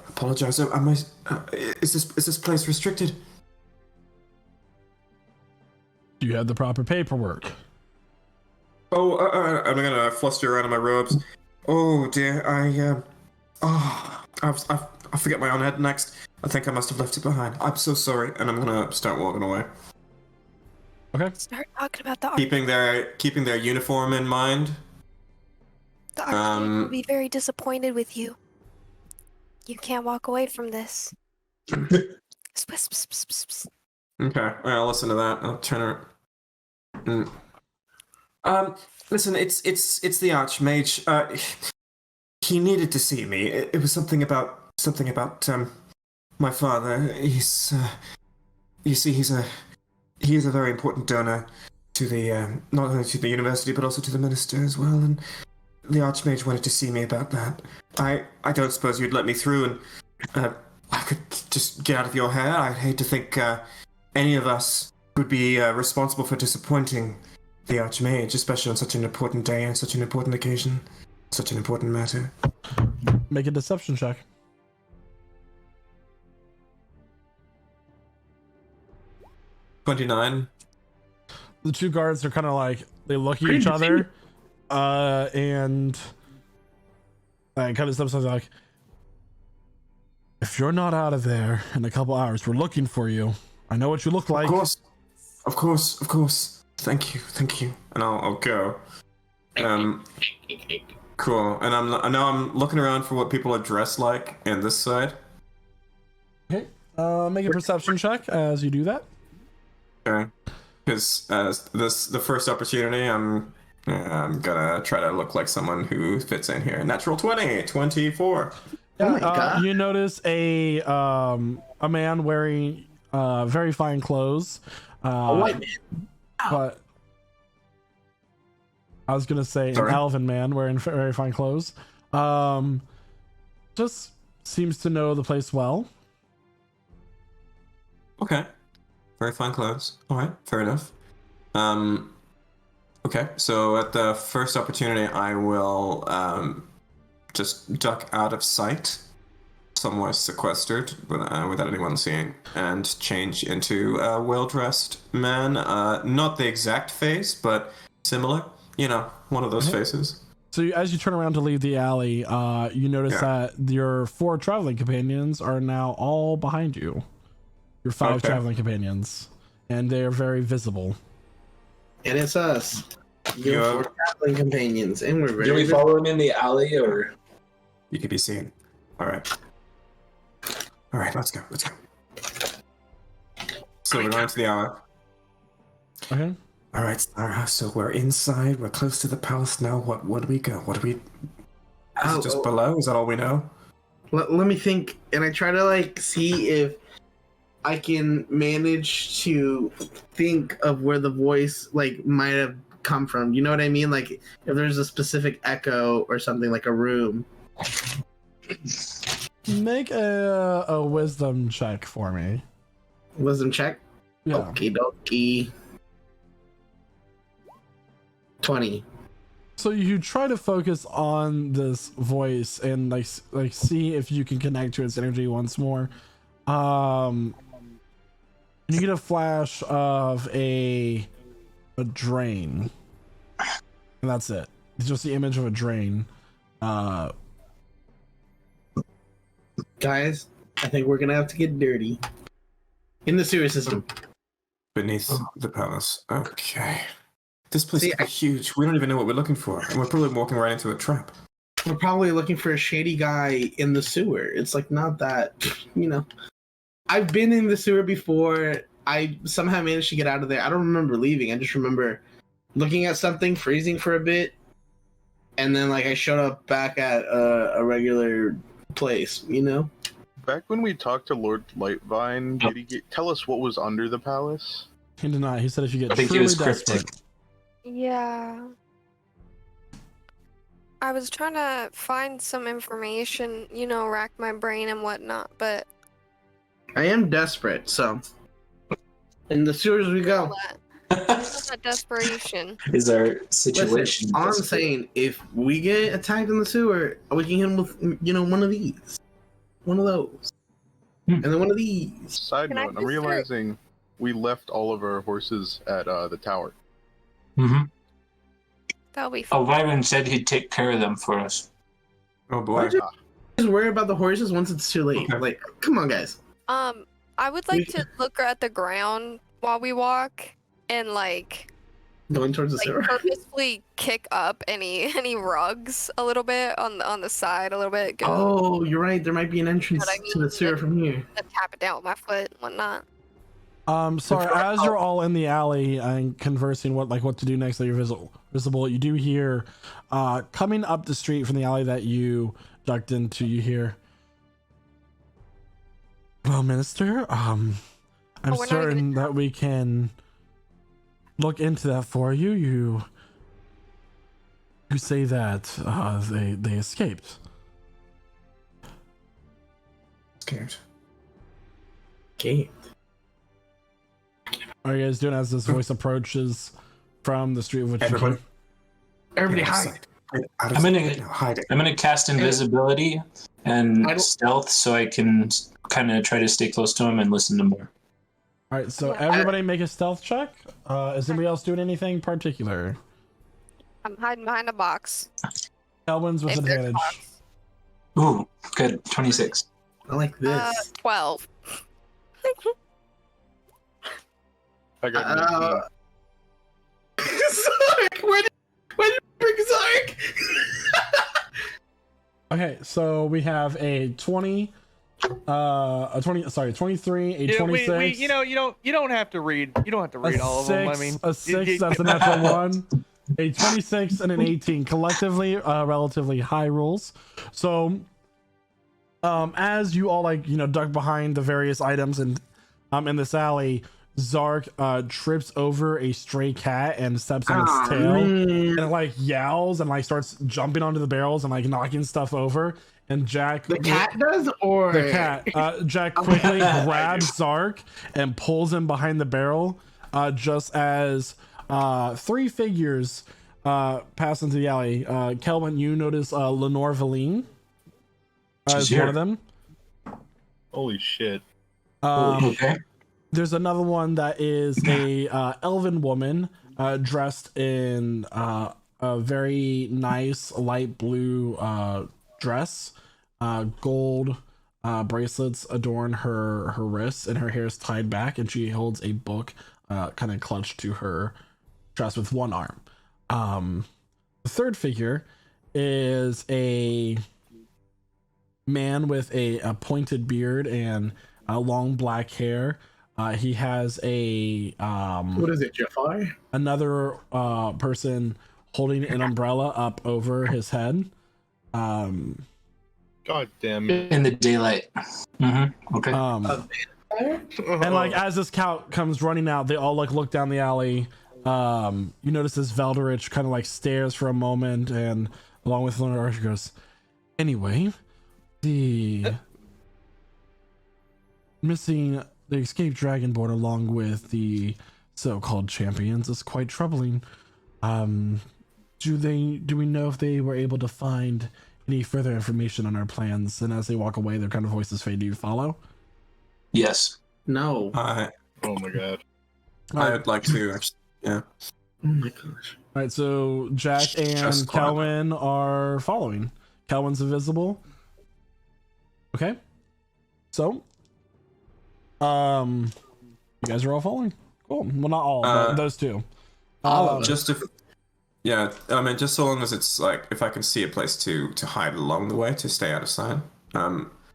apologize. Is this place restricted? Do you have the proper paperwork? Oh, I'm gonna fluster around in my robes. Oh dear, I forget my own head next. I think I must have left it behind. I'm so sorry, and I'm gonna start walking away, Okay. Start talking about the keeping their uniform in mind. The Archmage will be very disappointed with you. You can't walk away from this. Okay, I'll listen to that. I'll turn her. Listen, it's the Archmage. He needed to see me. It was something about my father. He's you see, he is a very important donor to the not only to the university but also to the minister as well. And the Archmage wanted to see me about that. I don't suppose you'd let me through, and I could just get out of your hair. I'd hate to think any of us would be responsible for disappointing the Archmage, especially on such an important day and such an important occasion, such an important matter. Make a deception check. 29. The two guards are kind of like, they look at each other, and kind of steps like, if you're not out of there in a couple hours, we're looking for you. I know what you look like. Of course. Thank you. And I'll go. Cool. And I'm looking around for what people are dressed like in this side. Okay. Make a perception check as you do that. Okay. Because the first opportunity, I'm gonna try to look like someone who fits in here. Natural 20, 24. Yeah, you notice a man wearing very fine clothes. A white man. But I was gonna say an elven man wearing very fine clothes. Just seems to know the place well. Okay. Very fine clothes. All right, fair enough. Okay, so at the first opportunity, I will just duck out of sight, somewhere sequestered, without anyone seeing, and change into a well-dressed man. Not the exact face, but similar. You know, one of those faces. So as you turn around to leave the alley, you notice that your 4 traveling companions are now all behind you. Your 5 traveling companions, and they are very visible. And it's us. Your 4 traveling companions, and we're very. Do we follow him in the alley, or? You could be seen. All right, let's go. So we're going to the alley. Okay. All right, Sarah. So we're inside. We're close to the palace now. What do we go? Is it just below? Is that all we know? Let me think, and I try to see if I can manage to think of where the voice might have come from. You know what I mean? Like if there's a specific echo or something, like a room. Make a wisdom check for me. Wisdom check? Yeah. Okie dokie. 20. So you try to focus on this voice and see if you can connect to its energy once more. You get a flash of a drain, and that's it. It's just the image of a drain. Guys, I think we're gonna have to get dirty in the sewer system beneath the palace. Okay. This place is huge. We don't even know what we're looking for, and we're probably walking right into a trap. We're probably looking for a shady guy in the sewer. It's not that, I've been in the sewer before. I somehow managed to get out of there. I don't remember leaving. I just remember looking at something, freezing for a bit, and then I showed up back at a regular place, Back when we talked to Lord Lightvine, did he tell us what was under the palace? He did not. He said if you get I think truly he was desperate. cryptic. Yeah. I was trying to find some information, rack my brain and whatnot, but I am desperate, so in the sewers we go. That's not desperation. Is our situation? Listen, all I'm saying, if we get attacked in the sewer, we can hit him with, one of these, one of those, and then one of these. Side note, I'm realizing we left all of our horses at the tower. Mm-hmm. That'll be fun. Elviron said he'd take care of them for us. Oh boy. Just worry about the horses once it's too late. Okay. Come on, guys. I would like to look at the ground while we walk and Going towards the sewer. purposefully kick up any rugs a little bit on the side a little bit. Oh, you're right. There might be an entrance to the sewer from here. Tap it down with my foot and whatnot. Sorry, as you're all in the alley and conversing what to do next that you're visible, you do hear coming up the street from the alley that you ducked into, you hear, well, Minister, I'm certain that we can look into that for you. You say that they escaped. Scared. Okay. What are you guys doing as this voice approaches from the street of which you came? Everybody hide. I'm gonna cast invisibility and stealth so I can kind of try to stay close to him and listen to more. All right, so Yeah. everybody make a stealth check. Is anybody else doing anything particular? I'm hiding behind a box. Elwin's with If there's a advantage. box. Ooh, good. 26. I like this. 12. I got 19. Zark, where did you bring Zark? Okay, so we have a 20, a 20, sorry, 23, a 26. you don't have to read. You don't have to read all of them. I mean, a 6, that's a natural 1, a 26, and an 18. Collectively, relatively high rolls. So, as you all duck behind the various items and in this alley, Zark trips over a stray cat and steps on its tail, and it yowls and starts jumping onto the barrels and knocking stuff over. And Jack, The cat does, or the cat, Jack quickly grabs Zark and pulls him behind the barrel, just as 3 figures pass into the alley. Kelvin, you notice Lenore Valine as one of them. Holy shit. Okay. There's another one that is a elven woman dressed in a very nice light blue dress. Gold bracelets adorn her wrists, and her hair is tied back, and she holds a book kind of clutched to her chest with one arm. The third figure is a man with a pointed beard and long black hair. He has a what is it, Jafar? another person holding an umbrella up over his head. God damn it. In the daylight. Okay. And as this cow comes running out, they all look down the alley. You notice this Veldrich kind of stares for a moment, and along with Lenore, she goes, "Anyway, the escaped dragonborn along with the so-called champions is quite troubling. Do we know if they were able to find any further information on our plans?" And as they walk away, their kind of voices fade. Do you follow? Yes. No. Oh my god. I'd like to. Yeah. Oh my gosh. All right, so Jack and Just climb. Kelwin are following. Kelwin's invisible. Okay. So, you guys are all following. Cool. Well, not all, but those two. Just if, yeah, I mean, just so long as it's if I can see a place to hide along the way to stay out of sight.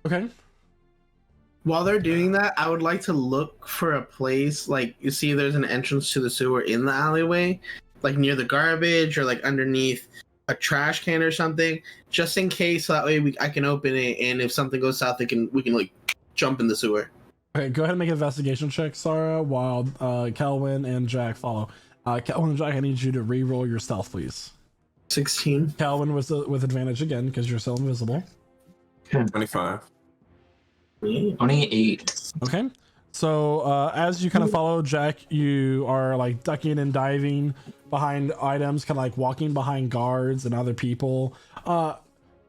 Okay. While they're doing that, I would like to look for a place, you see there's an entrance to the sewer in the alleyway, near the garbage or underneath a trash can or something, just in case, so that way I can open it, and if something goes south, we can jump in the sewer. Okay, go ahead and make an investigation check, Sarah, while Kelwin and Jack follow. Kelwin and Jack, I need you to re-roll your stealth, please. 16. Kelwin with advantage again, because you're still invisible. 25. 28. Okay. So as you kind of follow Jack, you are ducking and diving behind items, kind of walking behind guards and other people.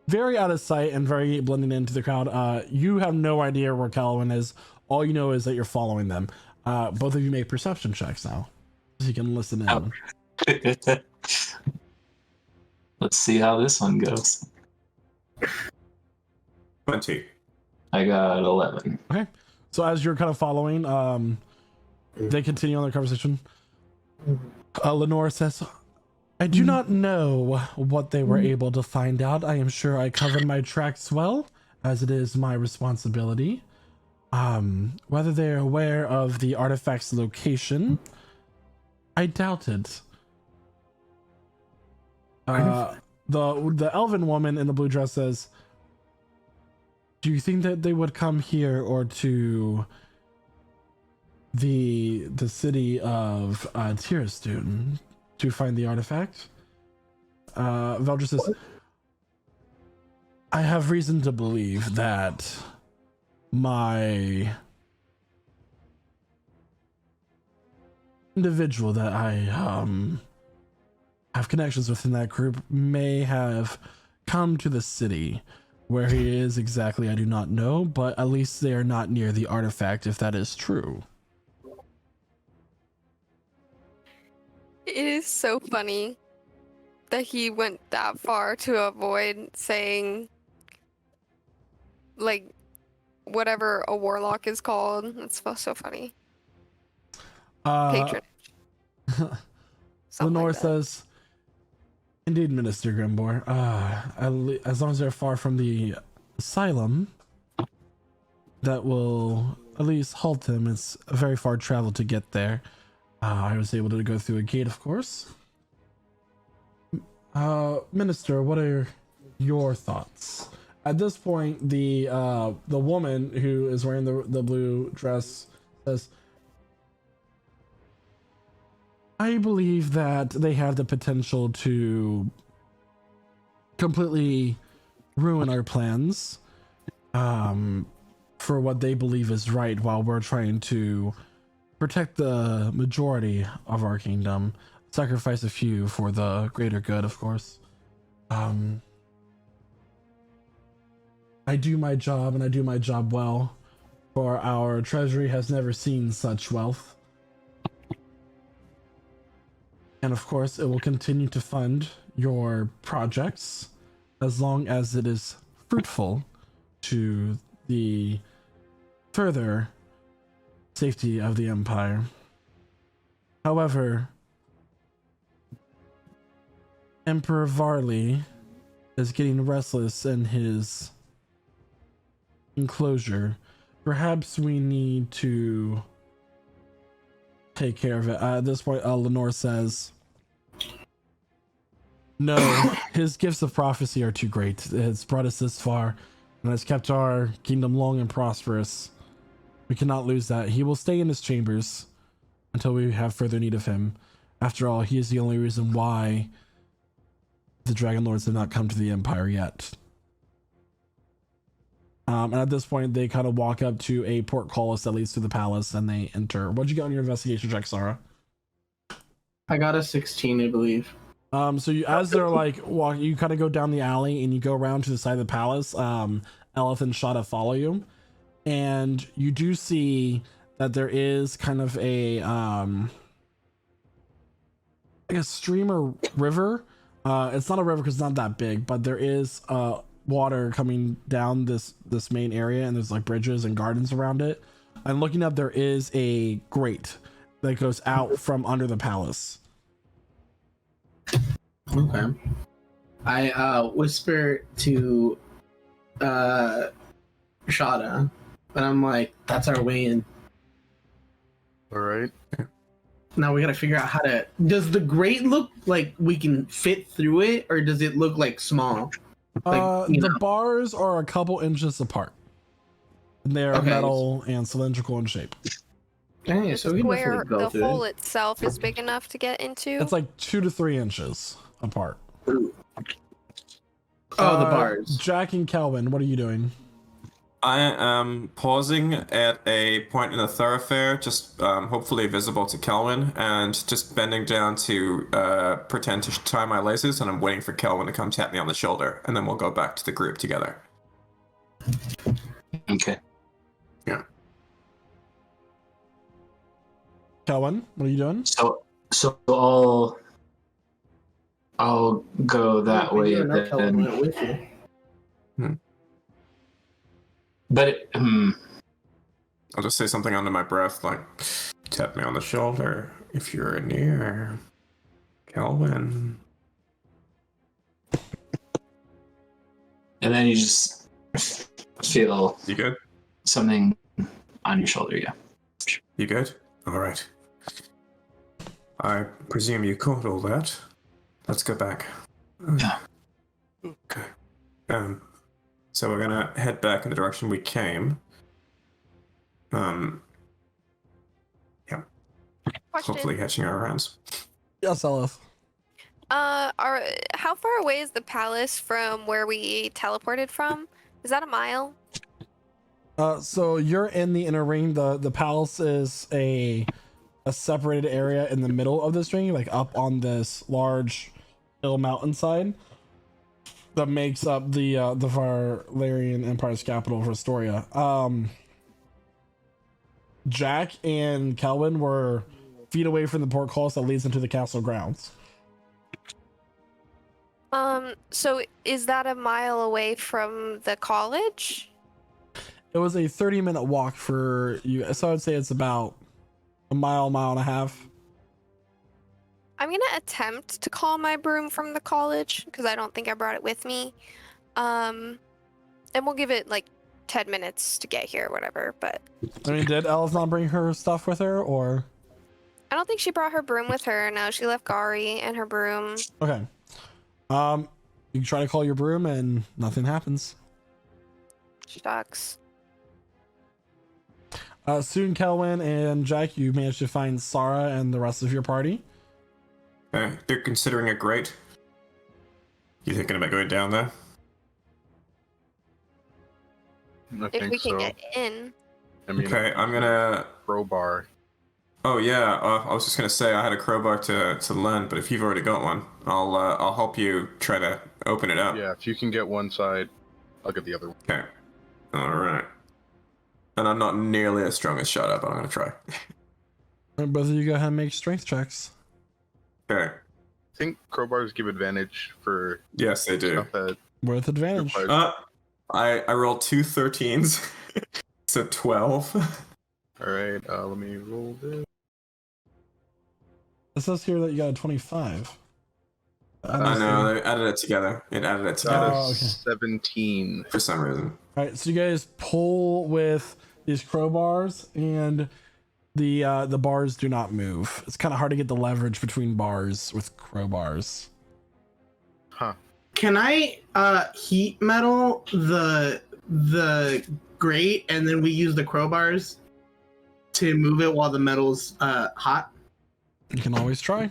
Very out of sight and very blending into the crowd. You have no idea where Kelvin is. All you know is that you're following them. Both of you make perception checks now, so you can listen in. Oh. Let's see how this one goes. 20. I got 11. Okay. So as you're kind of following, they continue on their conversation. Lenore says, "I do not know what they were able to find out. I am sure I covered my tracks well, as it is my responsibility. Whether they're aware of the artifact's location, I doubt it." The elven woman in the blue dress says, "Do you think that they would come here or to the city of Tirastun to find the artifact?" Veldrich says, "I have reason to believe that my individual that I have connections with in that group may have come to the city. Where he is exactly, I do not know, but at least they are not near the artifact, if that is true." It is so funny that he went that far to avoid saying, like, whatever a warlock is called. That's so funny. Patronage. Lenore like that. says, "Indeed, Minister Grimbor. As long as they're far from the asylum, that will at least halt him. It's a very far travel to get there. I was able to go through a gate, of course. Minister, what are your thoughts?" At this point, the woman who is wearing the blue dress says, "I believe that they have the potential to completely ruin our plans for what they believe is right, while we're trying to protect the majority of our kingdom, sacrifice a few for the greater good, of course. I do my job, and I do my job well, for our treasury has never seen such wealth. And of course, it will continue to fund your projects as long as it is fruitful to the further safety of the Empire. However, Emperor Varley is getting restless in his enclosure. Perhaps we need to take care of it." At this point, Lenore says, "No, his gifts of prophecy are too great. It's brought us this far and has kept our kingdom long and prosperous. We cannot lose that. He will stay in his chambers until we have further need of him. After all, he is the only reason why the Dragon Lords have not come to the Empire yet." And at this point, they kind of walk up to a portcullis that leads to the palace, and they enter. What'd you get on your investigation check, Sarah? I got a 16, I believe. So you, as they're like walking, you kind of go down the alley and you go around to the side of the palace. Elith and Shada follow you, and you do see that there is kind of a like a stream or river. It's not a river because it's not that big, but there is water coming down this main area, and there's like bridges and gardens around it. And looking up, there is a grate that goes out from under the palace. Okay. I whisper to Shada, and I'm like, "That's our way in. All right. Now we gotta figure out how to." Does the grate look like we can fit through it, or does it look like small? The bars are a couple inches apart. And they're metal and cylindrical in shape. Dang, so we can Where definitely go the through hole it. itself is big enough to get into. It's like 2 to 3 inches apart. Oh, the bars. Jack and Kelvin, what are you doing? I am pausing at a point in the thoroughfare, just hopefully visible to Kelvin, and just bending down to pretend to tie my laces, and I'm waiting for Kelvin to come tap me on the shoulder, and then we'll go back to the group together. Okay. Yeah. Kelvin, what are you doing? So I'll go that way then. With you. But I'll just say something under my breath, like, "Tap me on the shoulder if you're near, Kelvin." and then you just feel You good? something on your shoulder. Yeah. You good? All right. I presume you caught all that. Let's go back. Yeah. Okay. So we're gonna head back in the direction we came. Yeah. Question. Hopefully catching our rounds. Yes, Elith. How far away is the palace from where we teleported from? Is that a mile? So you're in the inner ring. The palace is a separated area in the middle of this ring, like up on this large hill mountainside that makes up the Varlarian Empire's capital, Restoria. Jack and Kelvin were feet away from the portcullis that leads into the castle grounds. So is that a mile away from the college? It was a 30-minute walk for you, so I'd say it's about a mile and a half. I'm gonna attempt to call my broom from the college because I don't think I brought it with me. And we'll give it like 10 minutes to get here or whatever, but I mean, did Elf not bring her stuff with her, or? I don't think she brought her broom with her. No, she left Gari and her broom. Okay. You try to call your broom and nothing happens. Shucks. Soon, Kelwin and Jack, you manage to find Sarah and the rest of your party. They're considering a grate. You thinking about going down there? I If think we can so. get in. I mean, Okay, I'm gonna. crowbar. Oh yeah, I was just gonna say I had a crowbar to lend, but if you've already got one, I'll help you try to open it up. Yeah, if you can get one side, I'll get the other one. Okay. All right. And I'm not nearly as strong as Shadow, but I'm gonna try. And both of you go ahead and make strength checks. Okay. I think crowbars give advantage for Yes, they do. stuff that With advantage. requires- I rolled 2 13s, so 12. All right, let me roll this. It says here that you got a 25. I know, they added it together. It added it Got together a Oh, okay. 17. for some reason. All right, so you guys pull with these crowbars, and the bars do not move. It's kind of hard to get the leverage between bars with crowbars. Huh. Can I heat metal the grate and then we use the crowbars to move it while the metal's hot? You can always try.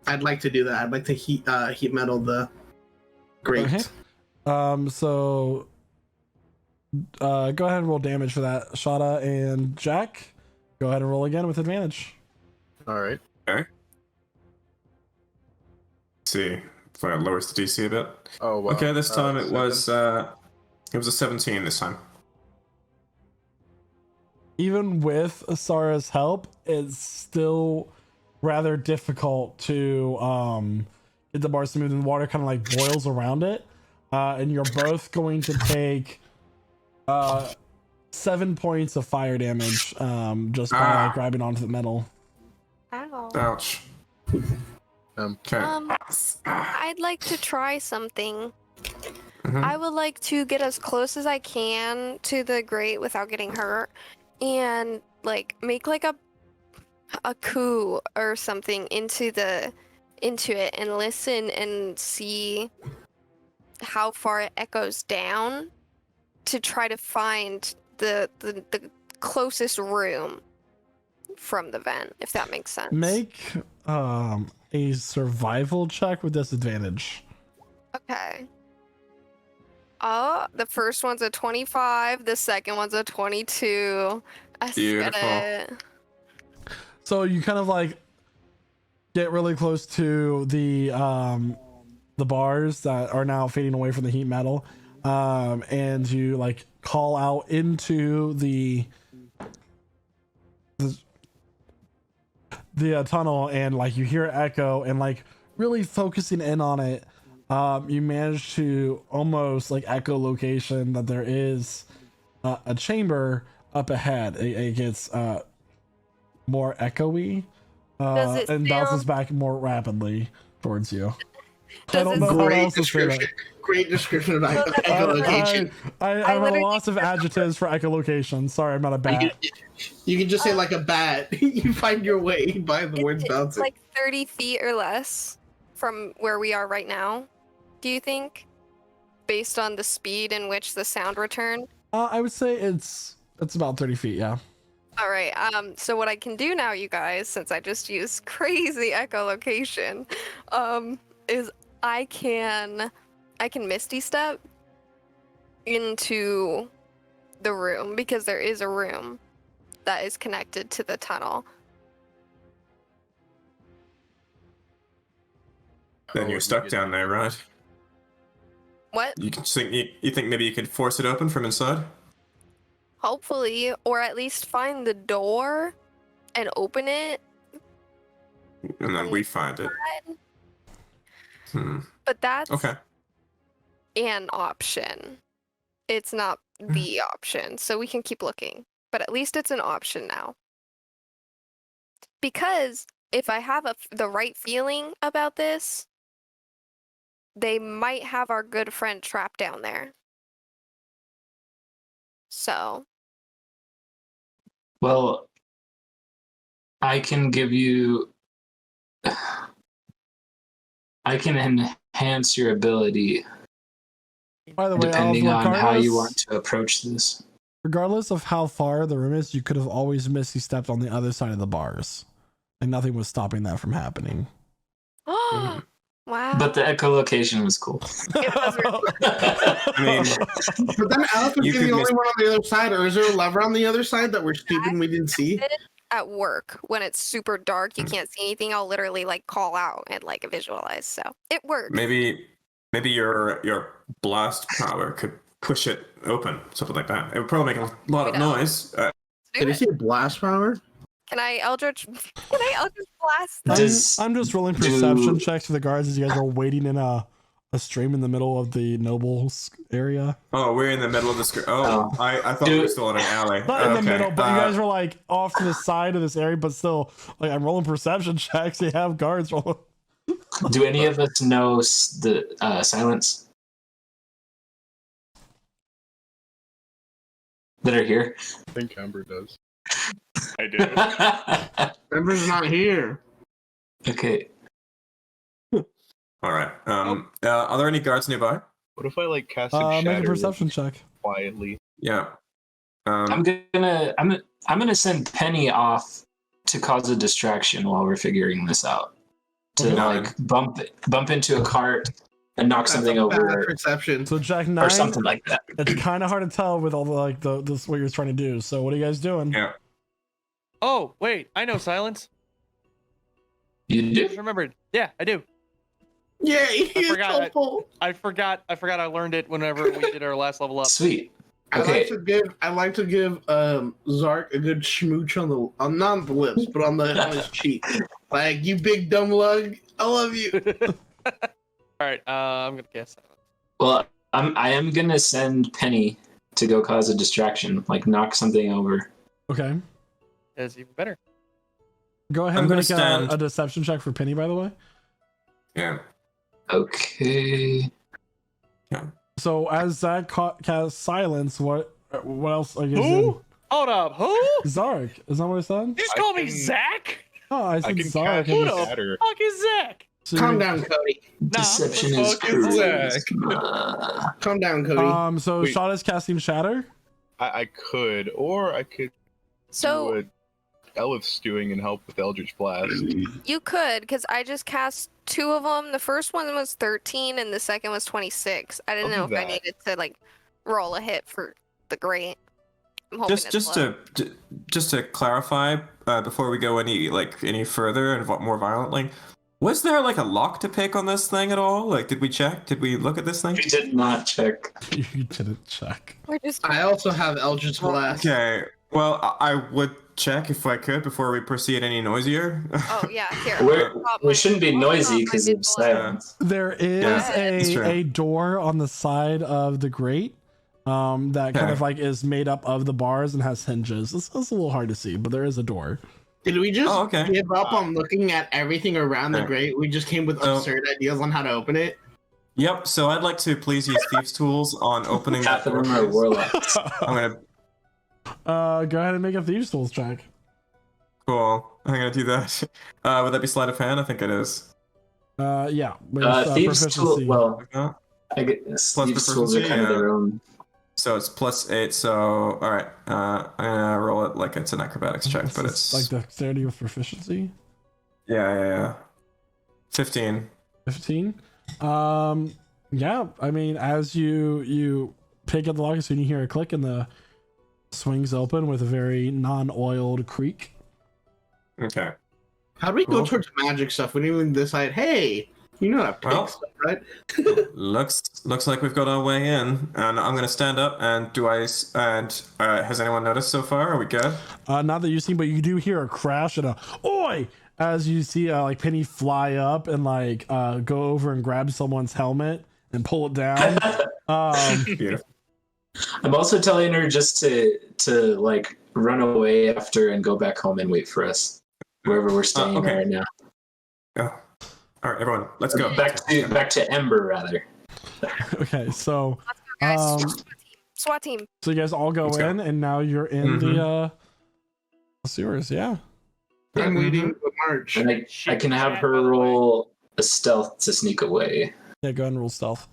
I'd like to do that. I'd like to heat metal the grate. Okay. So go ahead and roll damage for that. Shada and Jack, go ahead and roll again with advantage. All right. Okay. Let's see. So it lowers the DC a bit. Oh, wow. Okay, this time it 7. was a 17 this time. Even with Asara's help, it's still rather difficult to get the bars to move, and the water kind of like boils around it. And you're both going to take 7 points of fire damage just by like grabbing onto the metal. Ow. Ouch. Okay. I'd like to try something. Mhm. I would like to get as close as I can to the grate without getting hurt, and like make like a coup or something into it and listen and see how far it echoes down to try to find the closest room from the vent, if that makes sense. Make a survival check with disadvantage. Okay. Oh, the first one's a 25, the second one's a 22. I Beautiful. said it. So you kind of like get really close to the bars that are now fading away from the heat metal, and you like call out into the tunnel, and like you hear echo, and like really focusing in on it, you manage to almost like echolocation that there is a chamber up ahead. It gets more echoey Does it and bounces sound- back more rapidly towards you. I Does don't it know how Great else to say that. description. Great description of So that- echolocation. I'm at a literally loss of adjectives for echolocation. Sorry, I'm not a bat. You can just say like a bat. You find your way by the words It's bouncing. like 30 feet or less from where we are right now, do you think? Based on the speed in which the sound returned? I would say it's about 30 feet, yeah. All right. So what I can do now, you guys, since I just used crazy echolocation, is I can misty step into the room because there is a room that is connected to the tunnel. Then you're stuck down there, right? What? You can think you think maybe you could force it open from inside? Hopefully, or at least find the door and open it and then we find it. But that's Okay. an option. It's not the option, so we can keep looking. But at least it's an option now. Because if I have the right feeling about this, they might have our good friend trapped down there. So. Well, I can give you. I can enhance your ability By the way, depending on how you regardless- want to approach this. Regardless of how far the room is, you could have always misty stepped on the other side of the bars. And nothing was stopping that from happening. Wow. But the echolocation was cool. It was I mean, But then Alex was You the could only miss- one on the other side, or is there a lever on the other side that we're stupid and we didn't see? at work when it's super dark, you can't see anything. I'll literally like call out and like visualize. So it works. maybe your blast power could push it open, something like that. It would probably make a lot of noise. Do Did you it. see blast power? Can I Eldritch blast them? I'm just rolling perception checks for the guards as you guys are waiting in a stream in the middle of the nobles area. Oh, we're in the middle of the screen. Oh, I thought we were still in an alley. Not in the Okay, middle, but you guys were like off to the side of this area, but still, like I'm rolling perception checks. You have guards rolling. Do any of us know the silence that are here? I think Amber does. I do. Ember's not here. Okay. All right. Are there any guards nearby? What if I like casted Make a shatter perception check. quietly? Yeah. I'm gonna send Penny off to cause a distraction while we're figuring this out. To like bump into a cart and knock something That's a bad over perception. So Jack 9, or something like that. it's kind of hard to tell with all the like this what you're trying to do. So what are you guys doing? Yeah. Oh, wait, I know silence. You I do? just remembered. Yeah, I do. Yeah, he's forgot so that. full. I forgot I learned it whenever we did our last level up. Sweet. I Okay. like to give Zark a good smooch on the not on the lips, but on his cheek. Like, you big dumb lug, I love you. Alright, I'm gonna guess. Well, I am gonna send Penny to go cause a distraction, like knock something over. Okay. That's even better. Go ahead I'm and gonna make stand- a deception check for Penny, by the way. Yeah. Okay. So as Zach casts silence, what else are you Who? doing? Hold up, who? Zark, is that what I said? You just I call me can- Zach? Oh, I I said can Zark. cast Who the shatter. fuck is Zach? So Calm you- down, Cody. Deception the is fuck is Zach? charisma. Calm down, Cody. So Wait. Shada's casting Shatter. I could, or I could So do what Elif's doing and help with Eldritch Blast. you could, because I just cast 2 of them. The first one was 13 and the second was 26. I didn't I'll know do if I that. needed to like roll a hit for the great. I'm hoping it's low. Just to clarify before we go any further and more violently, was there like a lock to pick on this thing at all? Like, did we check? Did we look at this thing? We did not check. You didn't check. We're just I also have Eldritch Blast. Okay. Well, I would check if I could before we proceed any noisier. oh yeah, here. We shouldn't be noisy because of silence. There is Yeah, that's true. a door on the side of the grate that kind Okay. of like is made up of the bars and has hinges. It's a little hard to see, but there is a door. Did we just Oh, okay. give up on looking at everything around the Okay. grate? We just came with So- absurd ideas on how to open it. Yep. So I'd like to please use thieves' tools on opening Half that of door. them are please. warlocks. I'm gonna. Go ahead and make a thieves tools check. Cool. I'm gonna do that. Would that be sleight of hand? I think it is. Yeah. With, Thieves' tool. proficiency. Well, Yeah. I guess Plus thieves' tools are proficiency, kind of yeah. their own. So it's +8. So all right. I'm gonna roll it like it's an acrobatics check, but it's like dexterity with proficiency. yeah. 15. 15. Yeah. I mean, as you pick up the lock, as soon as you hear a click and the swings open with a very non-oiled creak. Okay. How do we go Cool. towards magic stuff? We didn't even decide, hey, you know how to pick Well- stuff, right? Looks like we've got our way in, and I'm gonna stand up. And has anyone noticed so far? Are we good? Not that you've seen, but you do hear a crash and a oi, as you see like Penny fly up and like go over and grab someone's helmet and pull it down. Beautiful. I'm also telling her just to like run away after and go back home and wait for us wherever we're staying okay. right now. Oh. All right, everyone, let's go. Back to Ember rather. Okay, so Guys, SWAT team. so you guys all go Let's in, go. and now you're in the sewers. Yeah. I'm leading the march. And I can have her roll a stealth to sneak away. Yeah. Go ahead and roll stealth.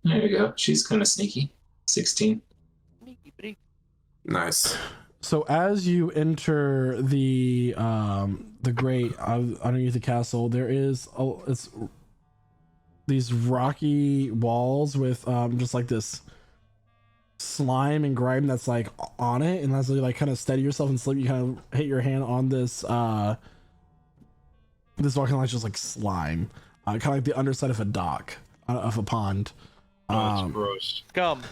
There you go. She's kind of sneaky. 16. Nice. So as you enter the grate underneath the castle, there is it's these rocky walls with just like this slime and grime that's like on it, and as you like kind of steady yourself and slip, you kind of hit your hand on this this walking line, just like slime, kind of like the underside of a dock of a pond. Oh, it's gross. Scum.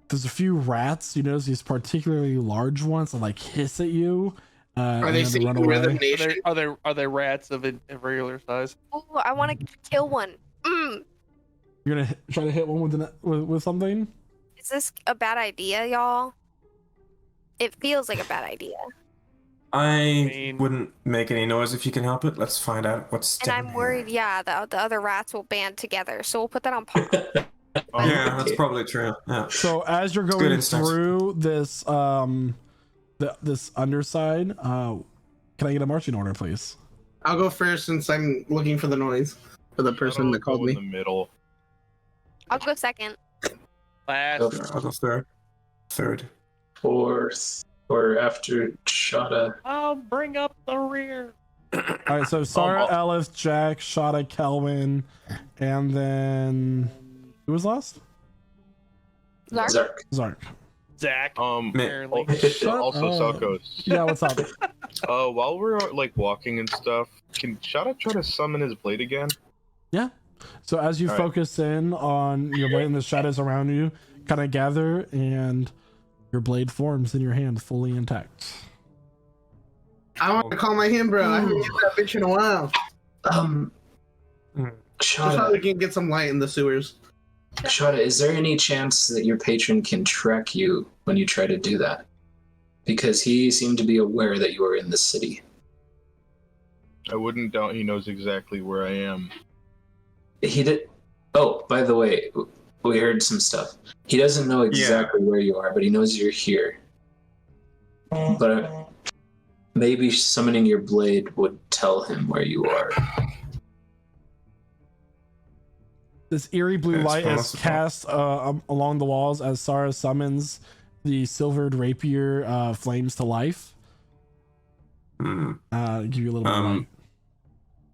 There's a few rats. You notice these particularly large ones that like hiss at you. Are and they then run seeking away. resignation? Are they rats of irregular size? Ooh, I want to kill one. You're gonna try to hit one with something. Is this a bad idea, y'all? It feels like a bad idea. I wouldn't make any noise if you can help it. Let's find out what's And down I'm worried, yeah, the other rats will band together. So we'll put that on pause. Yeah, that's probably true. Yeah. So as you're Good going instincts. through this this underside, can I get a marching order, please? I'll go first since I'm looking for the noise for the person that called in me. the middle. I'll go second. Last. I'll go third. Fourth, or after Shada. I'll bring up the rear. All right, so Sarah, Ellis, Jack, Shada, Kelvin, and then who was last? Zark? Zark. Zark. Zach. Apparently. Shut Also, up. Salkos. Yeah, what's up? While we're like walking and stuff, can Shada try to summon his blade again? Yeah. So as you All right. focus in on your blade and the shadows around you kind of gather, and your blade forms in your hand fully intact. I want to call my him, bro. I haven't used that bitch in a while. Just so we Shada, can get some light in the sewers. Shada, is there any chance that your patron can track you when you try to do that? Because he seemed to be aware that you were in the city. I wouldn't doubt he knows exactly where I am. He did. Oh, by the way, we heard some stuff. He doesn't know exactly where you are, but he knows you're here. But maybe summoning your blade would tell him where you are. This eerie blue It's light is possible. cast along the walls as Sarah summons the silvered rapier flames to life. Give you a little bit of light.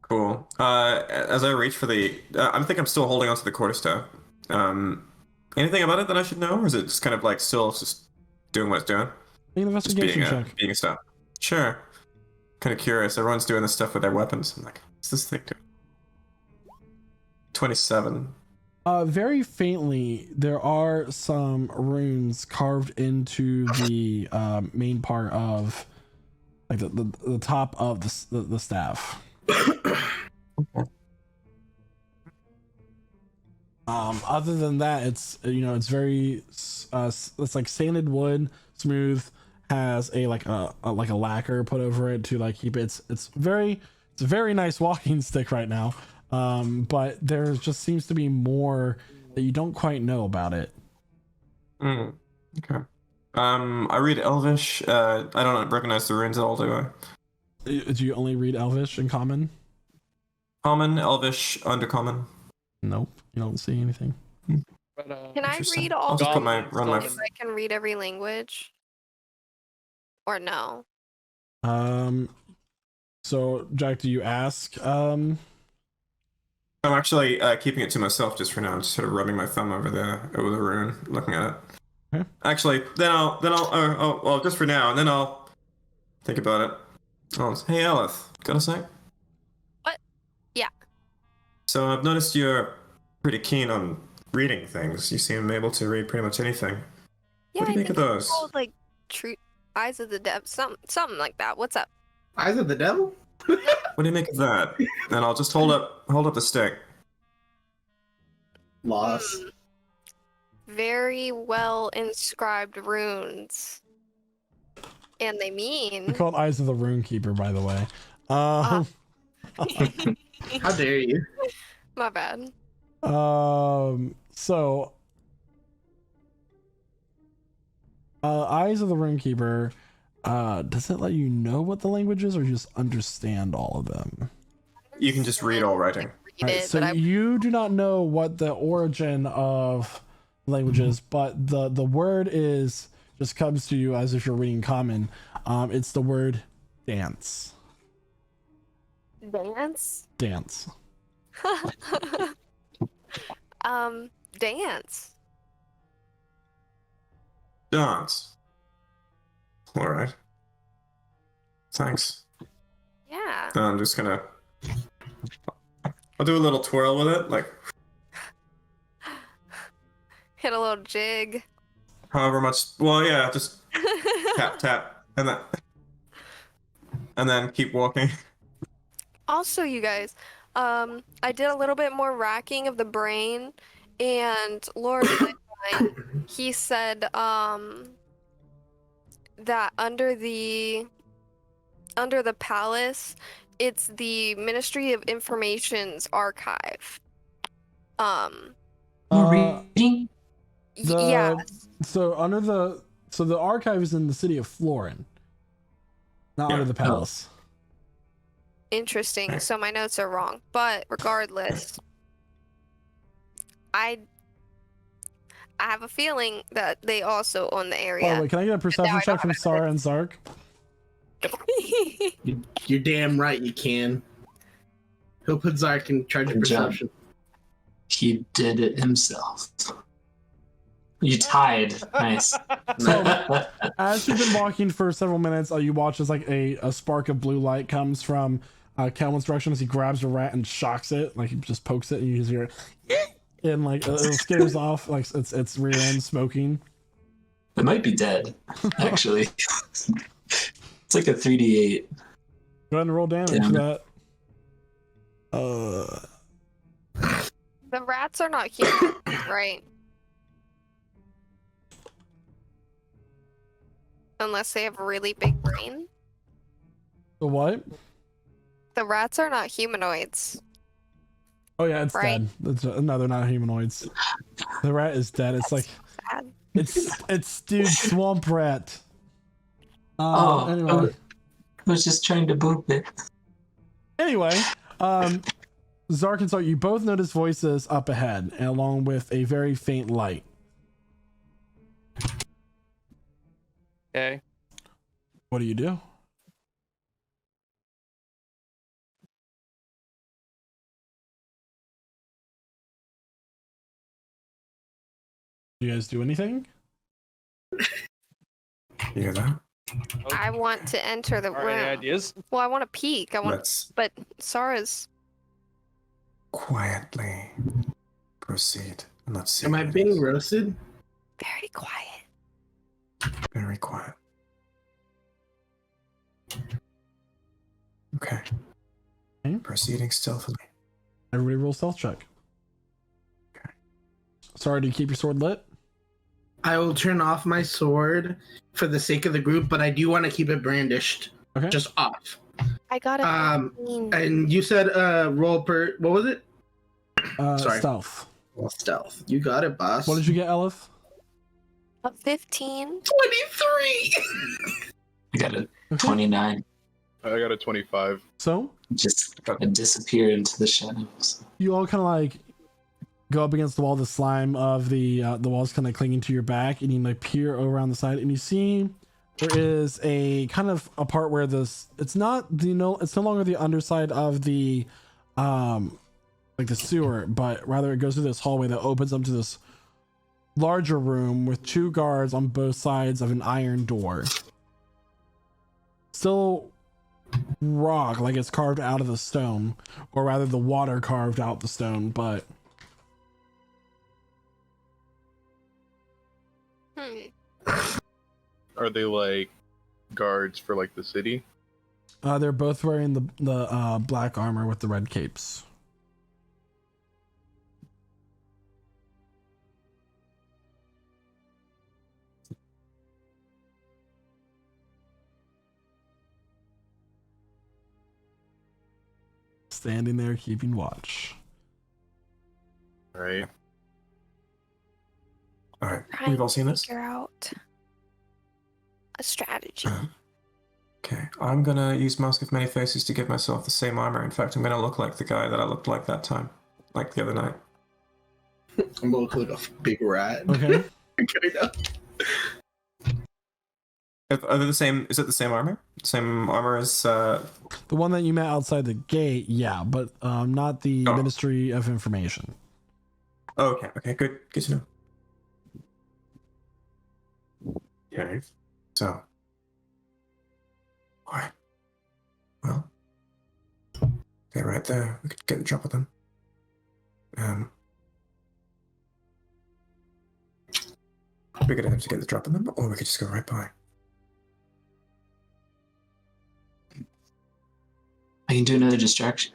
Cool. As I reach for the, I think I'm still holding onto the quarterstaff. Anything about it that I should know, or is it just kind of like still just doing what it's doing? Make an Just investigation being check. being a staff. Sure. Kind of curious. Everyone's doing this stuff with their weapons. I'm like, what's this thing doing? 27. Very faintly, there are some runes carved into the main part of, like the top of the staff. Other than that, it's it's very it's like sanded wood, smooth, has a like a lacquer put over it to like keep it. It's a very nice walking stick right now. But there just seems to be more that you don't quite know about it. Okay. I read Elvish. I don't recognize the runes at all, do I? Do you only read Elvish in common? Common, Elvish, Undercommon. Nope, you don't see anything. But, Can I Interesting. read all I'll just put my Goblins, run my. if I can read every language? Or no? So Jack, do you ask? I'm actually keeping it to myself just for now. I'm just sort of rubbing my thumb over the rune, looking at it. Okay. Actually, then I'll well, just for now, and then I'll think about it. Oh, hey, Elith, got a sec? What? Yeah. So I've noticed you're pretty keen on reading things. You seem able to read pretty much anything. Yeah, What do you I make of think it's those? called like true eyes of the devil, something like that. What's up? Eyes of the devil? What do you make of that? And I'll just hold up the stick. Loss. Very well inscribed runes. And they They're mean called Eyes of the Runekeeper, by the way. How dare you? my bad. So Eyes of the Runekeeper, does it let you know what the language is or just understand all of them? You can just read all writing. Read Right, it, so but I you do not know what the origin of language is, but the word is just comes to you as if you're reading common. It's the word dance. dance. Dance. Dance. Dance. All right. Thanks. Yeah. I'm just gonna. I'll do a little twirl with it, like Hit a little jig. however much. Well, yeah, just tap tap, and then keep walking. Also, you guys, I did a little bit more racking of the brain, and Lord Lightline, he said, that under the palace, it's the Ministry of Information's archive. Reading? Yeah, So the archive is in the city of Florin, not Yeah. under the palace. interesting. So my notes are wrong, but regardless, I have a feeling that they also own the By the area. way, can I get a perception I don't check from have Sarah and Zark? You're damn right you can. He'll put Zark in charge of Good job. perception. He did it himself. You tied. Nice. So, as you've been walking for several minutes, you watch as like a spark of blue light comes from Calvin's direction as he grabs a rat and shocks it, like he just pokes it, and you just hear it, and like it skitters off, like its rear end smoking. It might be dead, actually. It's like a 3d8. Go ahead and roll damage Damn. for that. The rats are not human, right? Unless they have a really big brain. The what? The rats are not humanoids. Oh yeah, it's Right. dead. No, they're not humanoids. The rat is dead. It's like Sad. it's dude swamp rat. Oh, Anyway. I was just trying to boop it. Anyway, Zark and Zark, you both notice voices up ahead, along with a very faint light. Okay. What do you do? Do you guys do anything? You hear that? I want to enter the All right, any room. ideas? Well, I want to peek. Let's But Sarah's. quietly proceed. And let's see. Am I what it being is. roasted? Very quiet. Very quiet. Okay. Okay. Proceeding stealthily. Everybody roll stealth check. Okay. Sorry, do you keep your sword lit? I will turn off my sword for the sake of the group, but I do want to keep it brandished. Okay. Just off. I got it. And you said roll per what was it? sorry. Stealth. Stealth. You got it, boss. What did you get, Elif? A 15. 23. I got a Okay. 29. I got a 25. So Just disappear into the shadows. you all kind of like go up against the wall. The slime of the walls kind of clinging to your back, and you like peer over on the side, and you see there is a kind of a part where it's no longer the underside of the like the sewer, but rather it goes through this hallway that opens up to this larger room with two guards on both sides of an iron door. Still rock, like it's carved out of the stone, or rather the water carved out the stone, but Are they like guards for like the city? They're both wearing the black armor with the red capes. Standing there keeping watch. All right. All right, Trying we've all to seen this. figure out a strategy. Okay, I'm gonna use Mask of Many Faces to give myself the same armor. In fact, I'm gonna look like the guy that I looked like that time, like the other night. I'm gonna look like a big rat. Okay. Are they the same? Is it the same armor? Same armor as? The one that you met outside the gate, yeah, but not the Oh. Ministry of Information. Oh, okay. Okay. Good. Good to know. Okay. So. All right. Well. They're right there. We could get the drop of them. We're gonna have to get the drop of them, or we could just go right by. I can do another distraction.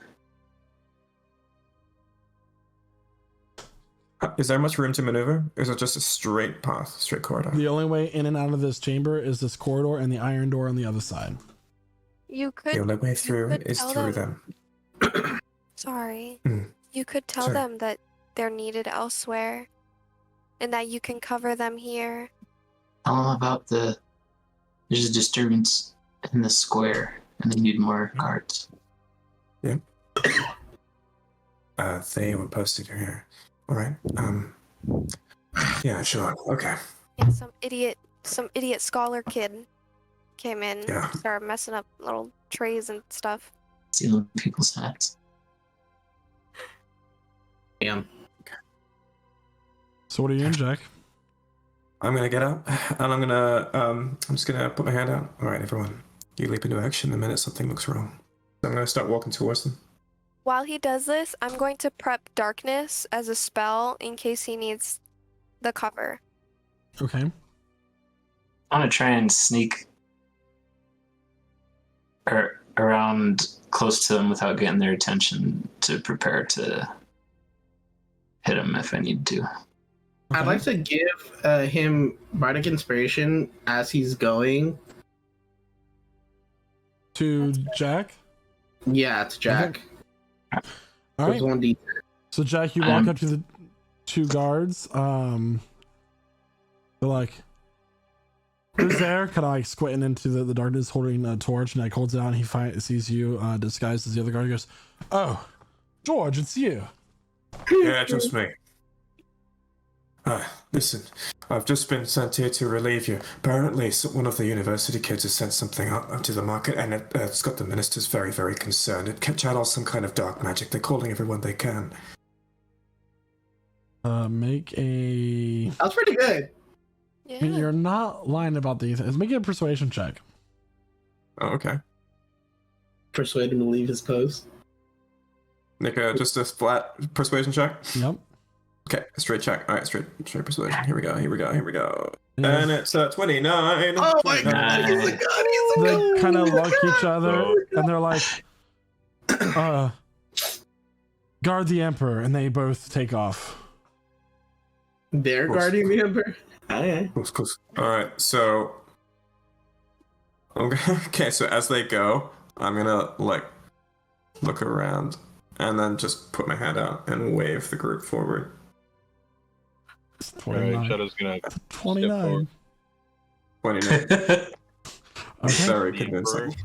Is there much room to maneuver? Or is it just a straight path, straight corridor? The only way in and out of this chamber is this corridor and the iron door on the other side. You The could. only way through could is tell through them- them. Sorry. Mm. You could tell Sorry. them that they're needed elsewhere, and that you can cover them here. Tell them about there's a disturbance in the square and they need more guards. They were posted here. All right. Yeah, sure. Okay. Yeah, some idiot scholar kid came in, Yeah. started messing up little trays and stuff. Stealing people's hats. Damn. So what are you doing, Jack? I'm gonna get up, and I'm just gonna put my hand out. All right, everyone, you leap into action the minute something looks wrong. So I'm gonna start walking towards them. While he does this, I'm going to prep darkness as a spell in case he needs the cover. Okay. I want to try and sneak around close to them without getting their attention to prepare to hit them if I need to. I'd like to give him Bardic Inspiration as he's going. To Jack? Yeah, it's Jack. All There's right. 1d. So Jack, you walk up to the two guards. They're like, who's there? Kind of like squinting into the darkness, holding a torch, and like holds it out. And he sees you disguised as the other guard. He goes, "Oh, George, it's you." Yeah, just me. Listen, I've just been sent here to relieve you. Apparently, one of the university kids has sent something up to the market, and it's got the ministers very, very concerned. It channels some kind of dark magic. They're calling everyone they can. Make a. That was pretty good. Yeah. You're not lying about these. Make a persuasion check. Oh, okay. Persuade him to leave his post. Make just a flat persuasion check. Yep. Okay, a straight check. All right, straight persuasion. Here we go. Yeah. And it's 29. Oh my 29. god, he's a god, he's a god. They kind of look each other, and they're like, guard the Emperor, and they both take off. They're guarding the Emperor? Okay. Close. All right, so okay, so as they go, I'm gonna like look around and then just put my hand out and wave the group forward. All right, 29. Shadow's gonna 29. 29. Okay. Very The convincing.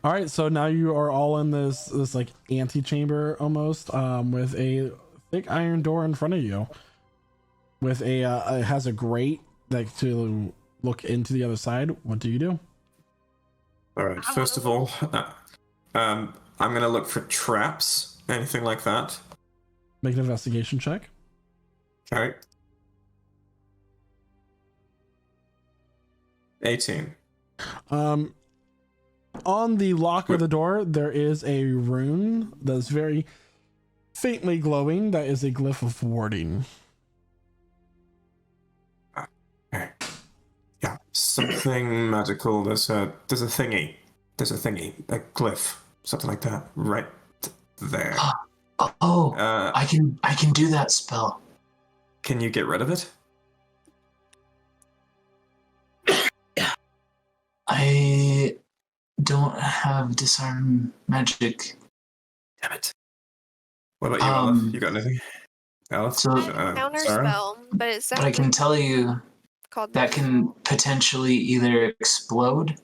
All right, so now you are all in this like antechamber almost, with a thick iron door in front of you, with a it has a grate like to look into the other side. What do you do? All right. First of all, I'm gonna look for traps, anything like that. Make an investigation check. All right. 18. On the lock of the door, there is a rune that's very faintly glowing. That is a glyph of warding. Okay. something magical. There's a thingy. There's a thingy, a glyph, something like that, right there. Oh, Uh, I can do that spell. Can you get rid of it? I don't have disarm magic. Damn it. What about you, Aleph? You got anything? Aleph? So- I have a counter Sarah? spell, but it sounds But I can like tell you called that can potentially either explode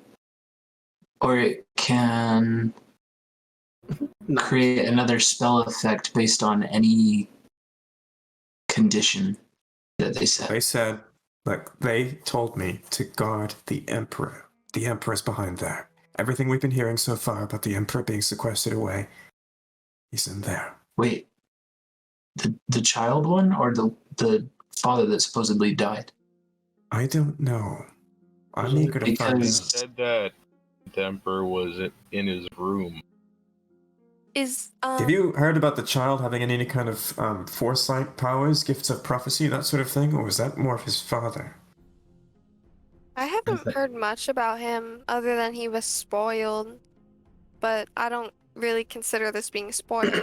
or it can create another spell effect based on any condition that they set. They said, look, they told me to guard the Emperor. The Emperor's behind there. Everything we've been hearing so far about the Emperor being sequestered away, he's in there. Wait, the child one or the father that supposedly died? I don't know. I'm eager to find Because- out. Said that the Emperor was in his room. is Have you heard about the child having any kind of foresight powers, gifts of prophecy, that sort of thing? Or was that more of his father? I haven't heard much about him other than he was spoiled, but I don't really consider this being spoiled.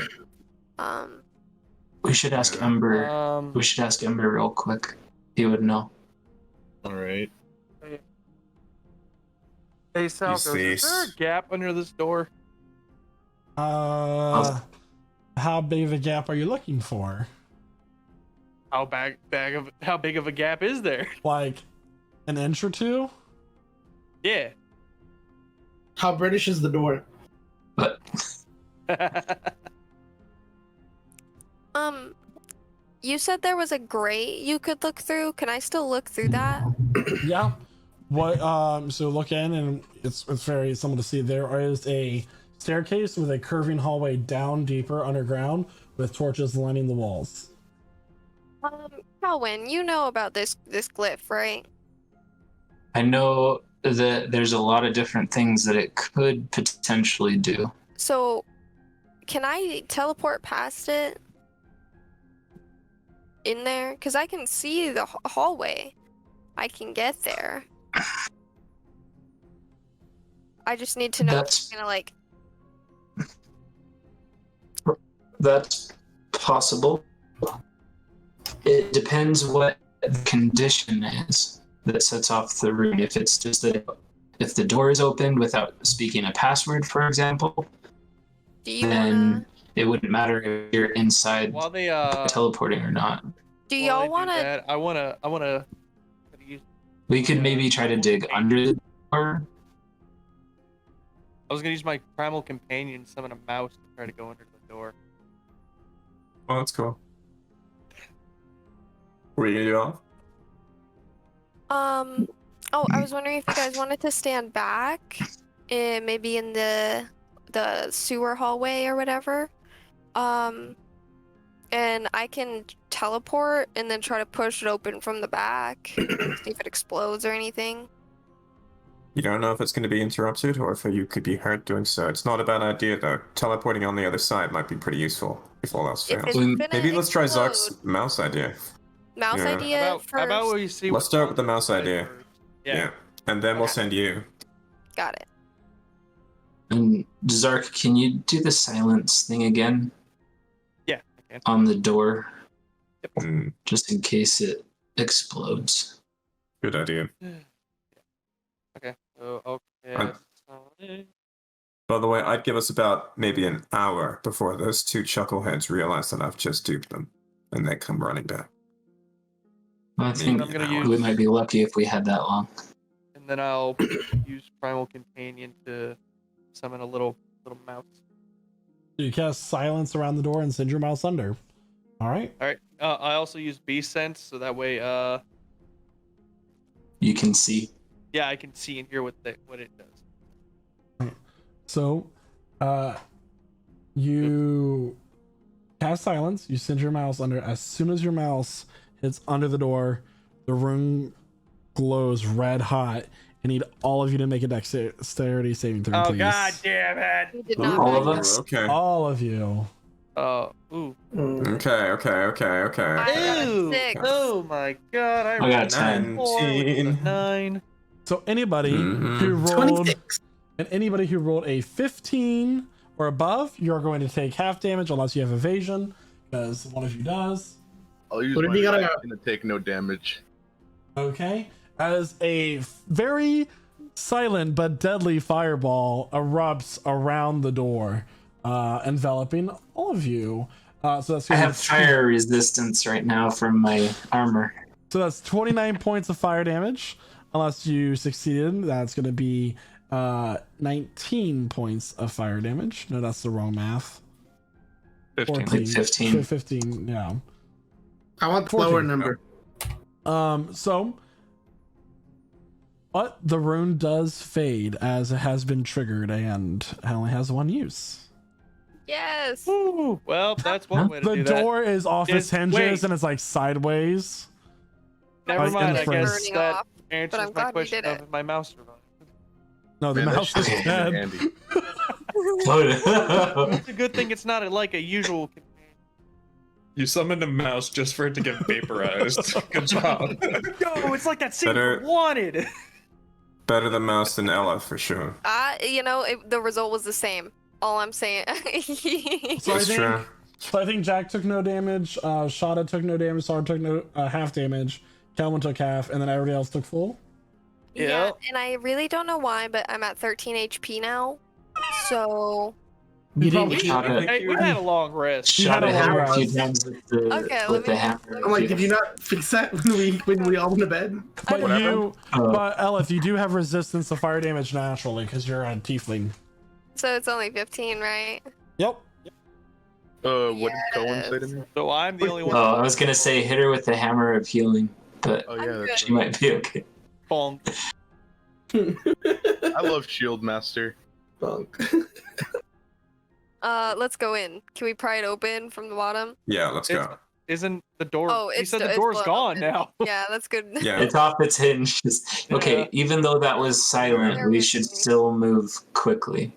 We should ask Ember. We should ask Ember real quick. He would know. Alright. Hey, Salcos, is there a gap under this door? How big of a gap are you looking for? How big of a gap is there? Like an inch or two? Yeah. How British is the door? But You said there was a grate you could look through. Can I still look through that? Yeah. What? So look in, and it's very simple to see. There is a staircase with a curving hallway down deeper underground with torches lining the walls. Calwyn, you know about this glyph, right? I know that there's a lot of different things that it could potentially do. So, can I teleport past it? In there? Because I can see the hallway. I can get there. I just need to know if it's gonna like. That's possible. It depends what the condition is that sets off the rune. If it's just that if the door is opened without speaking a password, for example, Do you then wanna? it wouldn't matter if you're inside While they teleporting or not. Do while y'all they do wanna? that, I wanna. We could maybe try to dig under the door. I was gonna use my primal companion, summon a mouse to try to go under the door. Oh, that's cool. What are you gonna do, Aleph? Oh, I was wondering if you guys wanted to stand back, maybe in the sewer hallway or whatever. And I can teleport and then try to push it open from the back, see if it explodes or anything. You don't know if it's going to be interrupted or if you could be hurt doing so. It's not a bad idea, though. Teleporting on the other side might be pretty useful if all else If fails. it's gonna Maybe let's try explode- Zark's mouse idea. Mouse Yeah. idea How first. about we see? Let's what's start on with the mouse side idea. first? Yeah. And then we'll Okay. send you. Got it. And Zark, can you do the silence thing again Yeah, I can. on the door, Mm, just in case it explodes? good idea. Okay. So okay. I'm- By the way, I'd give us about maybe an hour before those two chuckleheads realize that I've just duped them, and they come running back. I think I'm gonna we use- might be lucky if we had that long. And then I'll use primal companion to summon a little mouse. You cast silence around the door and send your mouse under. All right. All right. I also use beast sense, so that way, You can see. yeah, I can see and hear what it does. So, you cast silence. You send your mouse under. As soon as your mouse hits under the door, the room glows red hot. I need all of you to make a dexterity saving throw, Oh please. God damn it! You did Ooh, not. All of make us? Okay. All of you. Ooh. Okay. I got a Ew. 6. Oh my God! I got a 10. 19. 9. So anybody Mhm. who rolled 26. and anybody who rolled a 15 or above, you're going to take half damage unless you have evasion, because one of you does. I'll use What if my you got a- reaction to take no damage. Okay. As a very silent but deadly fireball erupts around the door, enveloping all of you. So that's I gonna have fire resistance right now from my armor. So that's 29 points of fire damage. Unless you succeeded, that's going to be 19 points of fire damage. No, that's the wrong math. 15. 15. 15, yeah. I want the 14. lower number. But the rune does fade as it has been triggered and it only has one use. Yes. Ooh, well, that's one way to The do that. door is off its hinges wait. and it's like sideways. Never like, mind. in I front. guess Turning that off, answers I'm my glad we question did it. of my mouse survived. No, the Man, that mouse shit is came in dead. handy. It's a good thing it's not like a usual. You summoned a mouse just for it to get vaporized. Good job. Yo, it's like that scene Better- from Wanted. Better than Mouse than Ella for sure. The result was the same. All I'm saying. So That's true. So I think Jack took no damage, Shada took no damage, Sar took no half damage, Calvin took half, and then everybody else took full. Yeah, Yeah. and I really don't know why, but I'm at 13 HP now. So You probably- didn't. Shot it. Hey, we had a long rest. Shot had a a hammer long a few rest. times with the, Okay, with let the me- hammer. I'm like, did you not fix that when we all went to bed? But Whatever. but Elif, you do have resistance to fire damage naturally because you're a tiefling. so it's only 15, right? Yep. What did Cohen say to me? So I'm the only one. Oh, I was gonna say hit her with the hammer of healing, but Oh I'm yeah, that's she might be okay. Phone. I love Shield Master. Funk. Let's go in. Can we pry it open from the bottom? Yeah, let's go. Isn't the door? Oh, He it's said the- the it's door's blown gone open. now. Yeah, that's good. Yeah. It's off its hinges. Okay, Yeah. even though that was silent, There we was should something. still move quickly.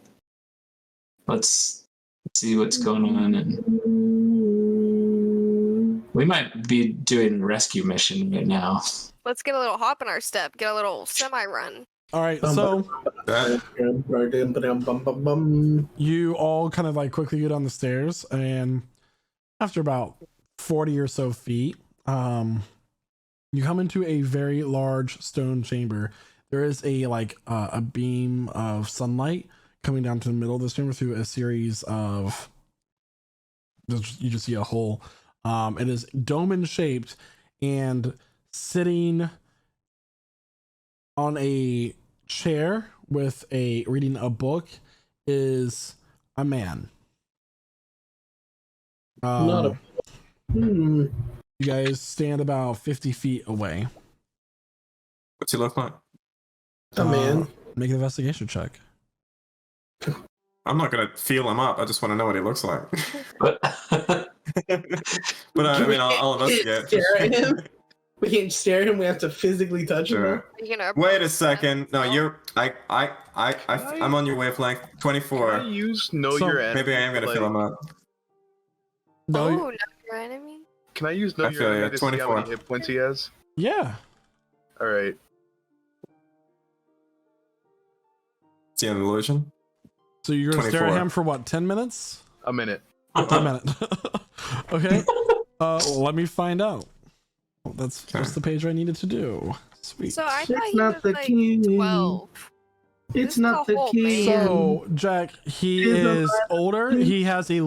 Let's see what's going on, and we might be doing a rescue mission right now. Let's get a little hop in our step. Get a little semi-run. All right. So That, you all kind of like quickly get on the stairs, and after about 40 or so feet, you come into a very large stone chamber. There is a beam of sunlight coming down to the middle of this chamber through a series of. You just see a hole. It is dome shaped, and sitting on a chair with reading a book is a man. Not a- Hmm. You guys stand about 50 feet away. what's he look like? A man. Make an investigation check. I'm not gonna feel him up. I just want to know what he looks like. But But I mean, I'll investigate. Stare at him. We can't stare at him. We have to physically touch him. Sure. Are you gonna Wait a approach second. No, them? you're. I'm on your wavelength. Can I 24. use Know So, Your Enemy? Maybe I am gonna like, fill him up. No, Oh, not your enemy. Can I use Know I Your feel Enemy ya, to see how 24. many hit points he has? yeah. All right. Is he an illusion? So you're gonna stare at 24. him for what, 10 minutes? A minute. A minute. Okay. Let me find out. That's Okay. just the page I needed to do. Sweet. So I It's thought he not was the like king. 12. It's This is not a the whole king. So, Jack, he Is a is older. He has a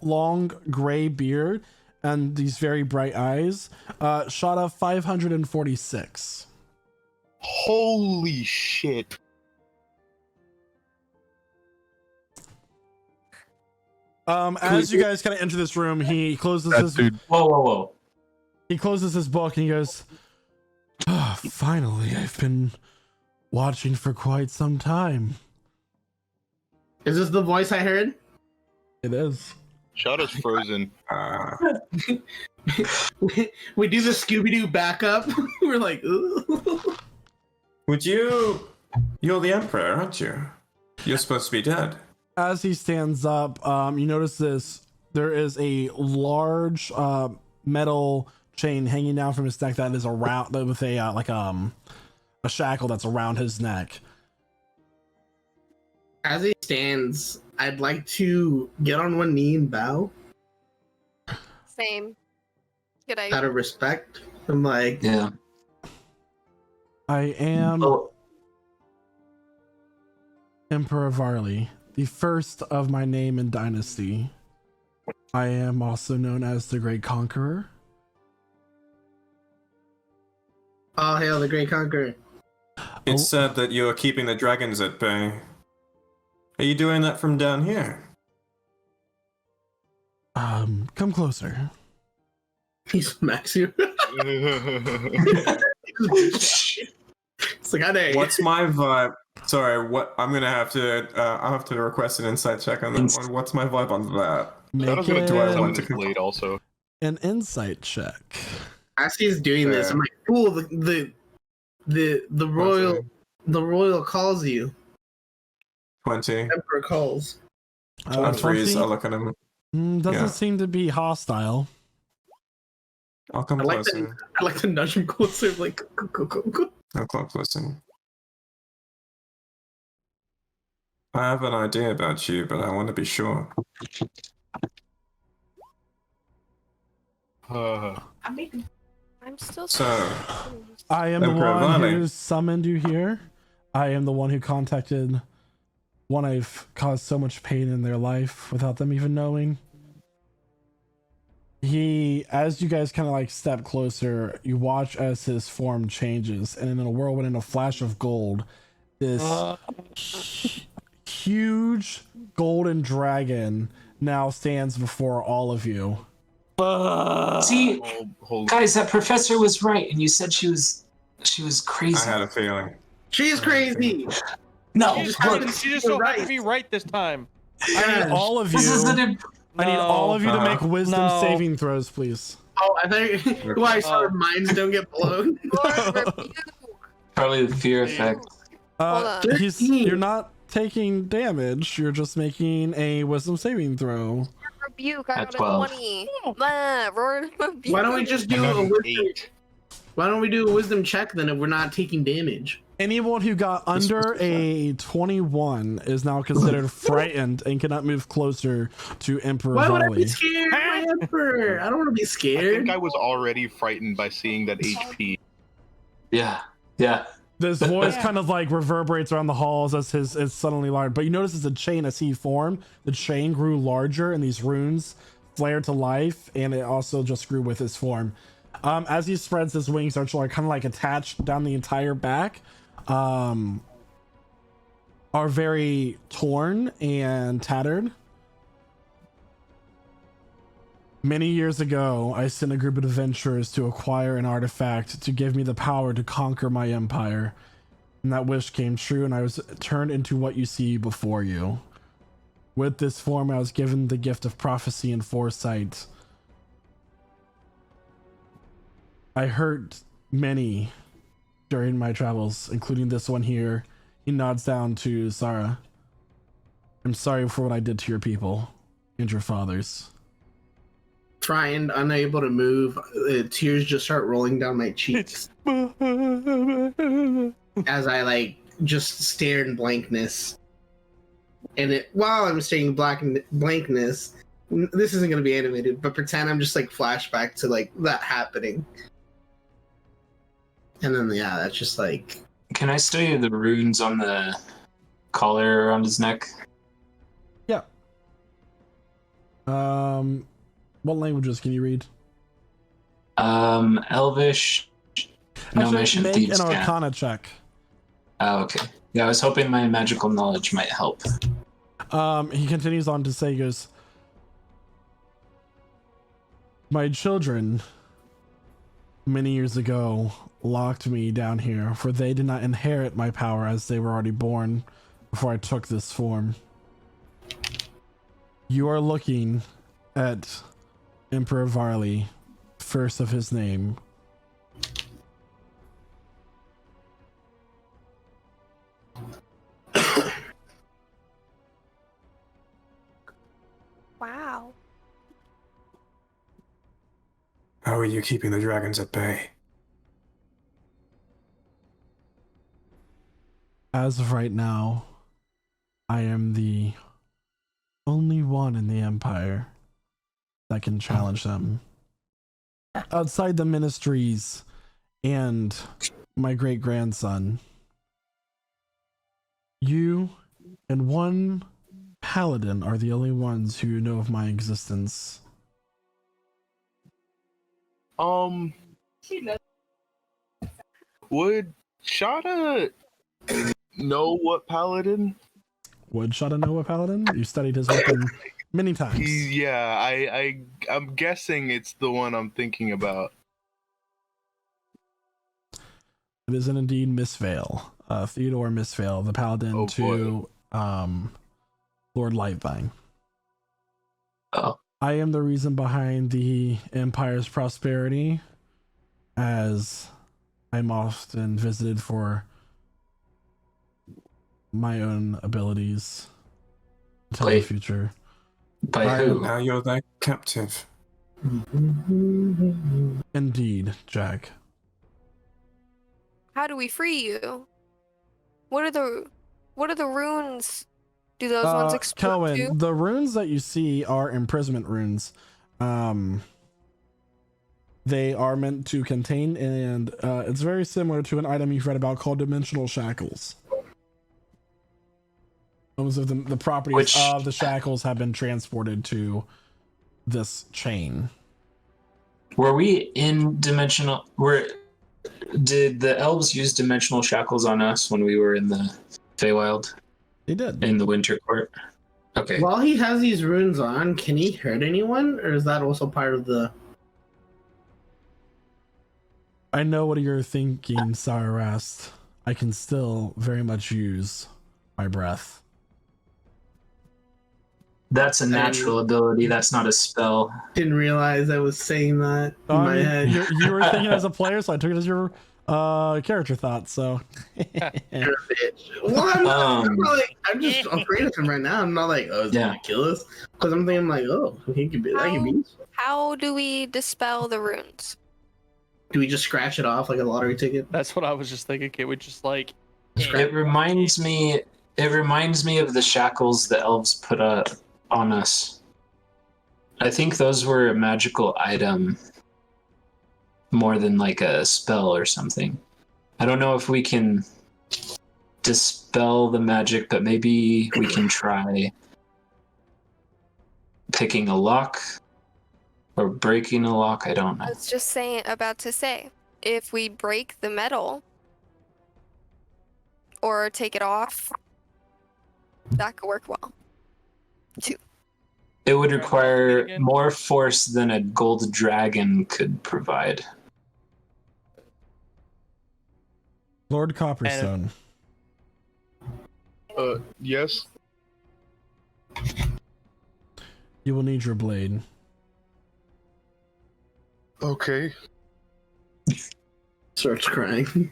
long gray beard and these very bright eyes. Shot of 546. Holy shit. As you guys kind of enter this room, he closes That his dude. whoa. he closes his book and he goes, "Ah, finally, I've been watching for quite some time." Is this the voice I heard? It is. Shadow's frozen. We do the Scooby Doo backup. We're like, ooh. Would you? You're the emperor, aren't you? You're supposed to be dead. As he stands up, you notice this. There is a large metal chain hanging down from his neck that is around with a a shackle that's around his neck. As he stands, I'd like to get on one knee and bow Same. Good out idea. of respect. I'm like, Yeah. I am Oh, Emperor Varley, the first of my name and dynasty. I am also known as the Great Conqueror. all hail the great conqueror. It's said that you're keeping the dragons at bay. Are you doing that from down here? Come closer. He smacks you. It's like, I dare you. What's my vibe? Sorry, what? I'm gonna have to. I'll have to request an insight check on that one. What's my vibe on that? Make That was gonna do I some want of to this blade also. an insight check. As he's doing this, I'm like, fool, the royal calls you. 20. Emperor calls. I freeze. 20? I'll look at him. Doesn't Yeah. seem to be hostile. I'll come I like closer. I like to nudge him closer, like, go. I'll come closer. I have an idea about you, but I want to be sure. I'm still So, confused. I am the Emperor one Vale. who summoned you here. I am the one who contacted one I've caused so much pain in their life without them even knowing. As you guys kind of like step closer, you watch as his form changes, and in a whirlwind, in a flash of gold, this huge golden dragon now stands before all of you. see, Hold guys, that professor was right, and you said she was crazy. I had a feeling. She's crazy. No, She just, look, she just so happened to be right this time. I need all of you. this is an. I need all of you to No. make wisdom No. saving throws, please. Oh, I think why our minds don't get blown. Lord, rebuke. Probably the fear effect. Hold on. You're not taking damage. You're just making a wisdom saving throw. Rebuke. I At got a 12. 20. Roar, rebuke. Why don't we just do a wisdom? Why don't we do a wisdom check then if we're not taking damage? Anyone who got under a 21 is now considered frightened and cannot move closer to Emperor Why would I be Varley. scared? My emperor. I don't want to be I scared. think I was already frightened by seeing that HP. Yeah. This voice kind of like reverberates around the halls as it's suddenly large. But you notice as a chain, as he formed, the chain grew larger and these runes flared to life, and it also just grew with his form. As he spreads his wings, are kind of like attached down the entire back, are very torn and tattered. Many years ago, I sent a group of adventurers to acquire an artifact to give me the power to conquer my empire. And that wish came true, and I was turned into what you see before you. With this form, I was given the gift of prophecy and foresight. I hurt many during my travels, including this one here. He nods down to Zara. I'm sorry for what I did to your people and your fathers. Trying, unable to move, tears just start rolling down my cheeks as I like just stare in blankness. And while I'm staring in blankness, this isn't gonna be animated, but pretend I'm just like flashback to like that happening. And then yeah, that's just like. Can I study the runes on the collar around his neck? Yeah. What languages can you read? Elvish. No, Actually, mission make thieves an can. Arcana check. Oh, okay. Yeah, I was hoping my magical knowledge might help. He continues on to say, he goes, my children, many years ago, locked me down here, for they did not inherit my power as they were already born before I took this form. You are looking at Emperor Varley, first of his name. Wow. How are you keeping the dragons at bay? As of right now, I am the only one in the Empire that can challenge them. Outside the ministries and my great-grandson, you and one paladin are the only ones who know of my existence. Would Shada know what paladin? Would Shada know a paladin? You studied his weapon many times. I'm guessing it's the one I'm thinking about. It is indeed Miss Vale, Theodore Miss Vale, the paladin to Lord Lightvine. Oh. I am the reason behind the Empire's prosperity, as I'm often visited for my own abilities to tell the future. By who? Now you're their captive. Indeed, Jack. How do we free you? What are the runes? Do those ones explode Cohen, too? the runes that you see are imprisonment runes. They are meant to contain, and it's very similar to an item you've read about called dimensional shackles. Most of the properties of the shackles have been transported to this chain. Were we in dimensional? Did the elves use dimensional shackles on us when we were in the Feywild? They did. In the Winter Court? Okay. While he has these runes on, can he hurt anyone? Or is that also part of the... I know what you're thinking, Sarast. I can still very much use my breath. That's a natural ability. That's not a spell. Didn't realize I was saying that in my head. You were thinking as a player, so I took it as your character thought. So, You're a bitch. Well, I'm just afraid of him right now. I'm not like, oh, he's gonna kill us, because I'm thinking like, oh, he could be. That could be. How do we dispel the runes? Do we just scratch it off like a lottery ticket? That's what I was just thinking. Can we just like? It reminds me of the shackles the elves put on us. I think those were a magical item more than like a spell or something. I don't know if we can dispel the magic, but maybe we can try picking a lock or breaking a lock. I don't know. I was just about to say, if we break the metal or take it off, that could work well too. It would require more force than a gold dragon could provide. Lord Copperstone. Yes? You will need your blade. Okay. Starts crying.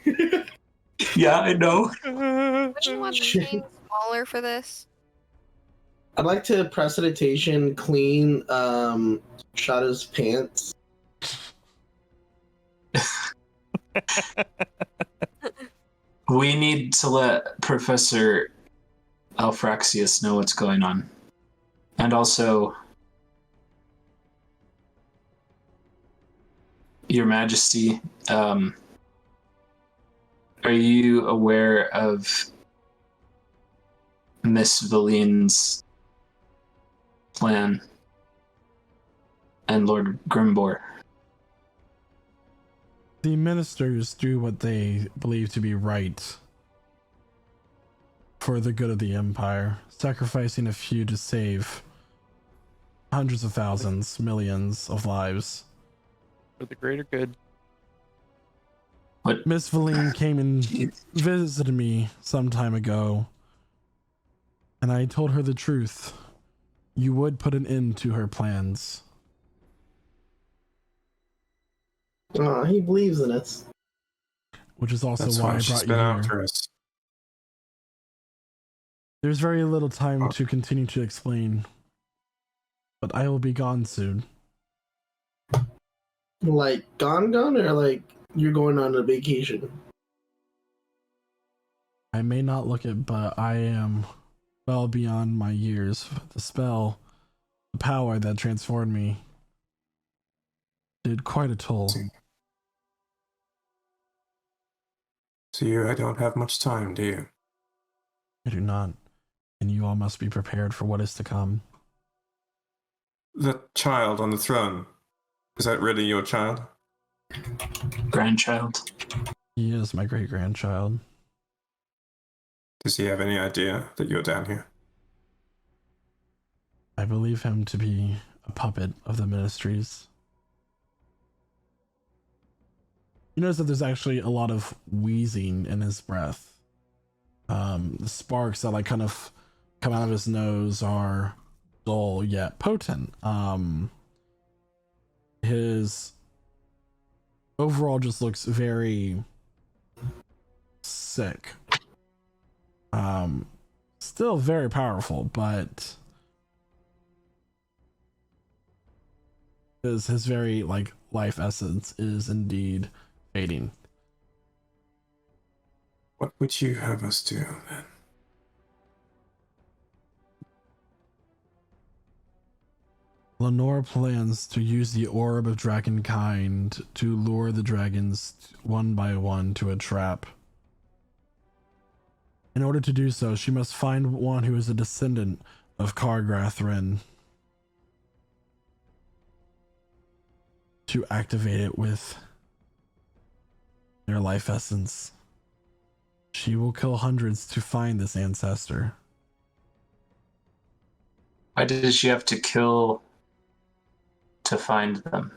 Yeah, I know. Wouldn't you want the chain smaller for this? I'd like to prestidigitation clean Shada's pants. We need to let Professor Alfraxius know what's going on. And also, Your Majesty, are you aware of Miss Valine's plan and Lord Grimbor? The ministers do what they believe to be right for the good of the Empire, sacrificing a few to save hundreds of thousands, millions of lives. For the greater good. What? Miss Valine came and visited me some time ago, and I told her the truth. You would put an end to her plans. Oh, he believes in us. Which is also That's why I she's brought you been here. after us. There's very little time to continue to explain, but I will be gone soon. Like gone, or like you're going on a vacation? I may not look it, but I am well beyond my years. The spell, the power that transformed me, did quite a toll. So I don't have much time, do you? I do not, and you all must be prepared for what is to come. The child on the throne, is that really your child? Grandchild. He is my great-grandchild. Does he have any idea that you're down here? I believe him to be a puppet of the ministries. You notice that there's actually a lot of wheezing in his breath. The sparks that like kind of come out of his nose are dull yet potent. His overall just looks very sick. Still very powerful, but his very like life essence is indeed fading. What would you have us do then? Lenore plans to use the Orb of Dragonkind to lure the dragons one by one to a trap. In order to do so, she must find one who is a descendant of Kargrathrin to activate it with their life essence. She will kill hundreds to find this ancestor. Why does she have to kill to find them?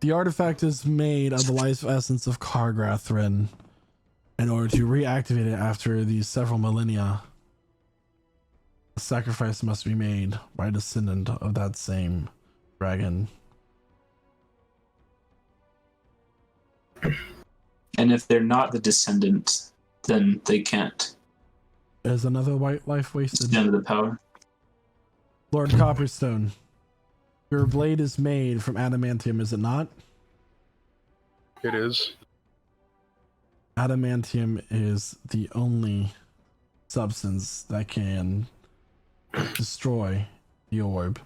The artifact is made of the life essence of Kargrathrin. In order to reactivate it after these several millennia, a sacrifice must be made by a descendant of that same dragon. And if they're not the descendant, then they can't Is another white life wasted? stand the power. Lord Copperstone, your blade is made from adamantium, is it not? It is. Adamantium is the only substance that can destroy the orb.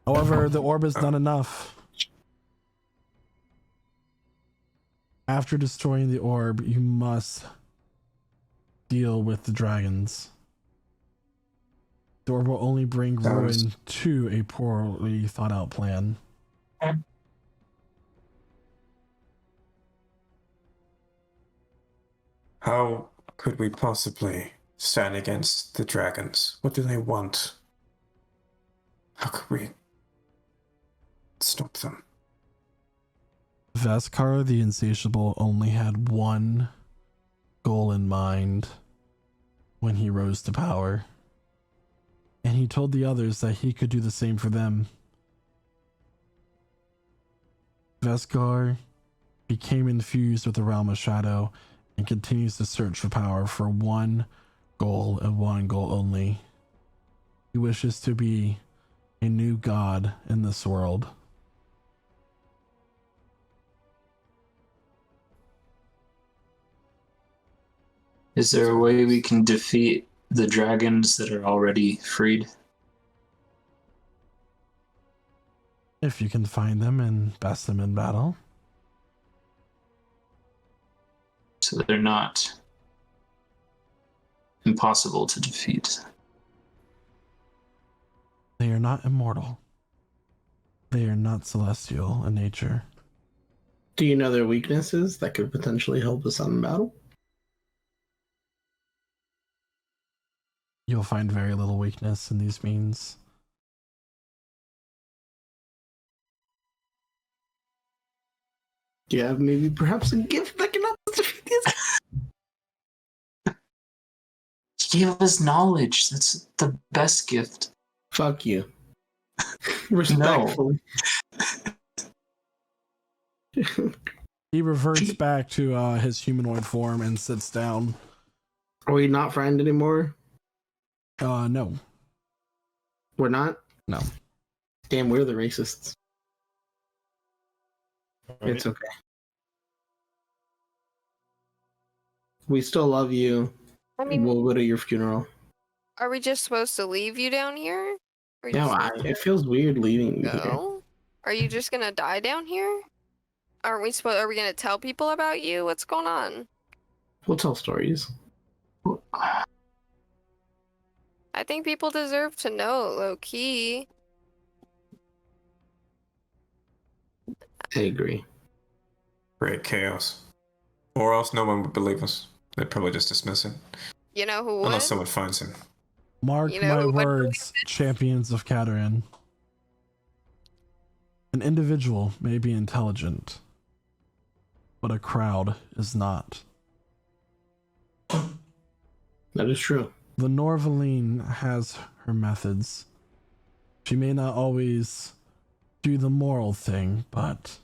However, the orb is not enough. After destroying the orb, you must deal with the dragons. The orb will only bring ruin to a poorly thought out plan. How could we possibly stand against the dragons? What do they want? How could we stop them? Vaskar the Insatiable only had one goal in mind when he rose to power, and he told the others that he could do the same for them. Vaskar became infused with the Realm of Shadow and continues to search for power for one goal and one goal only. He wishes to be a new god in this world. Is there a way we can defeat the dragons that are already freed? If you can find them and best them in battle. So they're not impossible to defeat. They are not immortal. They are not celestial in nature. Do you know their weaknesses that could potentially help us on battle? You'll find very little weakness in these means. Do you have maybe perhaps a gift that can help us defeat these? He gave us knowledge. That's the best gift. Fuck you. Respectfully. He reverts back to his humanoid form and sits down. Are we not friends anymore? No. We're not? No. Damn, we're the racists. Right. It's okay. We still love you. I mean, We'll go to your funeral. are we just supposed to leave you down here? Or Yeah, it feels weird leaving you here. go? Are you just gonna die down here? Are we gonna tell people about you? What's going on? We'll tell stories. I think people deserve to know, low key. I agree. Great chaos. Or else no one would believe us. They'd probably just dismiss it. You know who would? Unless someone finds him. Mark You know my who would words, champions of Kataran. An individual may be intelligent, but a crowd is not. That is true. The Norvaline has her methods. She may not always do the moral thing, but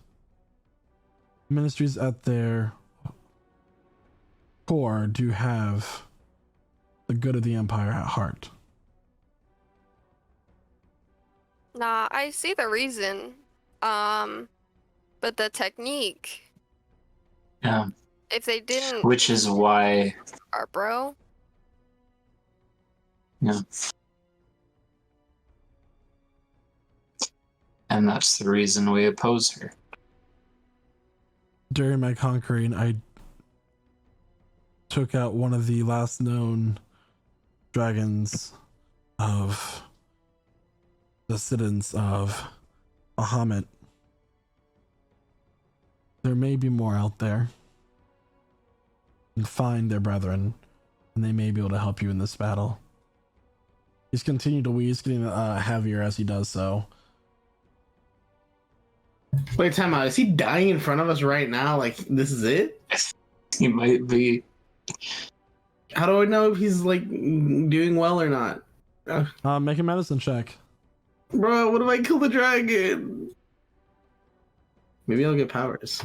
ministries at their core do have the good of the Empire at heart. Nah, I see the reason. But the technique, Yeah. if they didn't, Which is why. bro. Yeah. And that's the reason we oppose her. During my conquering, I took out one of the last known dragons of descendants of Bahamut. There may be more out there. And find their brethren, and they may be able to help you in this battle. He's continued to wheeze, getting heavier as he does so. Wait, time out. Is he dying in front of us right now? Like, this is it? He might be. How do I know if he's, like, doing well or not? Make a medicine check. Bro, what if I kill the dragon? Maybe I'll get powers.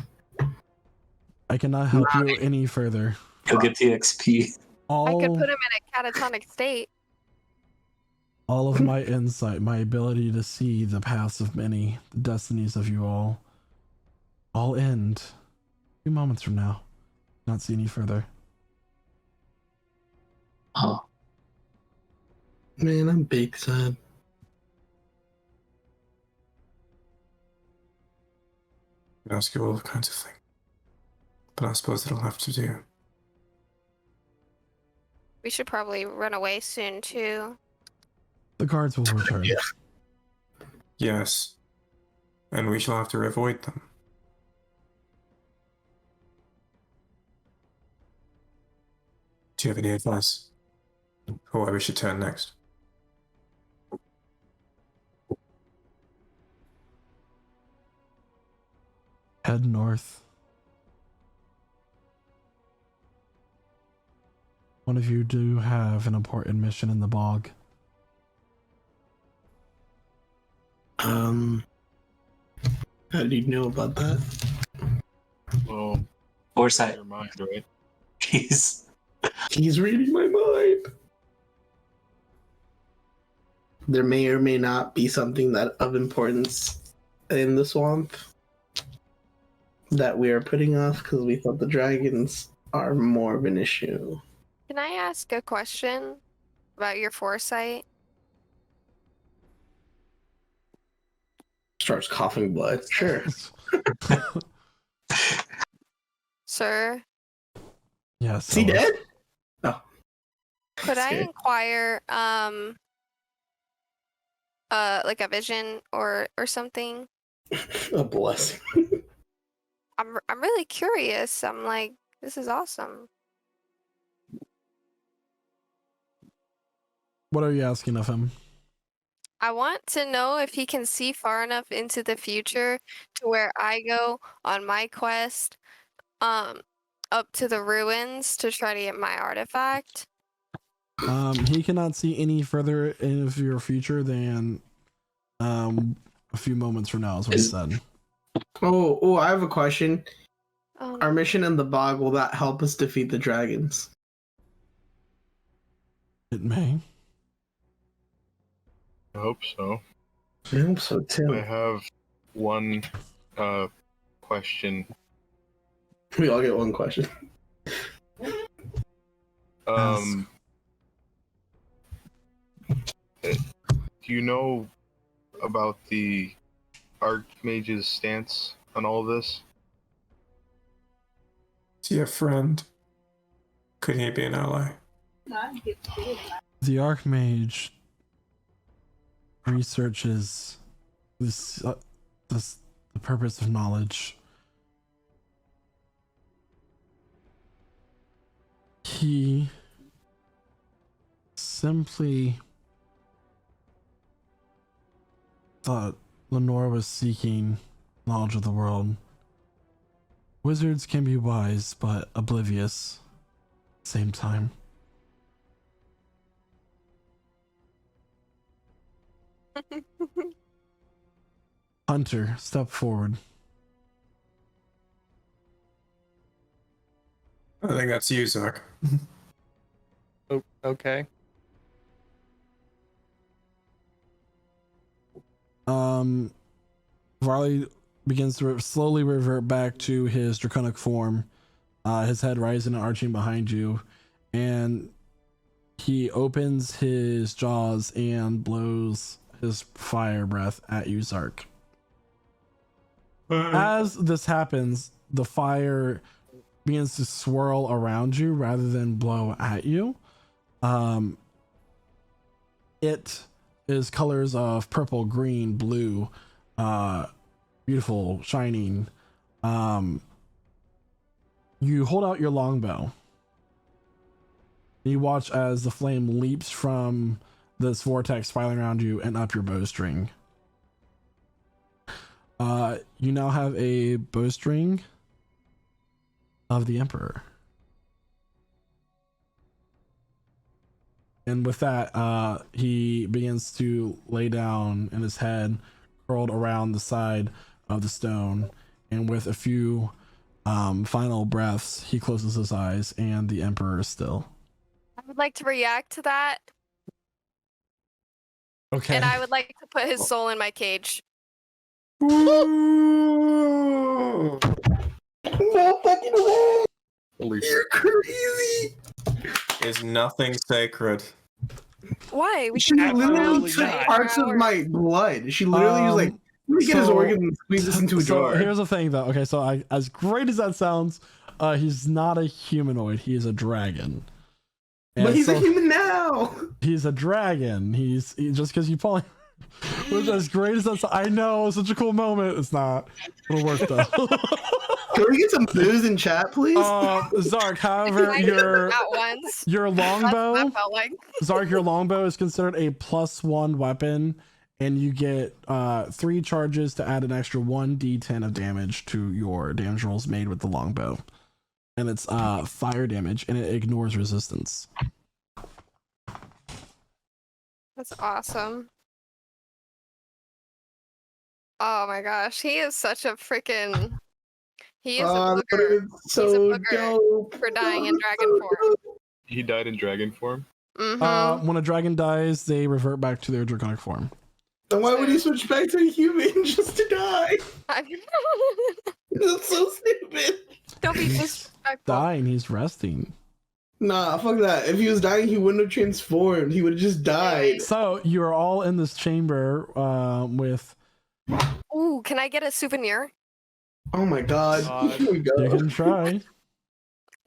I cannot help you any further. He'll get the XP. I could put him in a catatonic state. All of my insight, my ability to see the paths of many, the destinies of you all end a few moments from now. Not see any further. Oh. Man, I'm big sad. I ask you all kinds of things. But I suppose that'll have to do. We should probably run away soon too. The guards will return. Yeah. Yes. And we shall have to avoid them. Do you have any advice for where we should turn next? Head north. One of you do have an important mission in the bog. How do you know about that? Well, Foresight. your mind, right? He's reading my mind. There may or may not be something that of importance in the swamp that we are putting off because we thought the dragons are more of an issue. Can I ask a question about your foresight? Starts coughing blood. Sure. Sir, Yes. Is he dead? Oh. could I Scary. inquire like a vision or something? A blessing. I'm really curious. I'm like, this is awesome. What are you asking of him? I want to know if he can see far enough into the future to where I go on my quest up to the ruins to try to get my artifact. He cannot see any further into your future than a few moments from now is what he said. Oh, I have a question. Um, Our mission in the bog, will that help us defeat the dragons? It may. I hope so. I hope so I too. have one question. We all get one question. Do you know about the Archmage's stance on all of this? Is he a friend? Could he be an ally? The Archmage researches the purpose of knowledge. He simply thought Lenore was seeking knowledge of the world. Wizards can be wise, but oblivious at the same time. Hunter, step forward. I think that's you, Zark. Oh, okay. Varley begins to slowly revert back to his draconic form, his head rising and arching behind you, and he opens his jaws and blows his fire breath at you, Zark. As this happens, the fire begins to swirl around you rather than blow at you. It is colors of purple, green, blue, beautiful, shining. You hold out your longbow. You watch as the flame leaps from this vortex spiraling around you and up your bowstring. You now have a bowstring of the Emperor. And with that, he begins to lay down in his head, curled around the side of the stone. And with a few final breaths, he closes his eyes and the Emperor is still. I would like to react to that, Okay. and I would like to put his soul in my cage. Ooh. No fucking way! Holy You're crazy! Is nothing sacred. Why? We She can literally absolutely took not. parts of my blood. She literally was like, let me get his so- organs and squeeze this into a So jar. here's the thing, though. Okay, so as great as that sounds, he's not a humanoid. He is a dragon. But And he's a so- human now! He's a dragon. He's just because you probably. Which, as great as that, I know, such a cool moment. It's not. It'll work though. Can we get some booze in chat, please? Zark, however, I your at once. your That's what longbow, I felt like. Zark, your longbow is considered a +1 weapon, and you get 3 charges to add an extra 1d10 of damage to your damage rolls made with the longbow, and it's fire damage, and it ignores resistance. That's awesome. Oh my gosh, he is such a freaking. He is a that booger would've been so booger dope. for dying in dragon form. He died in dragon form? Mm-hmm. When a dragon dies, they revert back to their draconic form. Then why would he switch back to a human just to die? That's so stupid. Don't be disrespectful. Dying, he's resting. Nah, fuck that. If he was dying, he wouldn't have transformed. He would have just died. So you are all in this chamber with. Ooh, can I get a souvenir? Oh my god. Here we You go. can try.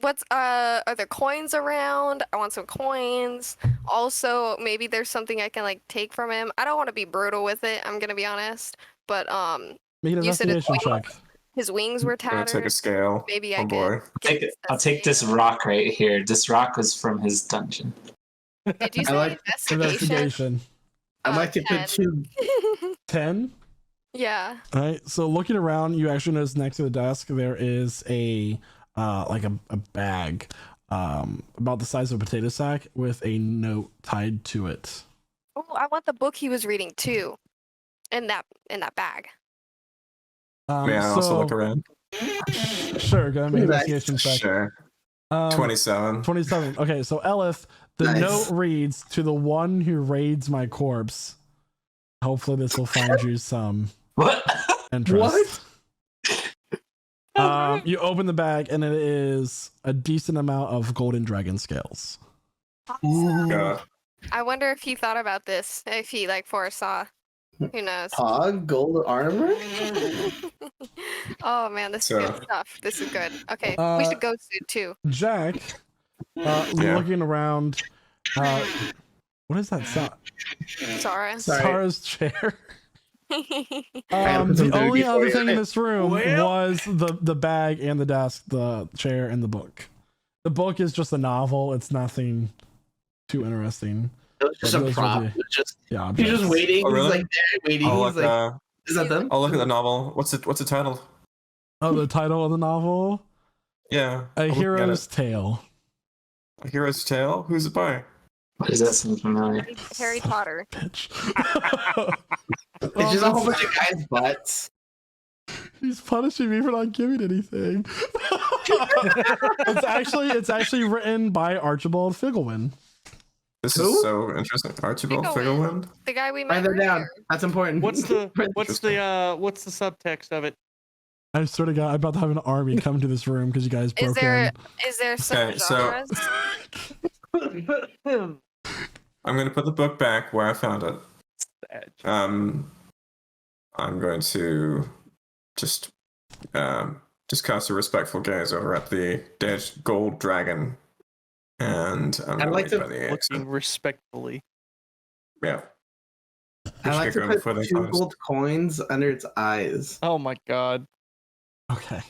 What's are there coins around? I want some coins. Also, maybe there's something I can like take from him. I don't want to be brutal with it, I'm gonna be honest. But Make an you said his investigation check. his wings were I'm gonna tattered. take a scale. Maybe I Oh boy. could. I'll take this rock right here. This rock was from his dungeon. Did you I say like investigation? Investigation. I'd like to 10. put two. 10. Yeah. All right. So looking around, you actually notice next to the desk there is a like a bag about the size of a potato sack with a note tied to it. Oh, I want the book he was reading too. In that bag. May I also look around? Sure, go ahead and make an Nice. investigation check. Sure. 27. 27. Okay, so Elith, the Nice. note reads, "To the one who raids my corpse. Hopefully this will find you some What? interest." You open the bag and it is a decent amount of golden dragon scales. God. I wonder if he thought about this. If he like foresaw. Who knows? Pog gold armor. Oh man, this is So- good stuff. This is good. Okay, we Uh, should go soon too. Jack, Yeah. looking around, what is that sound? Sorry. Sorry. Sarah's chair. put some The only dirty other for thing you. in this room Well- was the bag and the desk, the chair and the book. The book is just a novel. It's nothing too interesting. It was just Those a were prop. the- It's just Yeah, he's just waiting. Oh, really? He's like there waiting. I'll He's look, like, is that them? I'll look at the novel. What's the title? Oh, the title of the novel: Yeah. A I'll look at Hero's it. Tale. A Hero's Tale? Who's it by? Why does that sound familiar? Harry Potter. Bitch. It's just a whole bunch of guys' butts. He's punishing me for not giving anything. it's actually written by Archibald Figglewin. This Who? is so interesting. Archibald Figglewin. Figglewin? The guy we Write met that down. earlier. That's important. What's the Interesting. subtext of it? I swear to God, I'm about to have an army come to this room because you guys broke in. Is there some Okay, so- genres? I'm going to put the book back where I found it. I'm going to just cast a respectful gaze over at the dead gold dragon, and I'm I'd going like to to- by the exit. Looking respectfully. Yeah. I like to Stick around before put they 2 post. gold coins under its eyes. Oh my god. Okay.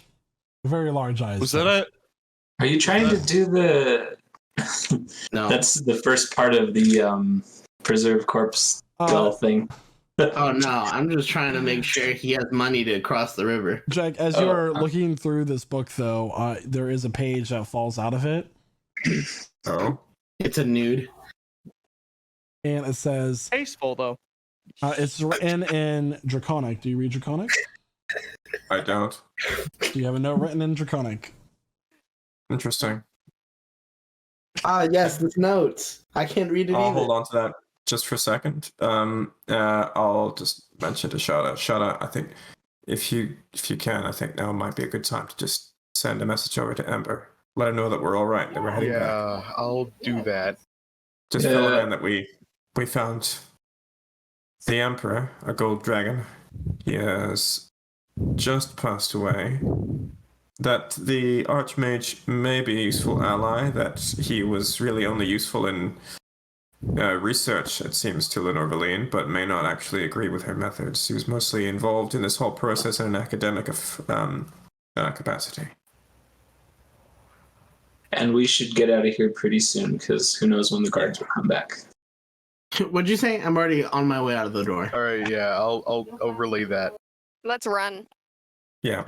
Very large eyes. Was that it? Are you trying to do the? No. That's the first part of the preserve corpse doll thing. Oh no, I'm just trying to make sure he has money to cross the river. Jack, as Oh, you're looking through this book, though, there is a page that falls out of it, Oh. It's a nude. and it says Tasteful though. it's written in Draconic. Do you read Draconic? I don't. Do you have a note written in Draconic? Interesting. Ah, yes, this note. I can't read it I'll either. hold on to that just for a second. I'll just mention to Shada. Shada, I think if you can, I think now might be a good time to just send a message over to Ember. Let her know that we're all right, that we're heading back. Yeah, I'll do that. Just fill her in that we found the Emperor, a gold dragon. He has just passed away. That the Archmage may be a useful ally, that he was really only useful in research, it seems, to Lenore Valine, but may not actually agree with her methods. He was mostly involved in this whole process in an academic capacity. And we should get out of here pretty soon because who knows when the guards will come back. What'd you say? I'm already on my way out of the door. All right, yeah, I'll relay that. Let's run. Yeah,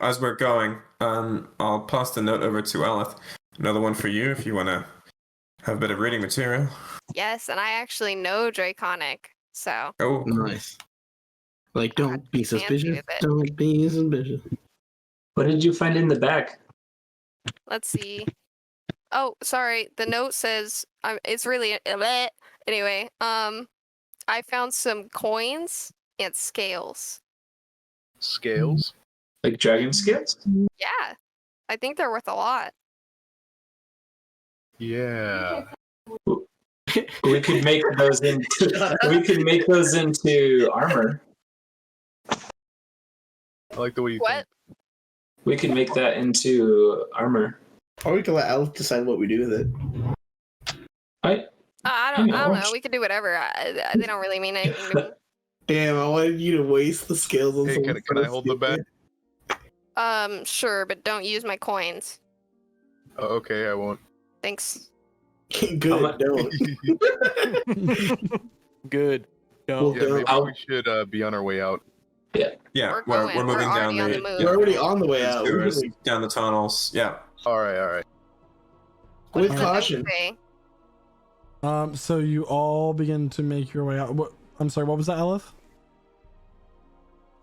as we're going, I'll pass the note over to Elith. Another one for you if you want to have a bit of reading material. Yes, and I actually know Draconic, so Oh, Nice. Like, don't be fancy suspicious. with it. Don't be suspicious. What did you find in the back? let's see. Oh, sorry. The note says it's really anyway. I found some coins and scales. Scales? Like dragon scales? Yeah, I think they're worth a lot. Yeah. We could make those into armor. I like the way you What? We could make that into armor. Or we can let Elf decide what we do with it. I don't know. We could do whatever. They don't really mean anything to me. Damn, I wanted you to waste the scales on Hey, someone can I so hold the bet? stupid. Sure, but don't use my coins. Oh, okay, I won't. Thanks. Good, don't. Good. Well, Yeah, maybe I'll- we should be on our way out. yeah, We're we're going. moving We're down already on the, the move. We're already on the way out. sewers, down the tunnels. Yeah. All right. What With does the note caution. say? So you all begin to make your way out. I'm sorry, what was that, Elif?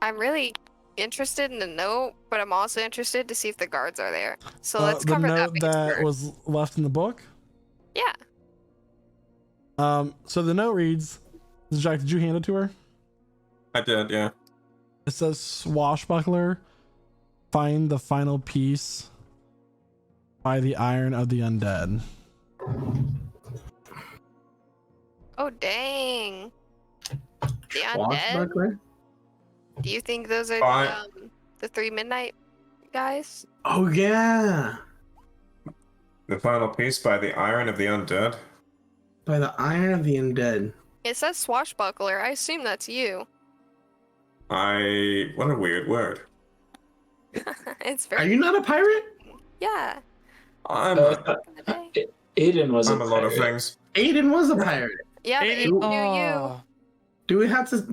I'm really interested in the note, but I'm also interested to see if the guards are there. So let's cover the that note base that first. was left in the book. Yeah. So the note reads, Jack, did you hand it to her? I did, yeah. It says, "Swashbuckler, find the final piece by the iron of the undead." Oh dang. The undead? Swashbuckler? Do you think those are Fine. the 3 midnight guys? Oh yeah. The final piece by the Iron of the Undead. By the Iron of the Undead. It says swashbuckler. I assume that's you. What a weird word. It's Are very you not a pirate? yeah. I'm Uh, Back in the day. Aiden was I'm a lot of pirate. things. Aiden was a pirate. Yeah, but Aiden- you knew Oh. Do we have to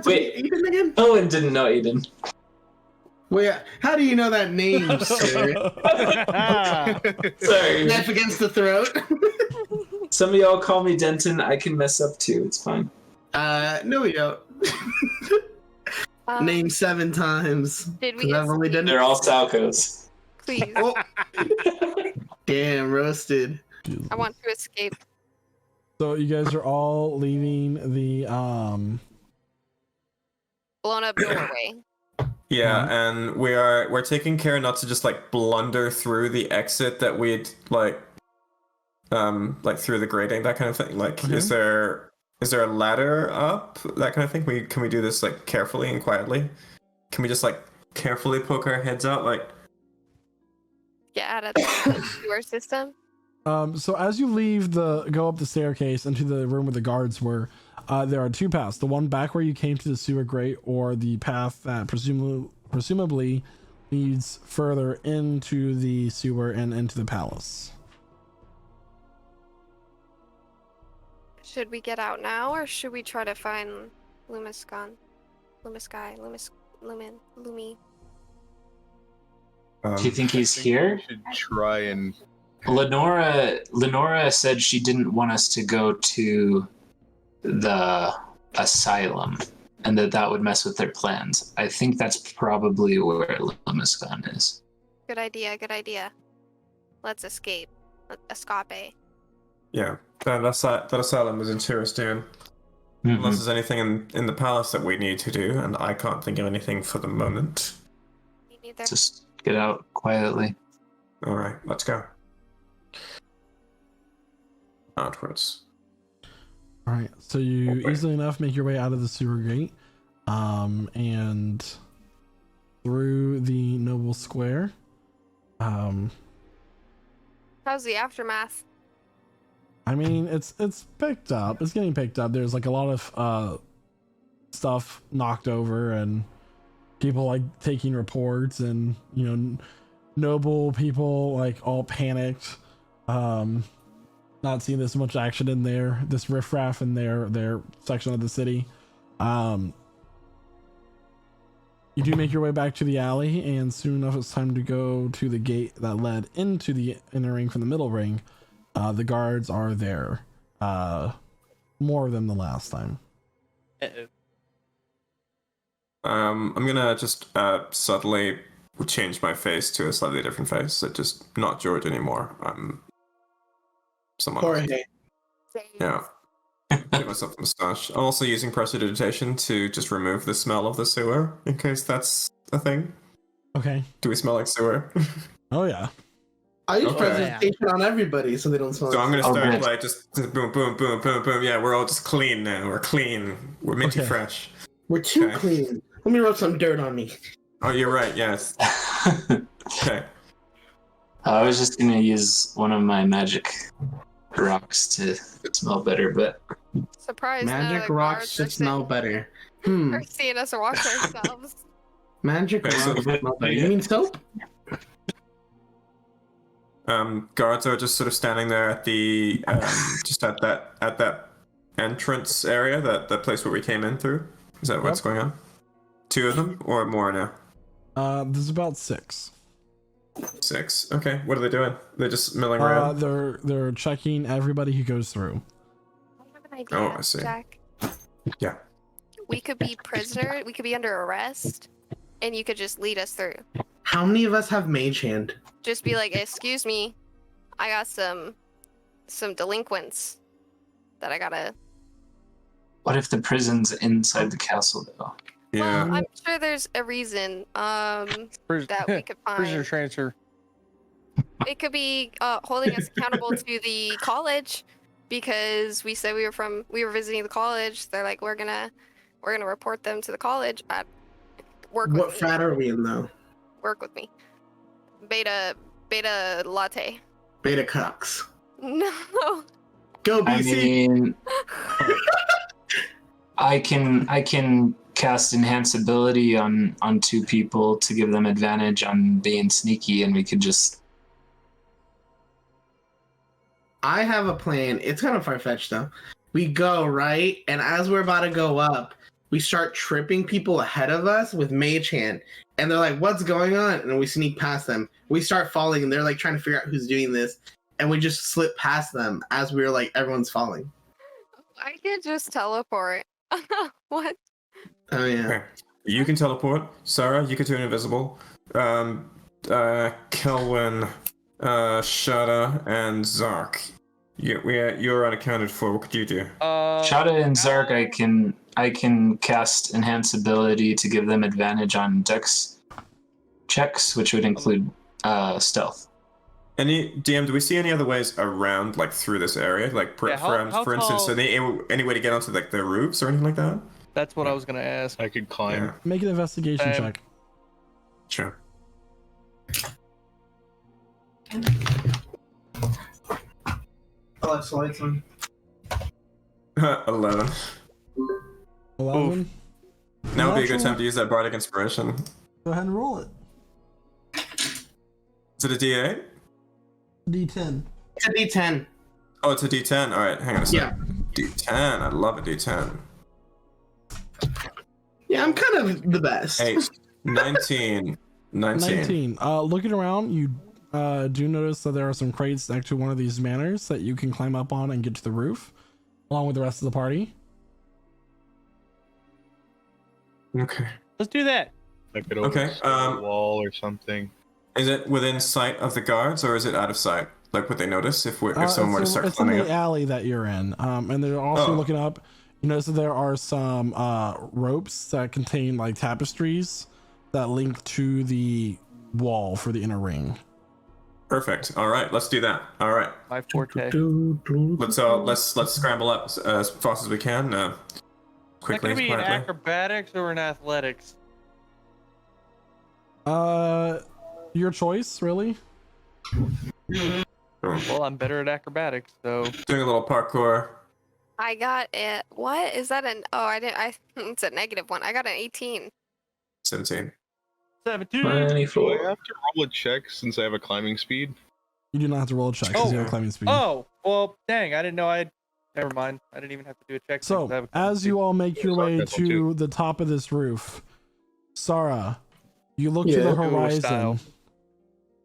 Wait. be Aiden again? Owen didn't know Aiden. Wait, how do you know that name, sir? Sorry. Knife against the throat. Some of y'all call me Denton. I can mess up too. It's fine. No we don't. you. Name 7 times. Did we? Because I've only done They're all Salcos. Please, Oh. Damn, roasted. I want to escape. So you guys are all leaving the Blown up doorway. Yeah, and we're taking care not to just like blunder through the exit that we'd like through the grating, that kind of thing. Like, is there a ladder up, that kind of thing? Can we do this like carefully and quietly? Can we just like carefully poke our heads out, like? Get out of the sewer system. So as you go up the staircase into the room where the guards were, there are 2 paths. The one back where you came to the sewer grate, or the path that presumably leads further into the sewer and into the palace. Should we get out now, or should we try to find Lumi? Do you think he's here? We should try and. Lenora said she didn't want us to go to the asylum, and that would mess with their plans. I think that's probably where Lumiscan is. Good idea. Let's escape. Escape. Yeah, that asylum is interesting. Mhm. Unless there's anything in the palace that we need to do, and I can't think of anything for the moment. Me neither. Just get out quietly. All right, let's go. Outwards. All right, so you easily enough make your way out of the sewer gate, and through the noble square. How's the aftermath? I mean, it's picked up. It's getting picked up. There's like a lot of stuff knocked over, and people like taking reports, and noble people like all panicked. Not seeing this much action in this riffraff in their section of the city. You do make your way back to the alley, and soon enough it's time to go to the gate that led into the inner ring from the middle ring. The guards are there, more than the last time. I'm gonna just subtly change my face to a slightly different face. So just not George anymore. I'm someone else. Jorge. Yeah. Give myself a moustache. I'm also using prestidigitation to just remove the smell of the sewer, in case that's a thing. Okay. Do we smell like sewer? Oh yeah. I use Okay. presentation on everybody so they don't smell So I'm like gonna start Okay. like just boom, boom, boom, boom, boom. Yeah, we're all just clean now. We're clean. We're minty Okay. fresh. We're too Okay. clean. Let me rub some dirt on me. Oh, you're right. Yes. Okay. I was just gonna use one of my magic rocks to smell better, but Surprised none of Magic the rocks guards should are smell better. Hmm. Are seeing us wash ourselves. Magic Okay, so- rocks smell better. You mean soap? Guards are just sort of standing there at the just at that entrance area, that place where we came in through. Is that what's going on? 2 of them or more now? There's about 6. 6. Okay. What are they doing? They're just milling around. They're checking everybody who goes through. I have an idea, Oh, I see. Jack. Yeah. We could be prisoner. We could be under arrest, and you could just lead us through. How many of us have mage hand? Just be like, "Excuse me, I got some delinquents that I gotta." what if the prison's inside the castle though? Yeah. Well, I'm sure there's a reason that we could Prisoner find. transfer. It could be holding us accountable to the college. because we said we were visiting the college. They're like, we're gonna report them to the college. Work with What me. frat are we in though? Work with me. Beta latte. Beta cucks. No. Go I BC. mean, I can cast enhance ability on 2 people to give them advantage on being sneaky, and we could just. I have a plan. It's kind of far-fetched though. We go right, and as we're about to go up, we start tripping people ahead of us with Mage Hand, and they're like, "What's going on?" And we sneak past them. We start falling, and they're like trying to figure out who's doing this, and we just slip past them as we're like everyone's falling. I can just teleport. What? Oh yeah. Okay. You can teleport. Sarah, you can turn invisible. Kelwin, Shada, and Zark. You're unaccounted for. What could you do? Shada and Zark, I can cast enhance ability to give them advantage on dex checks, which would include stealth. Any DM? Do we see any other ways around, like through this area? Like, for instance, tall- are they any way to get onto like the roofs or anything like that? That's what I was gonna ask. I could climb. Yeah. Make an investigation check. Sure. I'll have lights on. 11. 11. Now would be a good time to use that bardic inspiration. Go ahead and roll it. Is it a D8? D10. It's a D10. Oh, it's a D10. All right, hang on a sec. Yeah. D10. I love a D10. Yeah, I'm kind of the best. 8. 19. 19. Looking around, you do notice that there are some crates next to one of these manors that you can climb up on and get to the roof, along with the rest of the party. Okay. Let's do that. I could Okay, a wall or something. Is it within sight of the guards, or is it out of sight? Like, would they notice if someone were to start it's in climbing the up? alley that you're in, and they're also looking up. You notice that there are some ropes that contain like tapestries that link to the wall for the inner ring. Perfect. All right, let's do that. All right, My forte. let's scramble up as fast as we can. Is that Quickly, gonna be in quietly. acrobatics or in athletics? Your choice, really. Well, I'm better at acrobatics, so. Doing a little parkour. I got it. What is that? It's a -1. I got an 18. 17. 17. 24. Do I have to roll a check since I have a climbing speed? You do not have to roll a check because you have climbing speed. Oh, well, dang, I didn't know never mind. I didn't even have to do a check. So, since I have a climbing as speed. you all make your way Sarcasm, to too. the top of this roof, Sarah, you look to Yeah. the Ooh, horizon, style.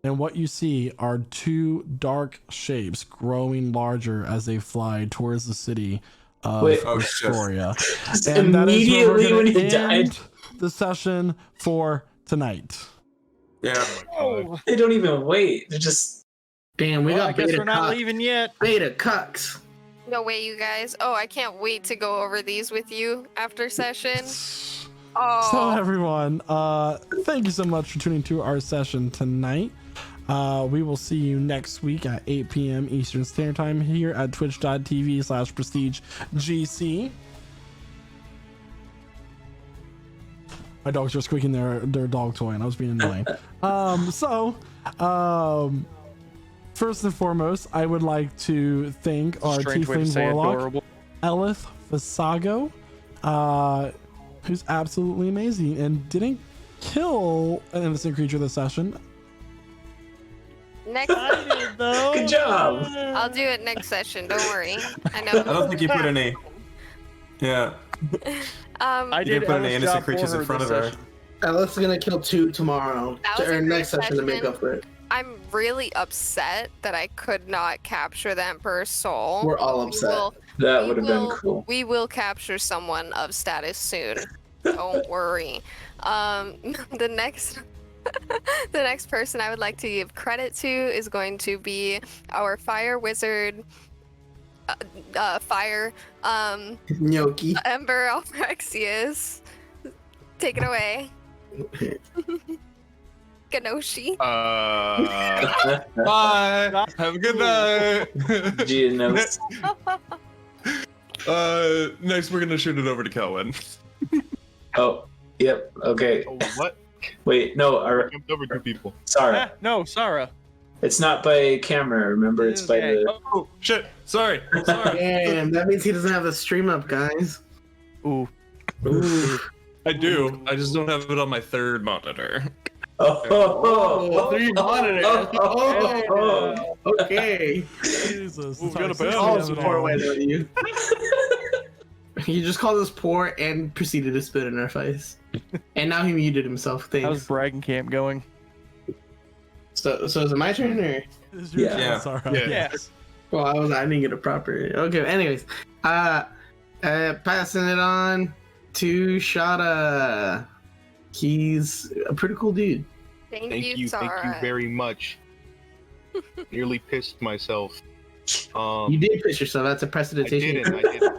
and what you see are 2 dark shapes growing larger as they fly towards the city of Wait. Oh, shit. Restoria. Just And that is where we're immediately when gonna he died, end the session for tonight. Yeah. Oh, they don't even wait. They're just. Damn, we well, I got guess beta we're not cucks. leaving yet. Beta cucks. No way, you guys. Oh, I can't wait to go over these with you after session. So Oh, everyone, thank you so much for tuning to our session tonight. We will see you next week at 8 p.m. Eastern Standard Time here at twitch.tv/prestigegc. My dogs are squeaking their dog toy and I was being annoying. First and foremost, I would like to thank our Strange way to Tiefling say Warlock, adorable. Elith Visago, who's absolutely amazing and didn't kill an innocent creature this session. next. Good job. I'll do it next session. Don't worry. I I know. don't think you put any. Yeah. Um, I You did didn't put any Ella's innocent job for creatures in her front of this her. session. Ellis gonna kill 2 tomorrow That was a or great next session to make session. up for it. I'm really upset that I could not capture the Emperor's soul. We're all We upset. will- That we would have been will- cool. We will capture someone of status soon. Don't worry. The next person I would like to give credit to is going to be our fire wizard, fire Gnocchi. Ember Alpraxius. Take it away. Kenoshi. Bye. Have a good night. Geonos. Next, we're gonna shoot it over to Kelvin. Oh, yep. Okay. Oh, what? Wait, no. Jumped over two people. Sorry. Ah, no, Sarah. It's not by camera. Remember, it's by Okay. the. Oh shit! Sorry. Damn, that means he doesn't have the stream up, guys. Ooh. Ooh. I do. I just don't have it on my third monitor. Oh, 3 monitors. Oh, okay. Jesus. Ooh, it's got a like bad Oh, Yeah, so poor way to you. He just called us poor and proceeded to spit in our face. And now he muted himself. How's Thanks. bragging camp going? So is it my turn or? It's your Yeah. turn, Yeah. Sarah. Yeah. Yes. Well, I didn't get a proper. Okay. Anyways, passing it on to Shada. He's a pretty cool dude. Thank you, Thank Sarah. you very much. Nearly pissed myself. You did piss yourself. That's a I prestidigitation. didn't. I didn't.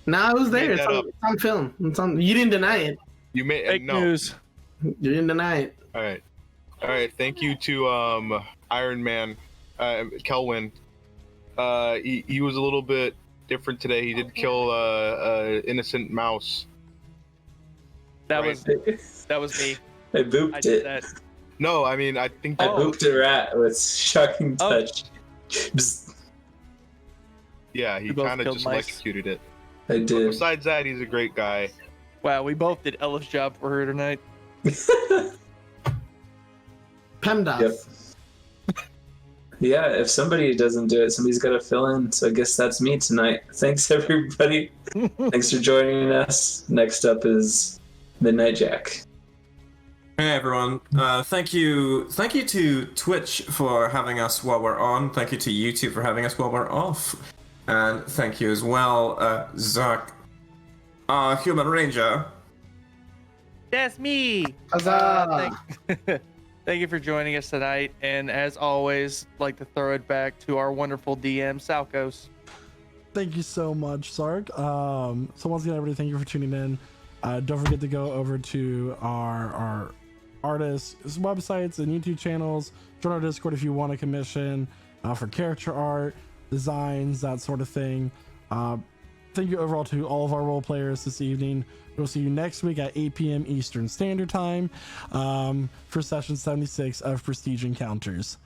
No, I was there. made It's that on, up. it's on film. It's on. You didn't deny it. You made Fake no. news. You didn't deny it. All right. Thank you to Iron Man, Kelwin. He was a little bit different today. He did kill a innocent mouse. That Right. was me. I I booped did it. that. No, I mean I think I that. booped a rat with shocking Oh. touch. Bzz. Yeah, he We both kind of killed just mice. electrocuted it. I But did. besides that, he's a great guy. Wow, we both did Ella's job for her tonight. PEMDAS. Yep. Yeah, if somebody doesn't do it, somebody's got to fill in. So I guess that's me tonight. Thanks, everybody. Thanks for joining us. Next up is Midnight Jack. Hey everyone, thank you to Twitch for having us while we're on, thank you to YouTube for having us while we're off, and thank you as well, Zark, our human ranger. That's me. Huzzah. Thank you for joining us tonight. And as always, like to throw it back to our wonderful DM, Salkos. Thank you so much, Sark. So once again, everybody, thank you for tuning in. Don't forget to go over to our artists' websites and YouTube channels. Join our Discord if you want a commission for character art, designs, that sort of thing. Thank you overall to all of our role players this evening. We'll see you next week at 8 p.m. Eastern Standard Time for session 76 of Prestige Encounters.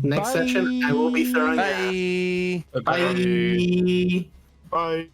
Next Bye. session, I will be throwing. Bye. Bye. Bye.